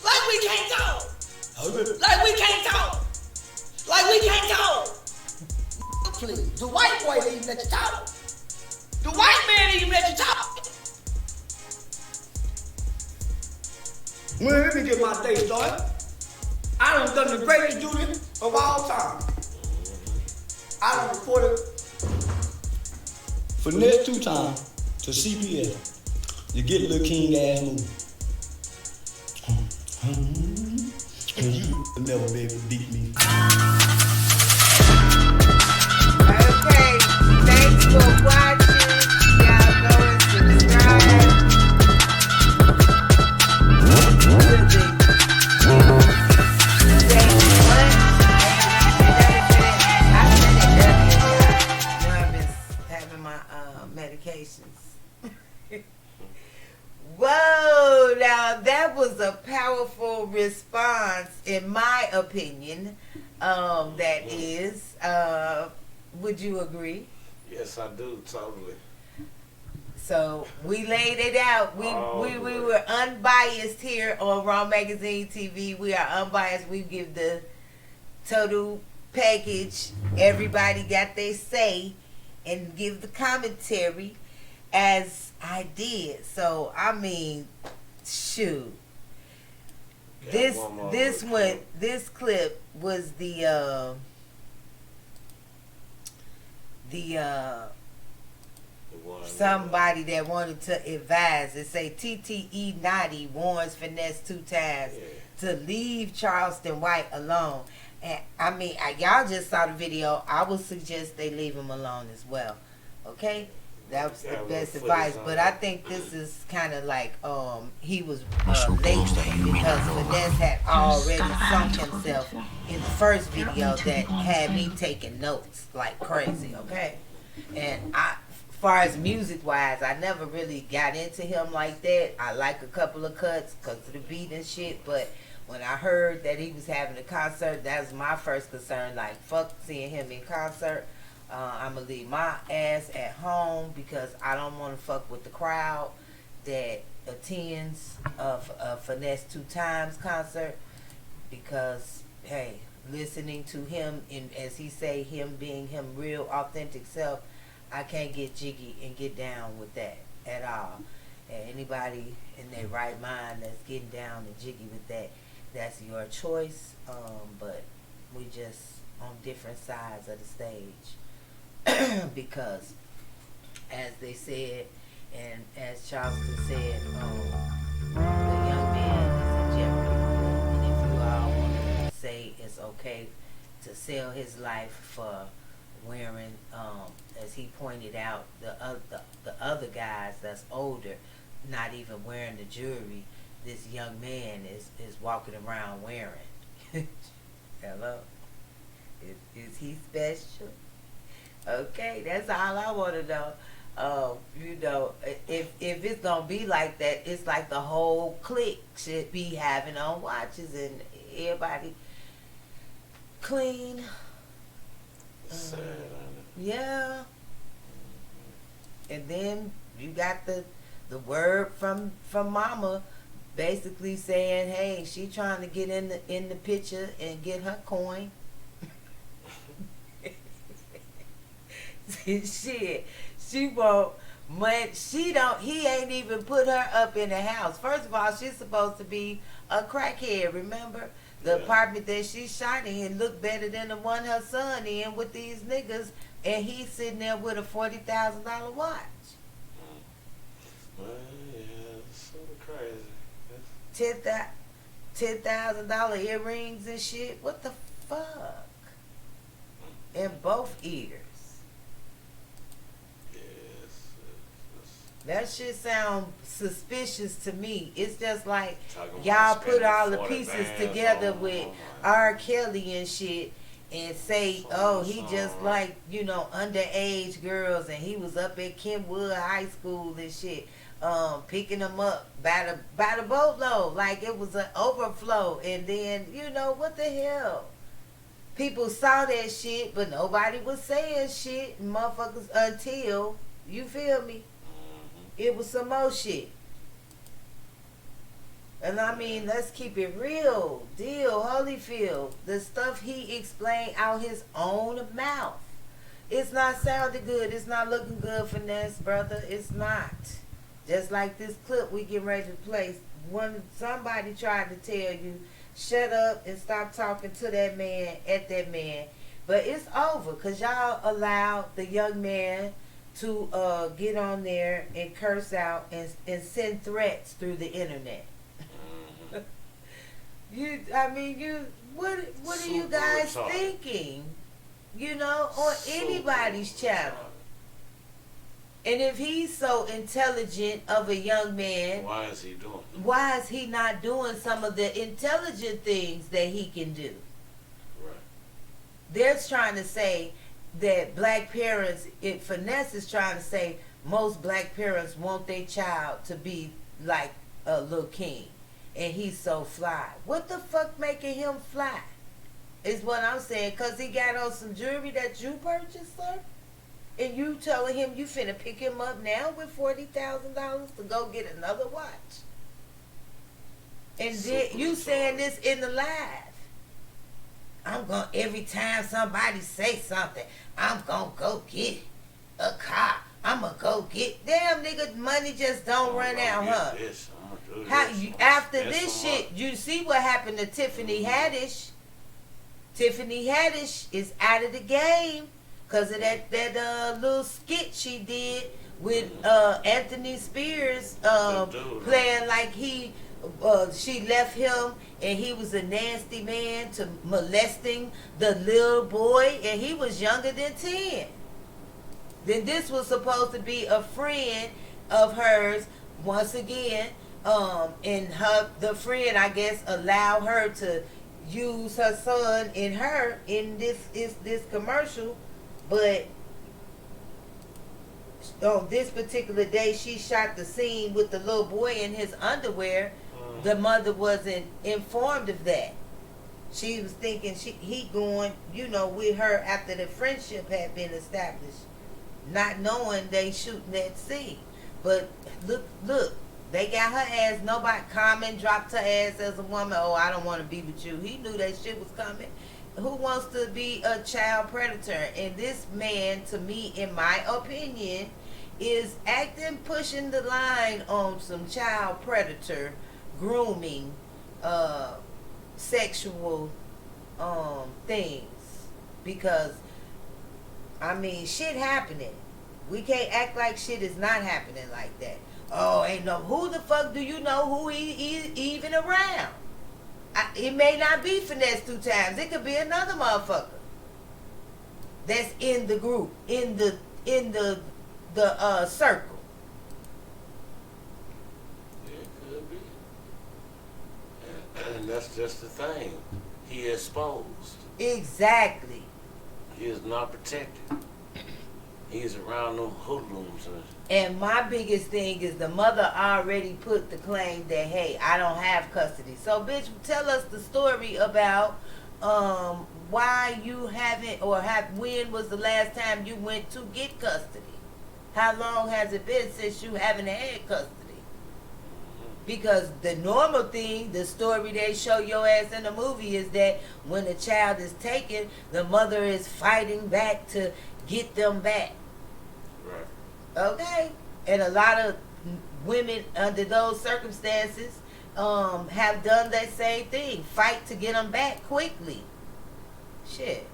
Like we can't talk. Like we can't talk. Like we can't talk. Please. The white boy ain't even let you talk. The white man ain't even let you talk. Man, let me get my day started. I done the greatest duty of all time. I done reported finesse 2 times to CPS. You get a little king ass move. You never be able to beat me. Okay, thanks for watching. Y'all go and subscribe. Having my medications. Whoa, now that was a powerful response, in my opinion. That is, would you agree? Yes, I do, totally. So we laid it out. We were unbiased here on Raw Magazine TV. We are unbiased. We give the total package. Everybody got their say and give the commentary as I did. So I mean, shoot. This clip was the somebody that wanted to advise. It say TTE Naughty warns Finesse 2 times to leave Charleston White alone. And I mean, y'all just saw the video. I would suggest they leave him alone as well. Okay? That was the best advice. But I think this is kind of like he was late because Finesse had already sunk himself in the first video that had me taking notes like crazy. Okay? And as far as music wise, I never really got into him like that. I like a couple of cuts because of the beat and shit, but when I heard that he was having a concert, that was my first concern. Like, fuck seeing him in concert. I'm going to leave my ass at home because I don't want to fuck with the crowd that attends a Finesse 2 times concert. Because, hey, listening to him, and as he say, him being him real authentic self, I can't get jiggy and get down with that at all. And anybody in their right mind that's getting down and jiggy with that, that's your choice. But we just on different sides of the stage. Because as they said, and as Charleston said, the young man is in jeopardy. And if you all want to say it's okay to sell his life for wearing, as he pointed out, the other guys that's older, not even wearing the jewelry, this young man is walking around wearing. Hello? Is he special? Okay, that's all I want to know. You know, if it's gonna be like that, it's like the whole clique should be having on watches and everybody clean. Yeah. And then you got the word from Mama, basically saying, hey, she trying to get in the picture and get her coin. Shit, she won't. He ain't even put her up in the house. First of all, she's supposed to be a crackhead. Remember the apartment that she shot in looked better than the one her son in with these niggas, and he's sitting there with a $40,000 watch. Well, yeah, it's sort of crazy. $10,000 earrings and shit. What the fuck? In both ears. That shit sound suspicious to me. It's just like y'all put all the pieces together with R. Kelly and shit and say, oh, he just like, you know, underage girls and he was up at Kenwood High School and shit, picking them up by the boatload like it was an overflow. And then, you know, what the hell? People saw that shit, but nobody was saying shit, motherfuckers, until, you feel me? It was some more shit. And I mean, let's keep it real. Deal, Holyfield. The stuff he explained out his own mouth. It's not sounding good. It's not looking good, Finesse, brother. It's not. Just like this clip we getting ready to play. When somebody tried to tell you, shut up and stop talking to that man, at that man. But it's over, because y'all allowed the young man to get on there and curse out and send threats through the internet. What are you guys thinking? You know, on anybody's channel. And if he's so intelligent of a young man, why is he doing it? Why is he not doing some of the intelligent things that he can do? Right. They're trying to say that black parents, Finesse is trying to say most black parents want their child to be like a Lil King. And he's so fly. What the fuck making him fly? Is what I'm saying. Because he got on some jewelry that you purchased, sir? And you telling him you finna pick him up now with $40,000 to go get another watch. And then you saying this in the live. Every time somebody say something, I'm gonna go get a car. I'm gonna go get, damn nigga, money just don't run out, huh? After this shit, you see what happened to Tiffany Haddish. Tiffany Haddish is out of the game because of that little skit she did with Anthony Spears playing like she left him and he was a nasty man to molesting the little boy and he was younger than 10. Then this was supposed to be a friend of hers once again, and the friend, I guess, allowed her to use her son in this commercial, but on this particular day she shot the scene with the little boy in his underwear. The mother wasn't informed of that. She was thinking he going, you know, with her after the friendship had been established, not knowing they shooting that scene. But look, they got her ass. Nobody comment dropped her ass as a woman. Oh, I don't want to be with you. He knew that shit was coming. Who wants to be a child predator? And this man, to me, in my opinion, is pushing the line on some child predator grooming, sexual things. Because I mean, shit happening. We can't act like shit is not happening like that. Oh, ain't no, who the fuck do you know who he even around? It may not be Finesse 2 times. It could be another motherfucker that's in the group, in the circle. It could be. And that's just the thing. He exposed. Exactly. He is not protected. He's around them hoodlums. And my biggest thing is the mother already put the claim that, hey, I don't have custody. So, bitch, tell us the story about why you haven't, or when was the last time you went to get custody? How long has it been since you haven't had custody? Because the normal thing, the story they show your ass in the movie is that when the child is taken, the mother is fighting back to get them back. Right. Okay? And a lot of women under those circumstances have done that same thing. Fight to get them back quickly. Shit.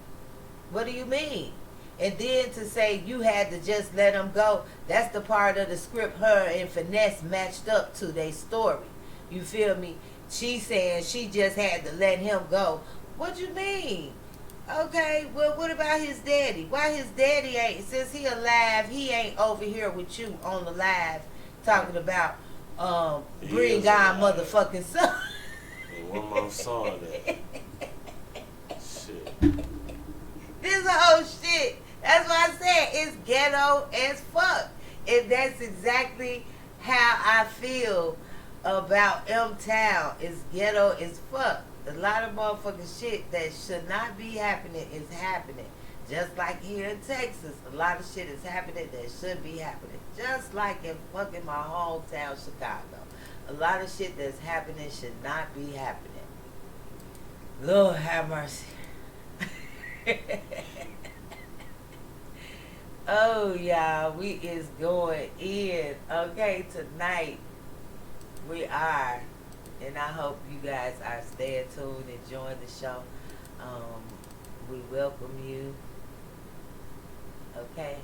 What do you mean? And then to say you had to just let them go, that's the part of the script her and Finesse matched up to their story. You feel me? She's saying she just had to let him go. What you mean? Okay, well, what about his daddy? Why his daddy ain't, since he alive, he ain't over here with you on the live talking about bring God motherfucking son. And one more saw that. Shit. This whole shit. That's why I said it's ghetto as fuck. And that's exactly how I feel about M-Town. It's ghetto as fuck. A lot of motherfucking shit that should not be happening is happening. Just like here in Texas, a lot of shit is happening that should be happening. Just like in fucking my hometown, Chicago. A lot of shit that's happening should not be happening. Lord have mercy. Oh, y'all, we is going in. Okay, tonight we are. And I hope you guys are staying tuned, enjoying the show. We welcome you. Okay?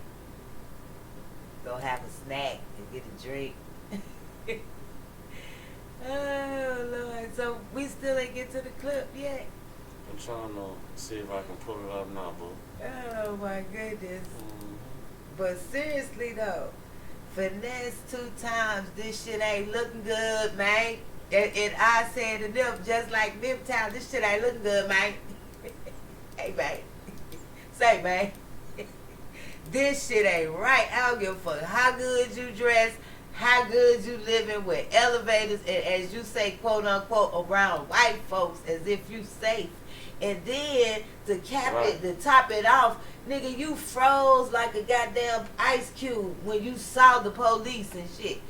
Go have a snack and get a drink. Oh, Lord. So we still ain't get to the clip yet. I'm trying to see if I can pull it up now, boo. Oh, my goodness. But seriously, though, finesse 2 times, this shit ain't looking good, man. And I said to them, just like them times, this shit ain't looking good, man. Hey, man. Say, man. This shit ain't right. I don't give a fuck how good you dress, how good you living with elevators, and as you say, quote unquote, around white folks as if you safe. And then to cap it, to top it off, nigga, you froze like a goddamn ice cube when you saw the police and shit.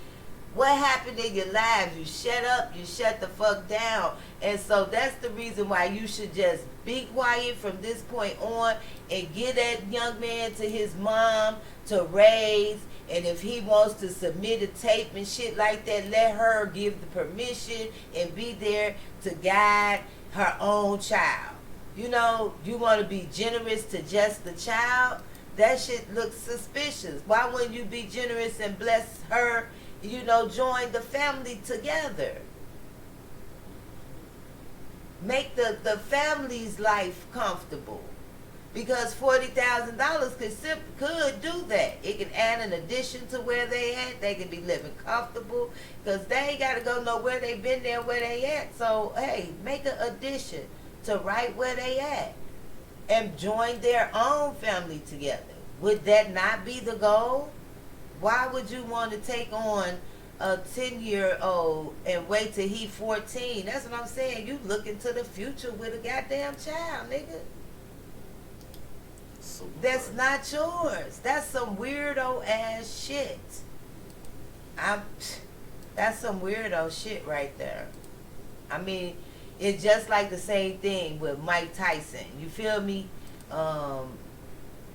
What happened in your lives? You shut up, you shut the fuck down. And so that's the reason why you should just be quiet from this point on and get that young man to his mom to raise. And if he wants to submit a tape and shit like that, let her give the permission and be there to guide her own child. You know, you want to be generous to just the child? That shit looks suspicious. Why wouldn't you be generous and bless her? You know, join the family together. Make the family's life comfortable. Because $40,000 could do that. It can add an addition to where they at. They can be living comfortable. Because they ain't got to go nowhere. They been there where they at. So, hey, make an addition to right where they at. And join their own family together. Would that not be the goal? Why would you want to take on a 10-year-old and wait till he 14? That's what I'm saying. You look into the future with a goddamn child, nigga. That's not yours. That's some weirdo ass shit. That's some weirdo shit right there. I mean, it's just like the same thing with Mike Tyson. You feel me?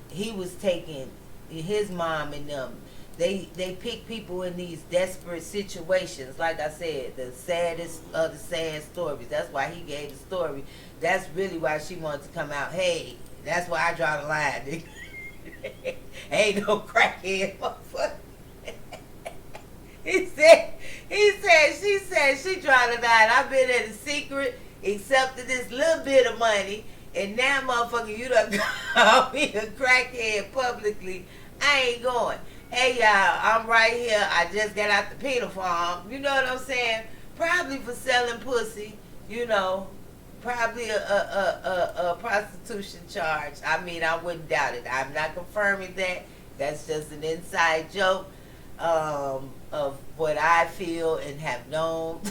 He was taking his mom and them. They pick people in these desperate situations. Like I said, the saddest of the sad stories. That's why he gave the story. That's really why she wanted to come out. Hey, that's why I draw the line, nigga. Ain't no crackhead, motherfucker. She said she draw the line. I've been in the secret, accepted this little bit of money, and now, motherfucker, you done called me a crackhead publicly. I ain't going. Hey, y'all, I'm right here. I just got out the penal farm. You know what I'm saying? Probably for selling pussy, you know. Probably a prostitution charge. I mean, I wouldn't doubt it. I'm not confirming that. That's just an inside joke of what I feel and have known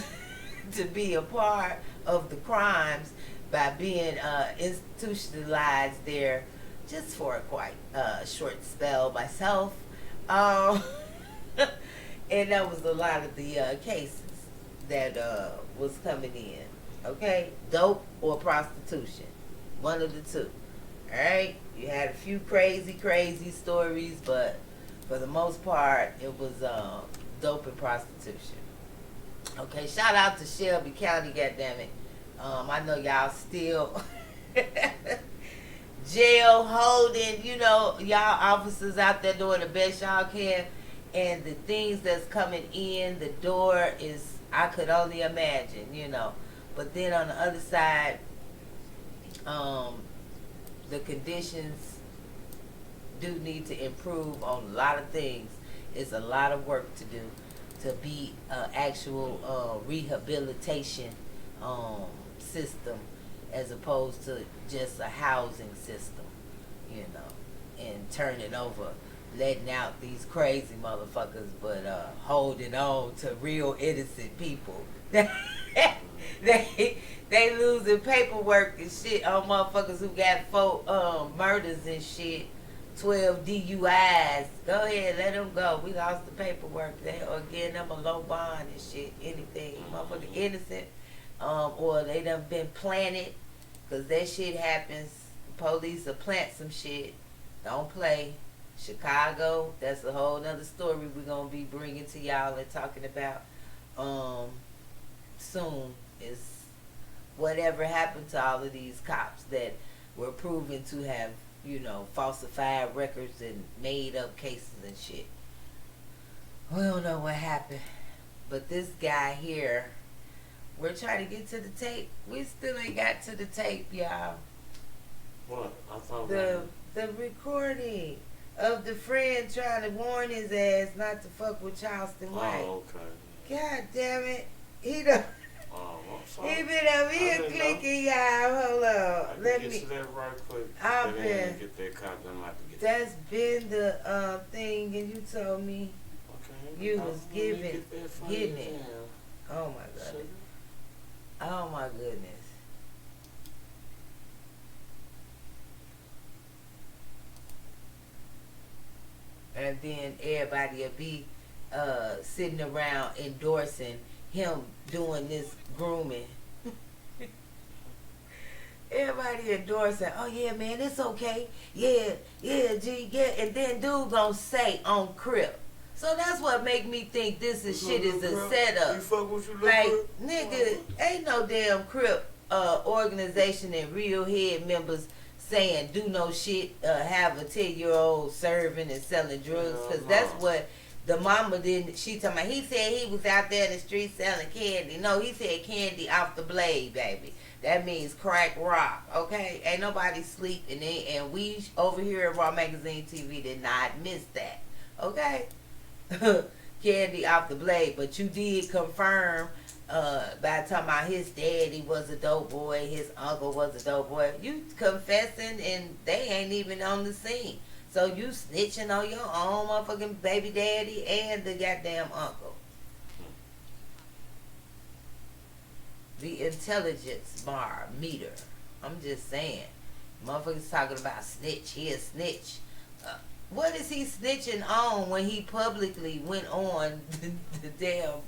to be a part of the crimes by being institutionalized there just for a quite short spell myself. And that was a lot of the cases that was coming in. Okay? Dope or prostitution. One of the two. Alright? You had a few crazy stories, but for the most part, it was dope and prostitution. Okay, shout out to Shelby County, goddammit. I know y'all still jail holding, you know, y'all officers out there doing the best y'all can. And the things that's coming in the door is, I could only imagine, you know. But then on the other side, the conditions do need to improve on a lot of things. It's a lot of work to do. to be an actual rehabilitation system as opposed to just a housing system, you know, and turning over, letting out these crazy motherfuckers, but holding on to real innocent people. They losing paperwork and shit on motherfuckers who got 4 murders and shit, 12 DUIs. Go ahead, let them go. We lost the paperwork. They are getting them a low bond and shit. Anything, motherfucker innocent, or they done been planted, cause that shit happens. Police will plant some shit. Don't play. Chicago, that's a whole nother story we're gonna be bringing to y'all and talking about soon. Is whatever happened to all of these cops that were proven to have, you know, falsified records and made up cases and shit. We don't know what happened, but this guy here, we're trying to get to the tape. We still ain't got to the tape, y'all. What? I thought the recording of the friend trying to warn his ass not to fuck with Charleston White. Oh, okay. God damn it. He done. He been up here clicking, y'all. Hold on. Let me get to that right quick. I've been. Get that copy. I'm about to get That's been the thing, and you told me you was getting it. Oh my goodness. Oh my goodness. And then everybody will be sitting around endorsing him doing this grooming. Everybody endorsing, oh yeah, man, it's okay. Yeah, G, yeah. And then dude gonna say on Crip. So that's what make me think this is shit is a setup. Like, nigga, ain't no damn Crip organization and real head members saying do no shit, have a 10-year-old serving and selling drugs, because that's what the mama didn't. She talking about, he said he was out there in the street selling candy. No, he said candy off the blade, baby. That means crack rock, okay? Ain't nobody sleeping, and we over here at Raw Magazine TV did not miss that, okay? Candy off the blade, but you did confirm by talking about his daddy was a dope boy, his uncle was a dope boy. You confessing, and they ain't even on the scene. So you snitching on your own motherfucking baby daddy and the goddamn uncle. The intelligence bar meter. I'm just saying. Motherfuckers talking about snitch. He a snitch. What is he snitching on when he publicly went on the damn...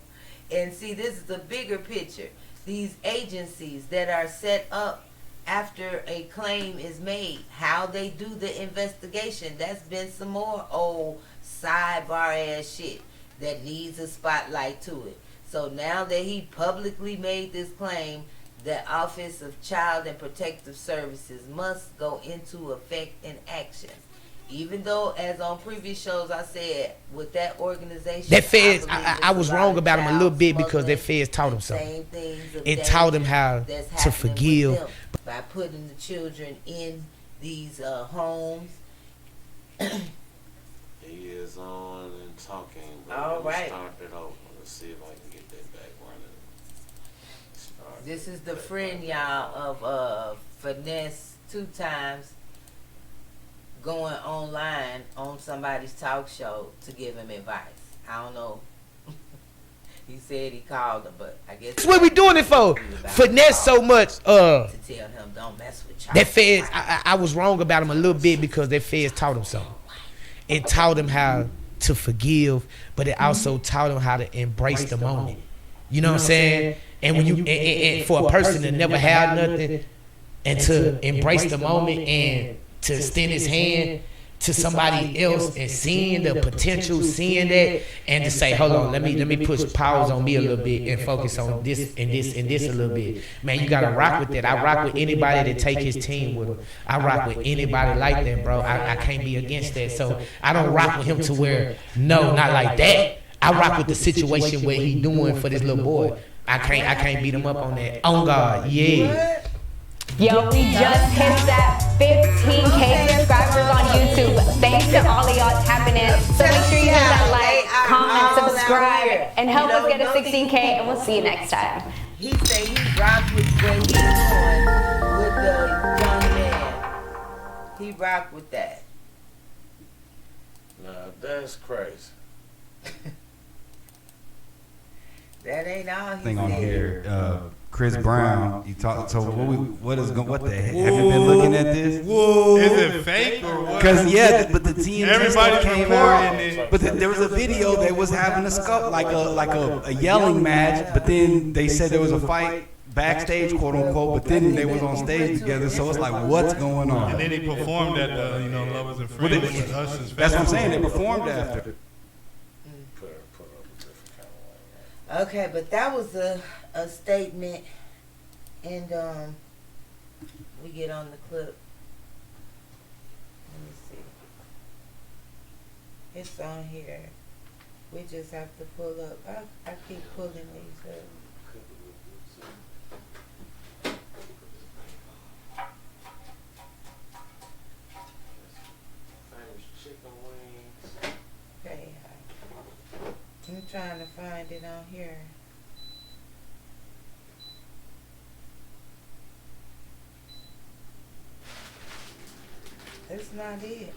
And see, this is the bigger picture. These agencies that are set up after a claim is made, how they do the investigation, that's been some more old sidebar ass shit that needs a spotlight to it. So now that he publicly made this claim, the Office of Child and Protective Services must go into effect and action. Even though, as on previous shows, I said, with that organization... That feds, I was wrong about him a little bit because that feds taught him something. It taught him how to forgive. By putting the children in these homes. He is on and talking. All right. Start it over. Let's see if I can get that back running. This is the friend, y'all, of Finesse 2 times going online on somebody's talk show to give him advice. I don't know. He said he called him, but I guess that's what we doing it for. Finesse so much. To tell him don't mess with Charles. That feds, I was wrong about him a little bit because that feds taught him something. It taught him how to forgive, but it also taught him how to embrace the moment. You know what I'm saying? And when you and for a person to never have nothing and to embrace the moment and to extend his hand to somebody else and seeing the potential, seeing that, and to say, hold on, let me push pause on me a little bit and focus on this and this and this a little bit. Man, you gotta rock with that. I rock with anybody that take his team with him. I rock with anybody like that, bro. I can't be against that. So I don't rock with him to where, no, not like that. I rock with the situation where he doing for this little boy. I can't beat him up on that. On God, yeah. Yo, we just hit that 15K subscribers on YouTube. Thanks to all of y'all tapping in. So make sure you hit that like, comment, subscribe, and help us get to 16K, and we'll see you next time. He said he rocked with what he's doing with the young man. He rocked with that. Nah, that's crazy. That ain't all he Thing said. on here, Chris Brown. He talked. So what the heck? Have you been looking at this? Whoa. Is it fake or what? Because but the TMZ Everybody's came out. reporting it. But there was a video that was having a yelling match. But then they said there was a fight backstage, quote unquote. But then they was on stage together. So it's like, what's going on? And then he performed at the Lovers and Friends with Usher's That's what I'm saying. They performed after. Okay, but that was a statement, and we get on the clip. Let me see. It's on here. We just have to pull up. I keep pulling these up. Okay, I'm trying to find it on here. That's not it.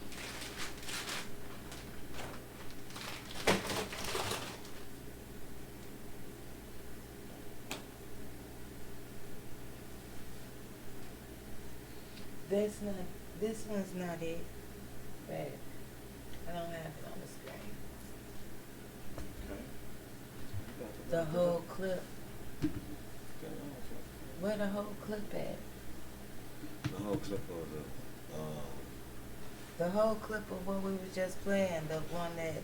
This one's not it. But I don't have it on the screen. The whole clip. Where the whole clip at? The whole clip of The whole clip of what we were just playing, the one that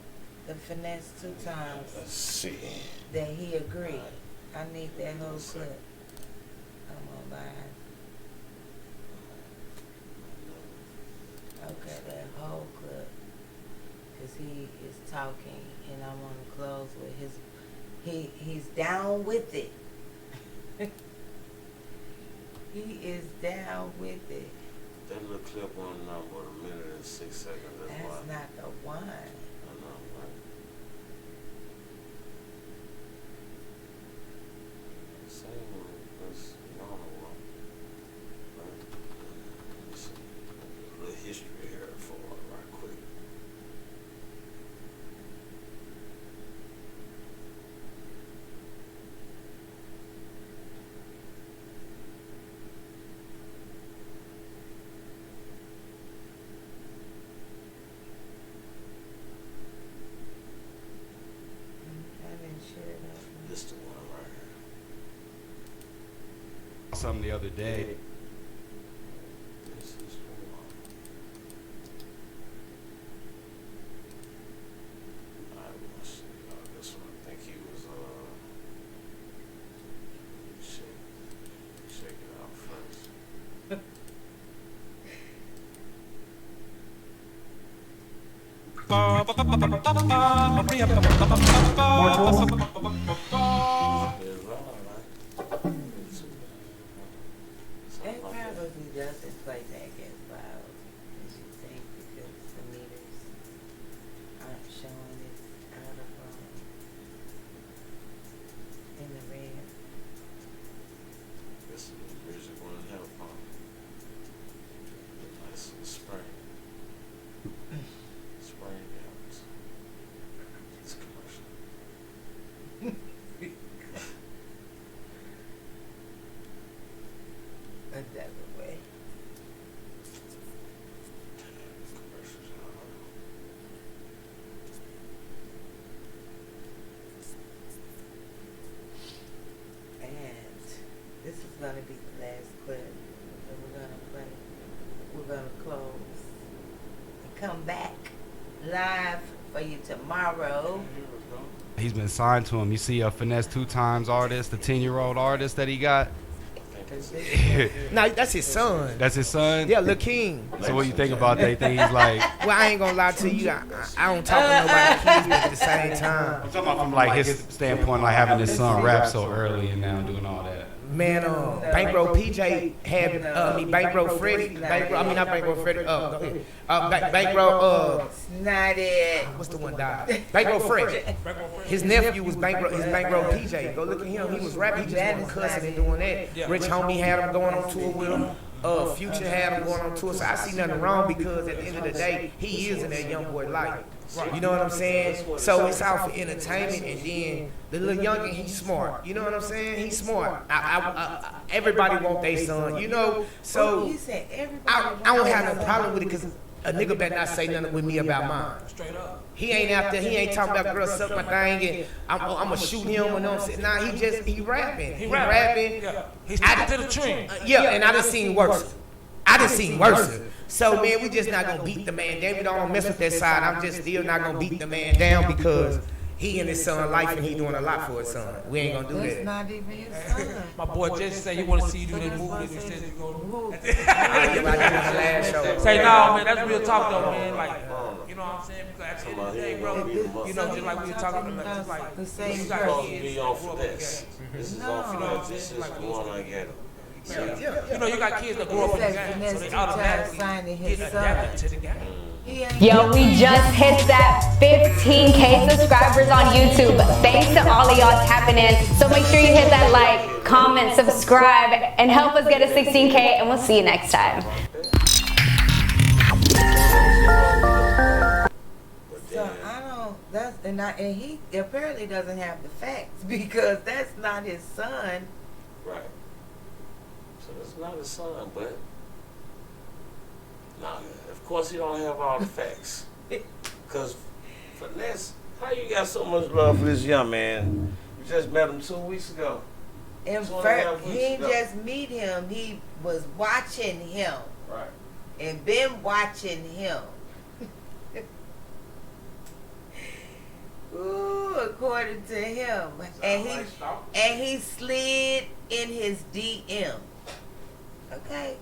the finesse 2 times. let's see. That he agreed. I need that whole clip. I'm on live. Okay, that whole clip. Because he is talking, and I want to close with his. He's down with it. He is down with it. That little clip on number 1 minute and 6 seconds. That's not the one. I know, right? Same one. That's normal one. Right? Let me see. A little history here for it right quick. This the one right here. Something the other day. This is the one. Alright, we're gonna see this one. I think he was check it out first. It probably doesn't play back as loud as you think because the meters aren't showing it out of in the red. This is the music one and help on. Nice little spring. Spring downs. It's commercial. Another way. And this is going to be the last clip that we're going to play. We're going to close and come back live for you tomorrow. He's been signed to him. You see a Finesse 2 times artist, the 10-year-old artist that he got. No, that's his son. That's his son? Yeah, Lil King. So what you think about that? You think he's like... Well, I ain't gonna lie to you. I don't talk to nobody kids, but at the same time. I'm talking about from like his standpoint, like having his son rap so early and now doing all that. Man, Bankroll PJ had Bankroll Freddie. Not Bankroll Freddie. Bankroll. Snotted. What's the one died? Bankroll Freddie. His nephew was Bankroll PJ. Go look at him. He was rapping. He just wasn't cussing and doing that. Rich Homie had him going on tour with him. Future had him going on tour. So I see nothing wrong because at the end of the day, he is in that young boy life. You know what I'm saying? So it's out for entertainment, and then the little youngin', he's smart. You know what I'm saying? He's smart. Everybody want their son, you know? So I don't have no problem with it because a nigga better not say nothing with me about mine. Straight up. He ain't out there, he ain't talking about girls suck my thing and I'm gonna shoot him when I'm saying. Nah, he rapping. He rapping. Yeah. He's sticking to the trend. And I done seen worse. So man, we just not gonna beat the man down. We don't mess with that side. I'm just still not gonna beat the man down because he and his son life and he doing a lot for his son. We ain't gonna do that. That's not even his son. My boy just said he want to see you do that movie. He said you go to movie. Say no, man. That's real talk though, man. Like, you know what I'm saying? Because at the end of the day, bro, you know, just like we were talking about, just like the same you got kids on finesse. This is on finesse. This is going like that. You know, you got kids that grow up in the game, so they automatically get adapted to the game. Yo, we just hit that 15K subscribers on YouTube. Thanks to all of y'all tapping in. So make sure you hit that like, comment, subscribe, and help us get to 16K, and we'll see you next time. So and he apparently doesn't have the facts because that's not his son. Right. So that's not his son, but nah, of course he don't have all the facts. Cause finesse, how you got so much love for this young man? You just met him 2 weeks ago. And first, he didn't just meet him; he was watching him. Right. And been watching him. Ooh, according to him, and he slid in his DM. Okay.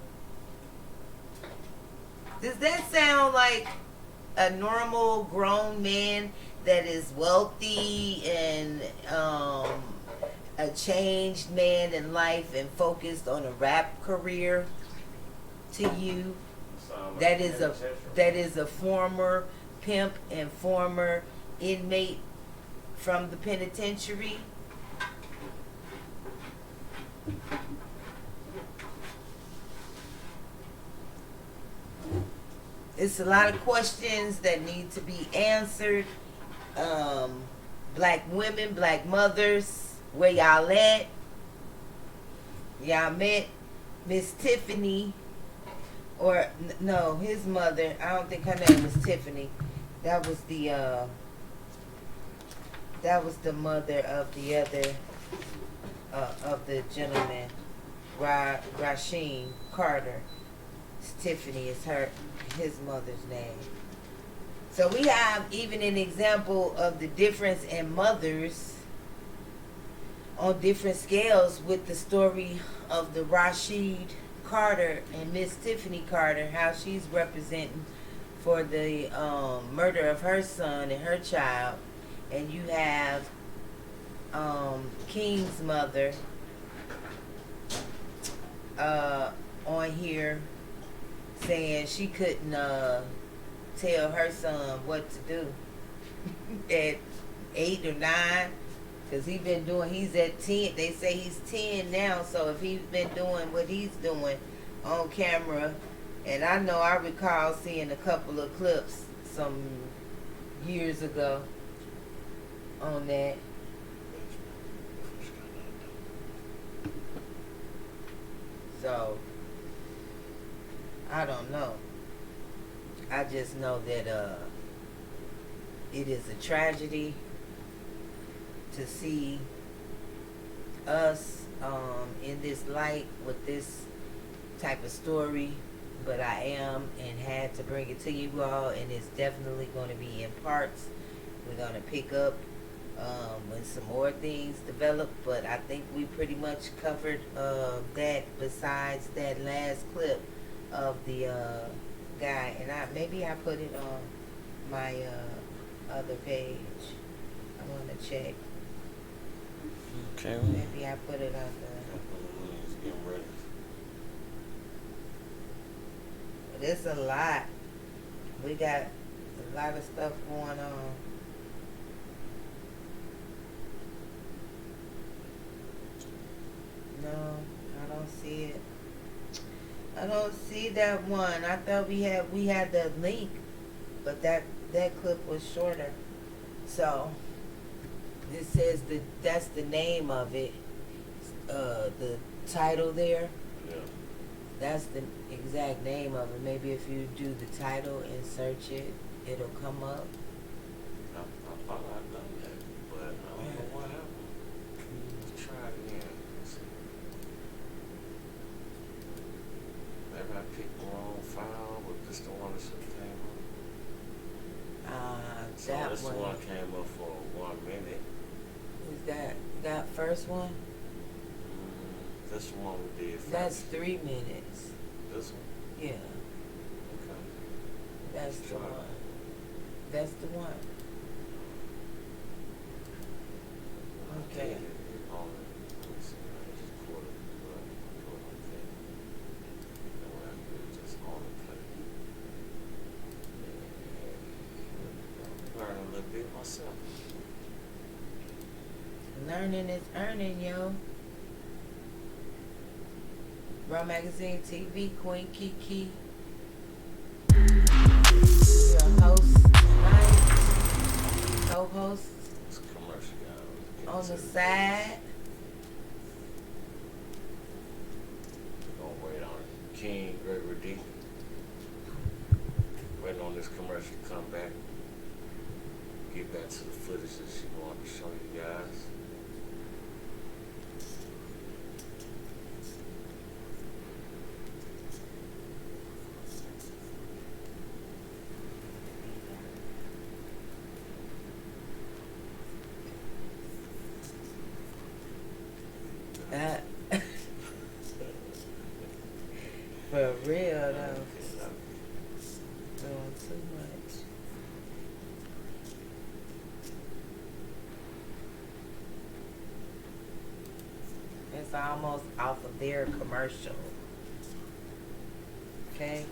Does that sound like a normal grown man that is wealthy and a changed man in life and focused on a rap career to you? That is a former pimp and former inmate from the penitentiary? It's a lot of questions that need to be answered. Black women, black mothers, where y'all at? Y'all met Miss Tiffany, or no, his mother. I don't think her name was Tiffany. That was the mother of the other of the gentleman, Rasheem Carter. Tiffany is his mother's name. So we have even an example of the difference in mothers on different scales with the story of the Rasheed Carter and Miss Tiffany Carter, how she's representing for the murder of her son and her child. And you have King's mother on here saying she couldn't tell her son what to do at 8 or 9, because he's at 10. They say he's 10 now, so if he's been doing what he's doing on camera, and I recall seeing a couple of clips some years ago on that. So I don't know. I just know that it is a tragedy to see us in this light with this type of story, but I am and had to bring it to you all, and it's definitely going to be in parts. We're going to pick up when some more things develop, but I think we pretty much covered that besides that last clip of the guy, and maybe I put it on my other page. I want to check. Okay. Maybe I put it on the It's a lot. We got a lot of stuff going on. No, I don't see it. I don't see that one. I thought we had the link, but that clip was shorter. So it says that's the name of it. The title there. Yeah. That's the exact name of it. Maybe if you do the title and search it, it'll come up. I thought I'd done that, but I don't know what happened. Let's try it again. Let's see. Maybe I picked the wrong file, but this the one that should have came up. So That this one. one came up for 1 minute. Is that first one? This one we did first. That's 3 minutes. This one? Yeah. Okay. That's the one. That's the one. Okay. Learn a little bit myself. Learning is earning, yo. Raw Magazine TV, Queen Kiki. Your host tonight. Co-host. It's a commercial, guy. On the side. We're gonna wait on it. King Gregory D. Waiting on this commercial to come back. Get back to the footage that she wanted to show you guys. For real though. Doing too much. It's almost off of their commercial. Okay?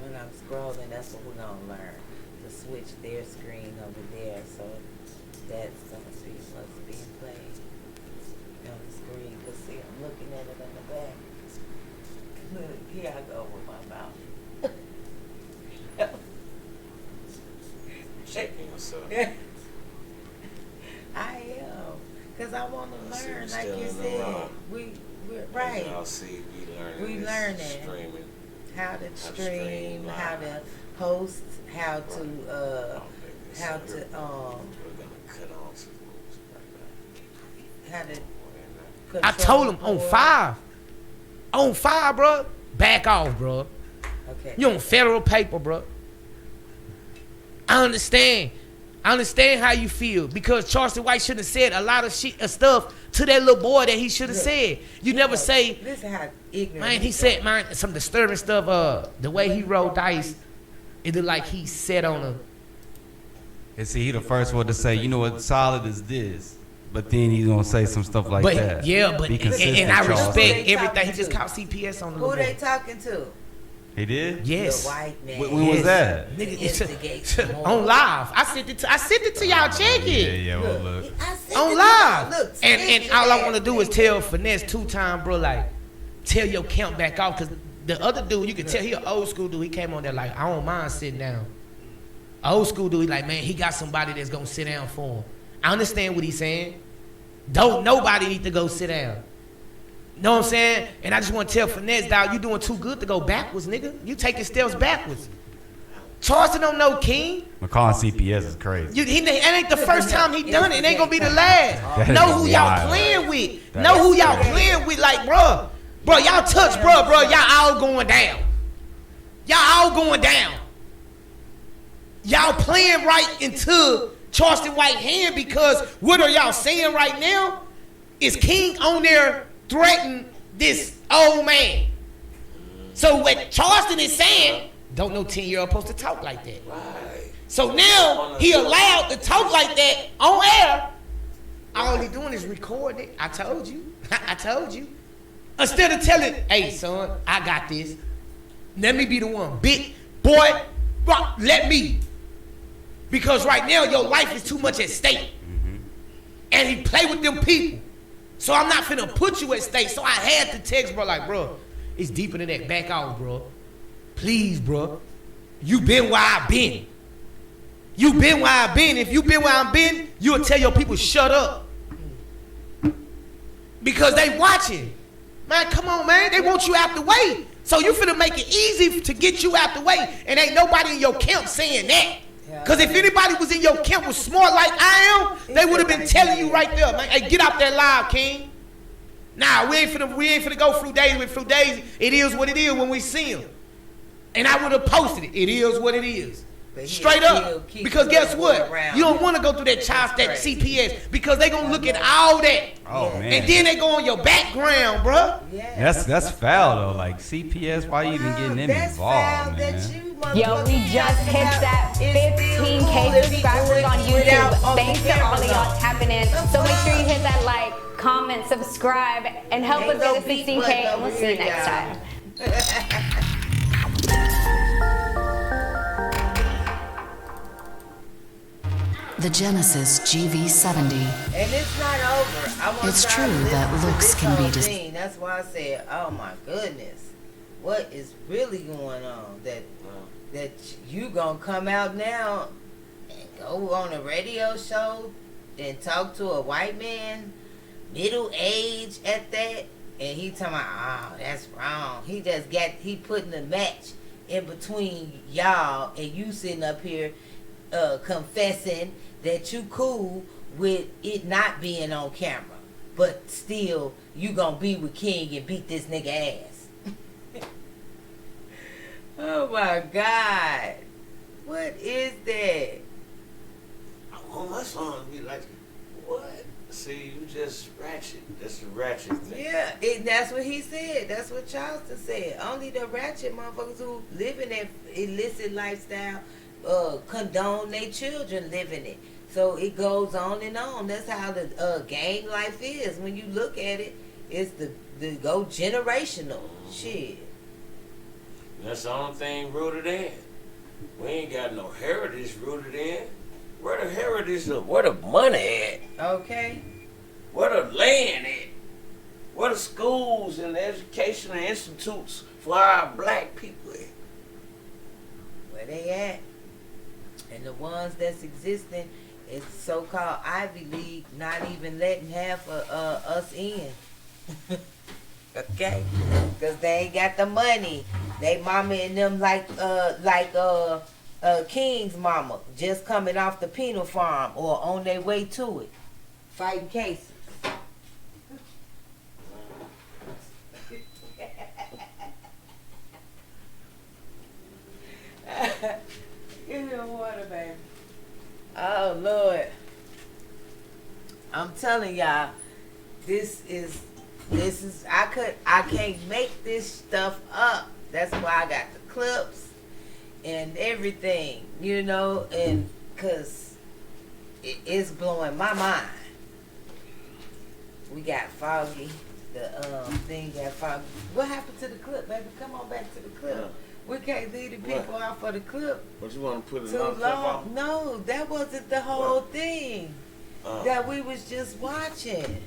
When I'm scrolling, that's what we're gonna learn. To switch their screen over there, so that's gonna be what's being played on the screen. Cause see, I'm looking at it on the back. Look, here I go with my mouth. Checking yourself. I am, cause I want to learn, See, like still you in the said. wrong. We're right. As y'all see, We this learning streaming. how to stream, how to host, how to how to I told him on 5. On 5, bro. Back off, bro. Okay. You on federal paper, bro. I understand how you feel because Charleston White shouldn't have said a lot of stuff to that little boy that he should have said. You never say, listen how ignorant. man, he said, man, some disturbing stuff. The way he rolled dice, it looked like he sat on a. And see, he the first one to say, you know what, solid is this. But then he's gonna say some stuff like that. Yeah, but Be consistent, and I Charles. respect everything. He just called CPS on the Who little they boy. talking to? He did? Yes. The white man. When was that? Nigga, on live. I sent it to y'all. Check it. Yeah, well, look. On live. And all I want to do is tell Finesse 2-time, bro, like, tell your count back off. Because the other dude, you can tell he an old school dude. He came on there like, I don't mind sitting down. Old school dude, he like, man, he got somebody that's going to sit down for him. I understand what he's saying. Don't nobody need to go sit down. Know what I'm saying? And I just want to tell Finesse, dog, you doing too good to go backwards, nigga. You taking steps backwards. Charleston don't know King. McCall CPS is crazy. It ain't the first time he done it. It ain't gonna be the last. That Know is who y'all wild. playing with. That Know is who y'all playing with. Like, bro, y'all touch, bro, y'all all going down. Y'all all going down. Y'all playing right into Charleston White hand because what are y'all saying right now? Is King on there threatening this old man? So what Charleston is saying, don't no 10-year-old supposed to talk like that. So now he allowed to talk like that on air. All he doing is recording it. I told you. I told you. Instead of telling, hey son, I got this. Let me be the one. Big boy, let me. Because right now your life is too much at stake. And he play with them people. So I'm not finna put you at stake. So I had to text, bro, like, bro, it's deeper than that. Back off, bro. Please, bro. You been where I been. You been where I been. If you been where I been, you'll tell your people, shut up. Because they watching. Man, come on, man. They want you out the way. So you finna make it easy to get you out the way. And ain't nobody in your camp saying that. Because if anybody was in your camp was smart like I am, they would have been telling you right there, man, hey, get out there live, King. Nah, we ain't finna go through days with through days. It is what it is when we see them. And I would have posted it. It is what it is. Straight up. Because guess what? You don't want to go through that child stack CPS because they gonna look at all that. Oh man. And then they go on your background, bro. That's foul though. Like CPS, why you even getting them involved, man? Yo, we just hit that 15K subscribers on YouTube. Thanks to all of y'all tapping in. So make sure you hit that like, comment, subscribe, and help us get to 16K. And we'll see you next time. The Genesis GV70. And it's not over. It's true that looks can be deceiving. That's why I said, oh my goodness, what is really going on? That you gonna come out now and go on a radio show and talk to a white man, middle age at that, and he talking about, oh, that's wrong. He putting the match in between y'all, and you sitting up here confessing that you cool with it not being on camera, but still you gonna be with King and beat this nigga ass. Oh my God, what is that? I want my son to be like, what? See, you just ratchet. That's the ratchet thing. Yeah, that's what he said. That's what Charleston said. Only the ratchet motherfuckers who live in that illicit lifestyle condone their children living it. So it goes on and on. That's how the gang life is. When you look at it, it's the go generational shit. That's the only thing rooted in. We ain't got no heritage rooted in. Where the heritage of, where the money at? Okay. Where the land at? Where the schools and the educational institutes for our black people at? Where they at? And the ones that's existing is so-called Ivy League not even letting half of us in. Okay? Because they ain't got the money. They mama and them like King's mama, just coming off the penal farm or on their way to it, fighting cases. Give me a water, baby. Oh Lord, I'm telling y'all, this is I can't make this stuff up. That's why I got the clips and everything, you know, and cause it's blowing my mind. We got Foggy, the thing got Foggy. What happened to the clip, baby? Come on back to the clip. We can't leave the people out for the clip. What, you want to put it too on long? No, that wasn't the whole thing that we was just watching.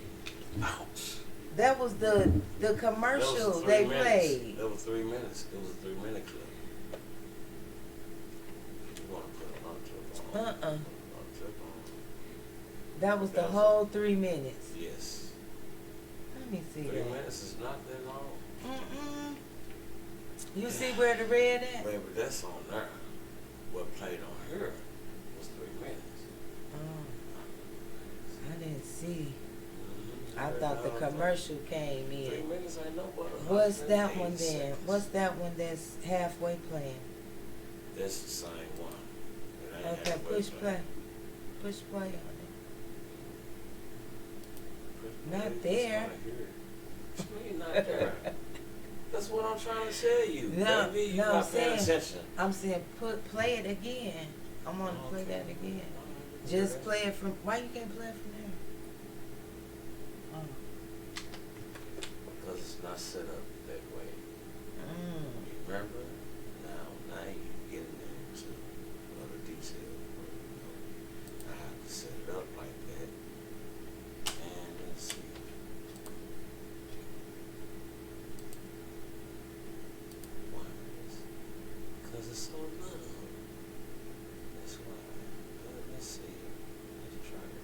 Ouch. That was the commercial they played. That was 3 minutes. It was a 3-minute clip. You want to put it on clip on? That was the whole 3 minutes. Yes. Let me see 3 that. minutes is not that long. You see where the red at? Baby, that's on there. What played on here was 3 minutes. I didn't see. I thought the commercial came in. 3 minutes ain't no but What's that one then? What's that one that's halfway playing? That's the same one. It ain't Okay, halfway push playing. play. Push play on it. Not It's there. right here. What you mean not there? That's what I'm trying to tell you. No, Baby, you no, not paying attention. I'm saying play it again. I want to play that again. Just play it from. Why you can't play it from there? Because it's not not set up that way. Remember? Now you getting into other details. I have to set it up like that. And let's see. Why? Because it's so little. That's why. Let's see. Let's try it.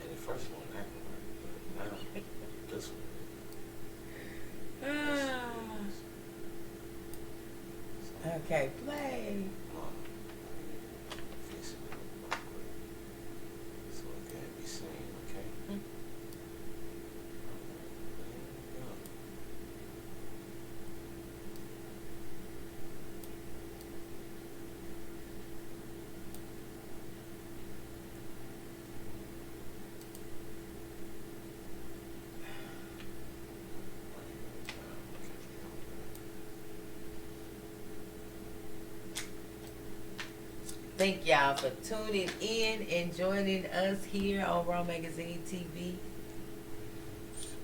And the first one acting right, but now this one. Okay, play. Fix it up real quick. So it can't be seen, okay? Thank y'all for tuning in and joining us here on Raw Magazine TV,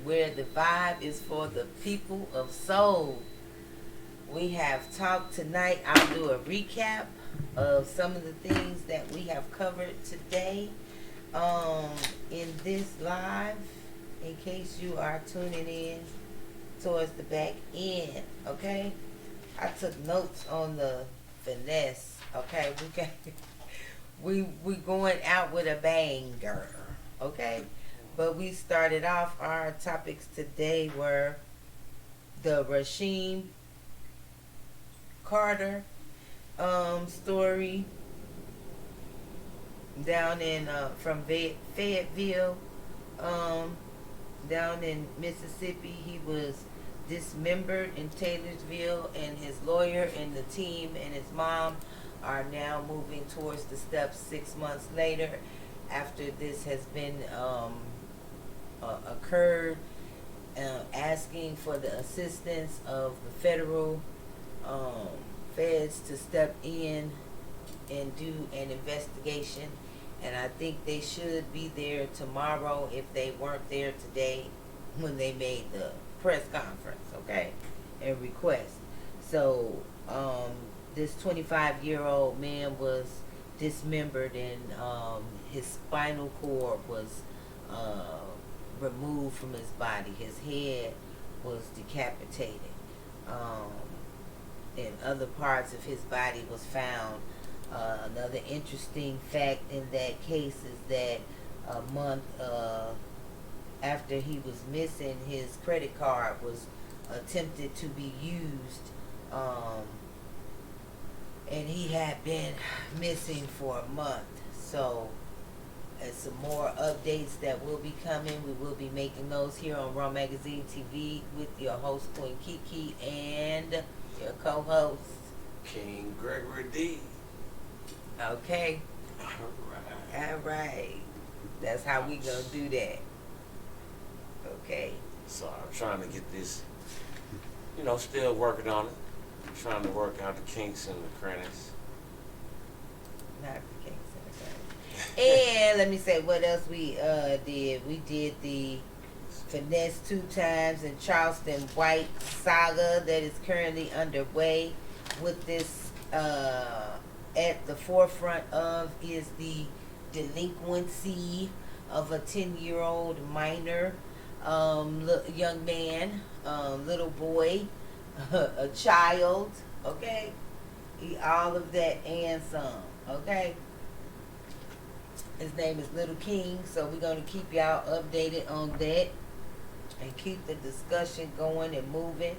where the vibe is for the people of soul. We have talked tonight. I'll do a recap of some of the things that we have covered today in this live, in case you are tuning in towards the back end, okay? I took notes on the finesse. Okay, we going out with a banger, okay? But we started off, our topics today were the Rasheem Carter story down in from Fayetteville, down in Mississippi. He was dismembered in Taylorsville, and his lawyer and the team and his mom are now moving towards the steps 6 months later after this has been occurred, asking for the assistance of the federal feds to step in and do an investigation. And I think they should be there tomorrow if they weren't there today when they made the press conference, okay, and request. So this 25-year-old man was dismembered, and his spinal cord was removed from his body. His head was decapitated, and other parts of his body was found. Another interesting fact in that case is that a month after he was missing, his credit card was attempted to be used, and he had been missing for a month. So some more updates that will be coming. We will be making those here on Raw Magazine TV with your host Queen Kiki and your co-host King Gregory D. Okay. All right. That's how we gonna do that. Okay. So I'm trying to get this, still working on it. I'm trying to work out the kinks and the crannies. Not the kinks and the crannies. And let me say what else we did. We did the Finesse 2 Times and Charleston White saga that is currently underway. With this at the forefront of is the delinquency of a 10-year-old minor young man, little boy, a child, okay? All of that and some, okay? His name is Little King, so we're going to keep y'all updated on that and keep the discussion going and moving.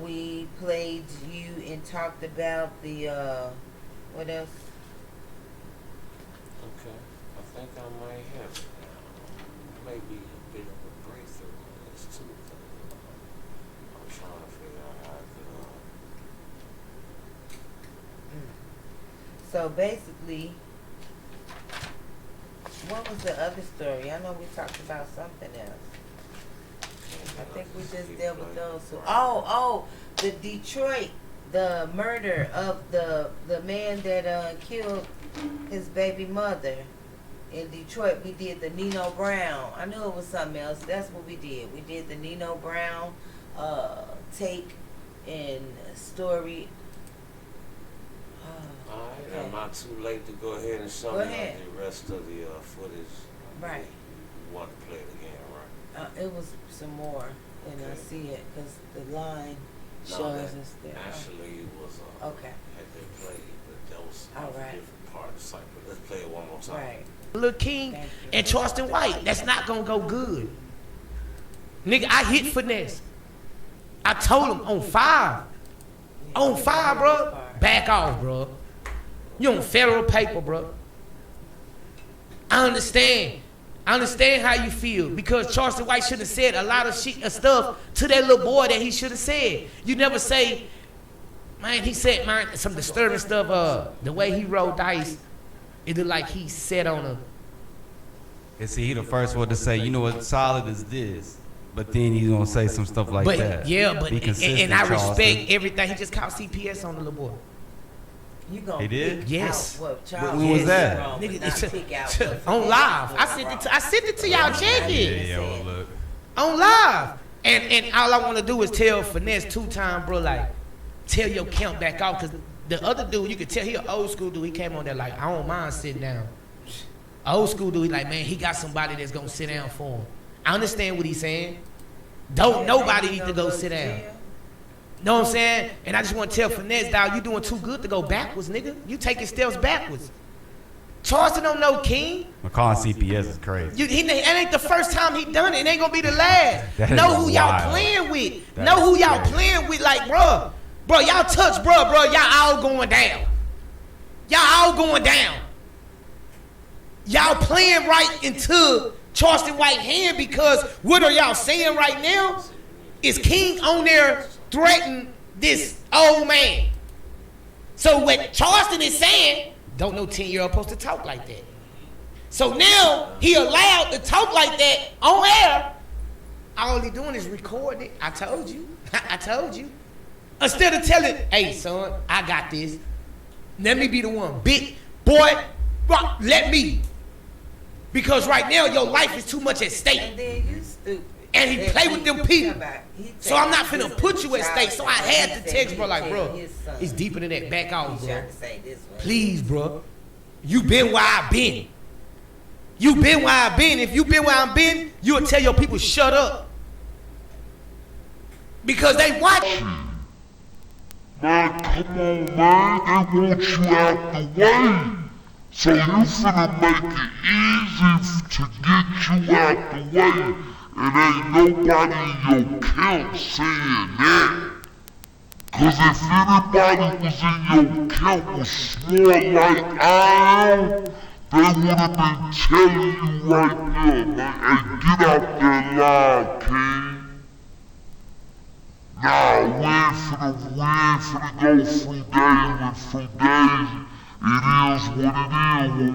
We played you and talked about the, what else? Okay, I think I might have it now. Maybe a bit of a breakthrough on this too. I'm trying to figure out how I So basically, what was the other story? I know we talked about something else. I think we just dealt with those. The Detroit, the murder of the man that killed his baby mother. In Detroit, we did the Nino Brown. I knew it was something else. That's what we did. We did the Nino Brown take and story. Alright, I'm not too late to go ahead and show you the rest of the footage. Right. You want to play it again, right? It was some more, and I see it because the line shows us there. Actually, it was okay. Had they played, but that was all a right. different part of the cycle. Let's play it one more time. Right. Lil King and Charleston White. That's not gonna go good. Nigga, I hit Finesse. I told him on 5. On 5, bro. Back off, bro. You on federal paper, bro. I understand. I understand how you feel because Charleston White should have said a lot of stuff to that little boy that he should have said. You never say, man, he said, man, some disturbing stuff. The way he rolled dice, it looked like he sat on a. And see, he the first one to say, you know what, solid is this. But then he's gonna say some stuff like that. Yeah, but Be consistent, and I Charleston. respect everything. He just called CPS on the little boy. You gonna He did? pick Yes. out what When was that? Nigga, on live. I sent it to y'all. Check it. Yeah, look. On live. And all I want to do is tell Finesse 2-time, bro, like, tell your count back off. Because the other dude, you could tell he an old school dude. He came on there like, I don't mind sitting down. Old school dude, he like, man, he got somebody that's going to sit down for him. I understand what he's saying. Don't nobody need to go sit down. Know what I'm saying? And I just want to tell Finesse, dog, you doing too good to go backwards, nigga. You taking steps backwards. Charleston don't know King. McCall CPS is crazy. That ain't the first time he done it. It ain't gonna be the last. Know who y'all playing with. Know who y'all playing with. Like, bro, y'all touch, bro, y'all all going down. Y'all all going down. Y'all playing right into Charleston White hand because what are y'all saying right now? Is King on there threatening this old man? So what Charleston is saying, don't no 10-year-old supposed to talk like that. So now he allowed to talk like that on air. All he doing is recording it. I told you. I told you. Instead of telling, hey son, I got this. Let me be the one. Big boy, let me. Because right now your life is too much at stake. And then you stupid. And he play with them people. So I'm not finna put you at stake. So I had to text bro like, bro, it's deeper than that. Back off, bro. Please, bro. You been where I been. You been where I been. If you been where I been, you'll tell your people shut up. Because they watch. Man, come on, man. They want you out the way. So you finna make it easy to get you out the way. And ain't nobody in your camp saying that. Cause if anybody was in your camp was smart like I am, they would've been telling you right there, man, hey, get out there live, King. Nah, we ain't finna go through days. It is what it is when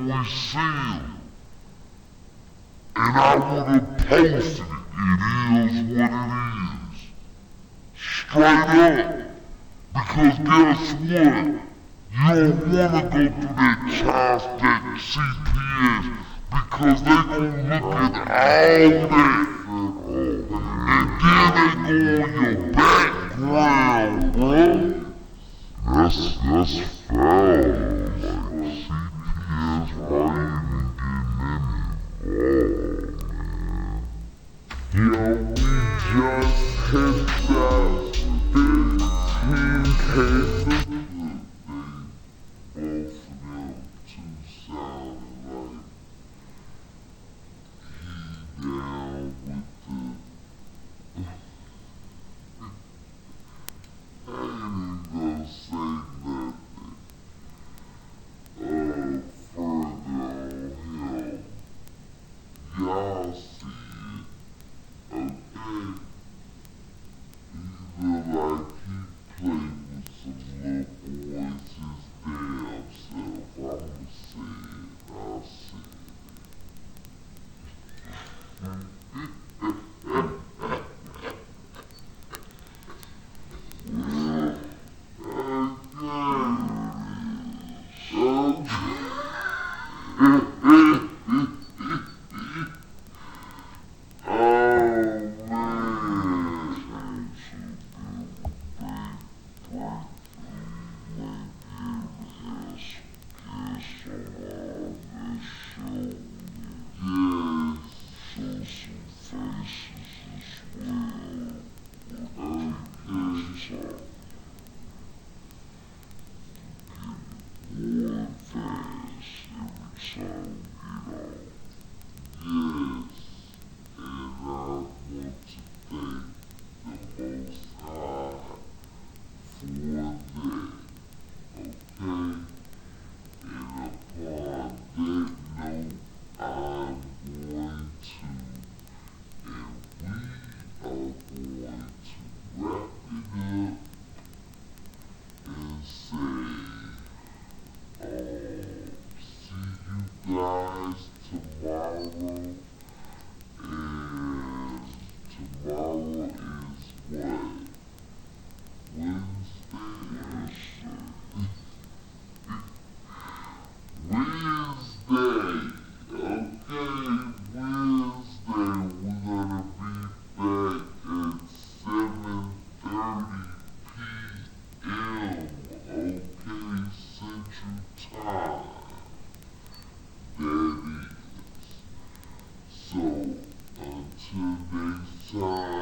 we see it. And I would've posted it. It is what it is. Straight up. Because guess what? You don't wanna go through that child that CPS because they gon' look at all that. And then they go on your background, bro. That's foul. Like CPS, why you even getting in involved, man? Yo, we just hit that 15 cases. Both of them two sound like he down with the. I ain't even gonna say nothing. time. That is. So, until next time.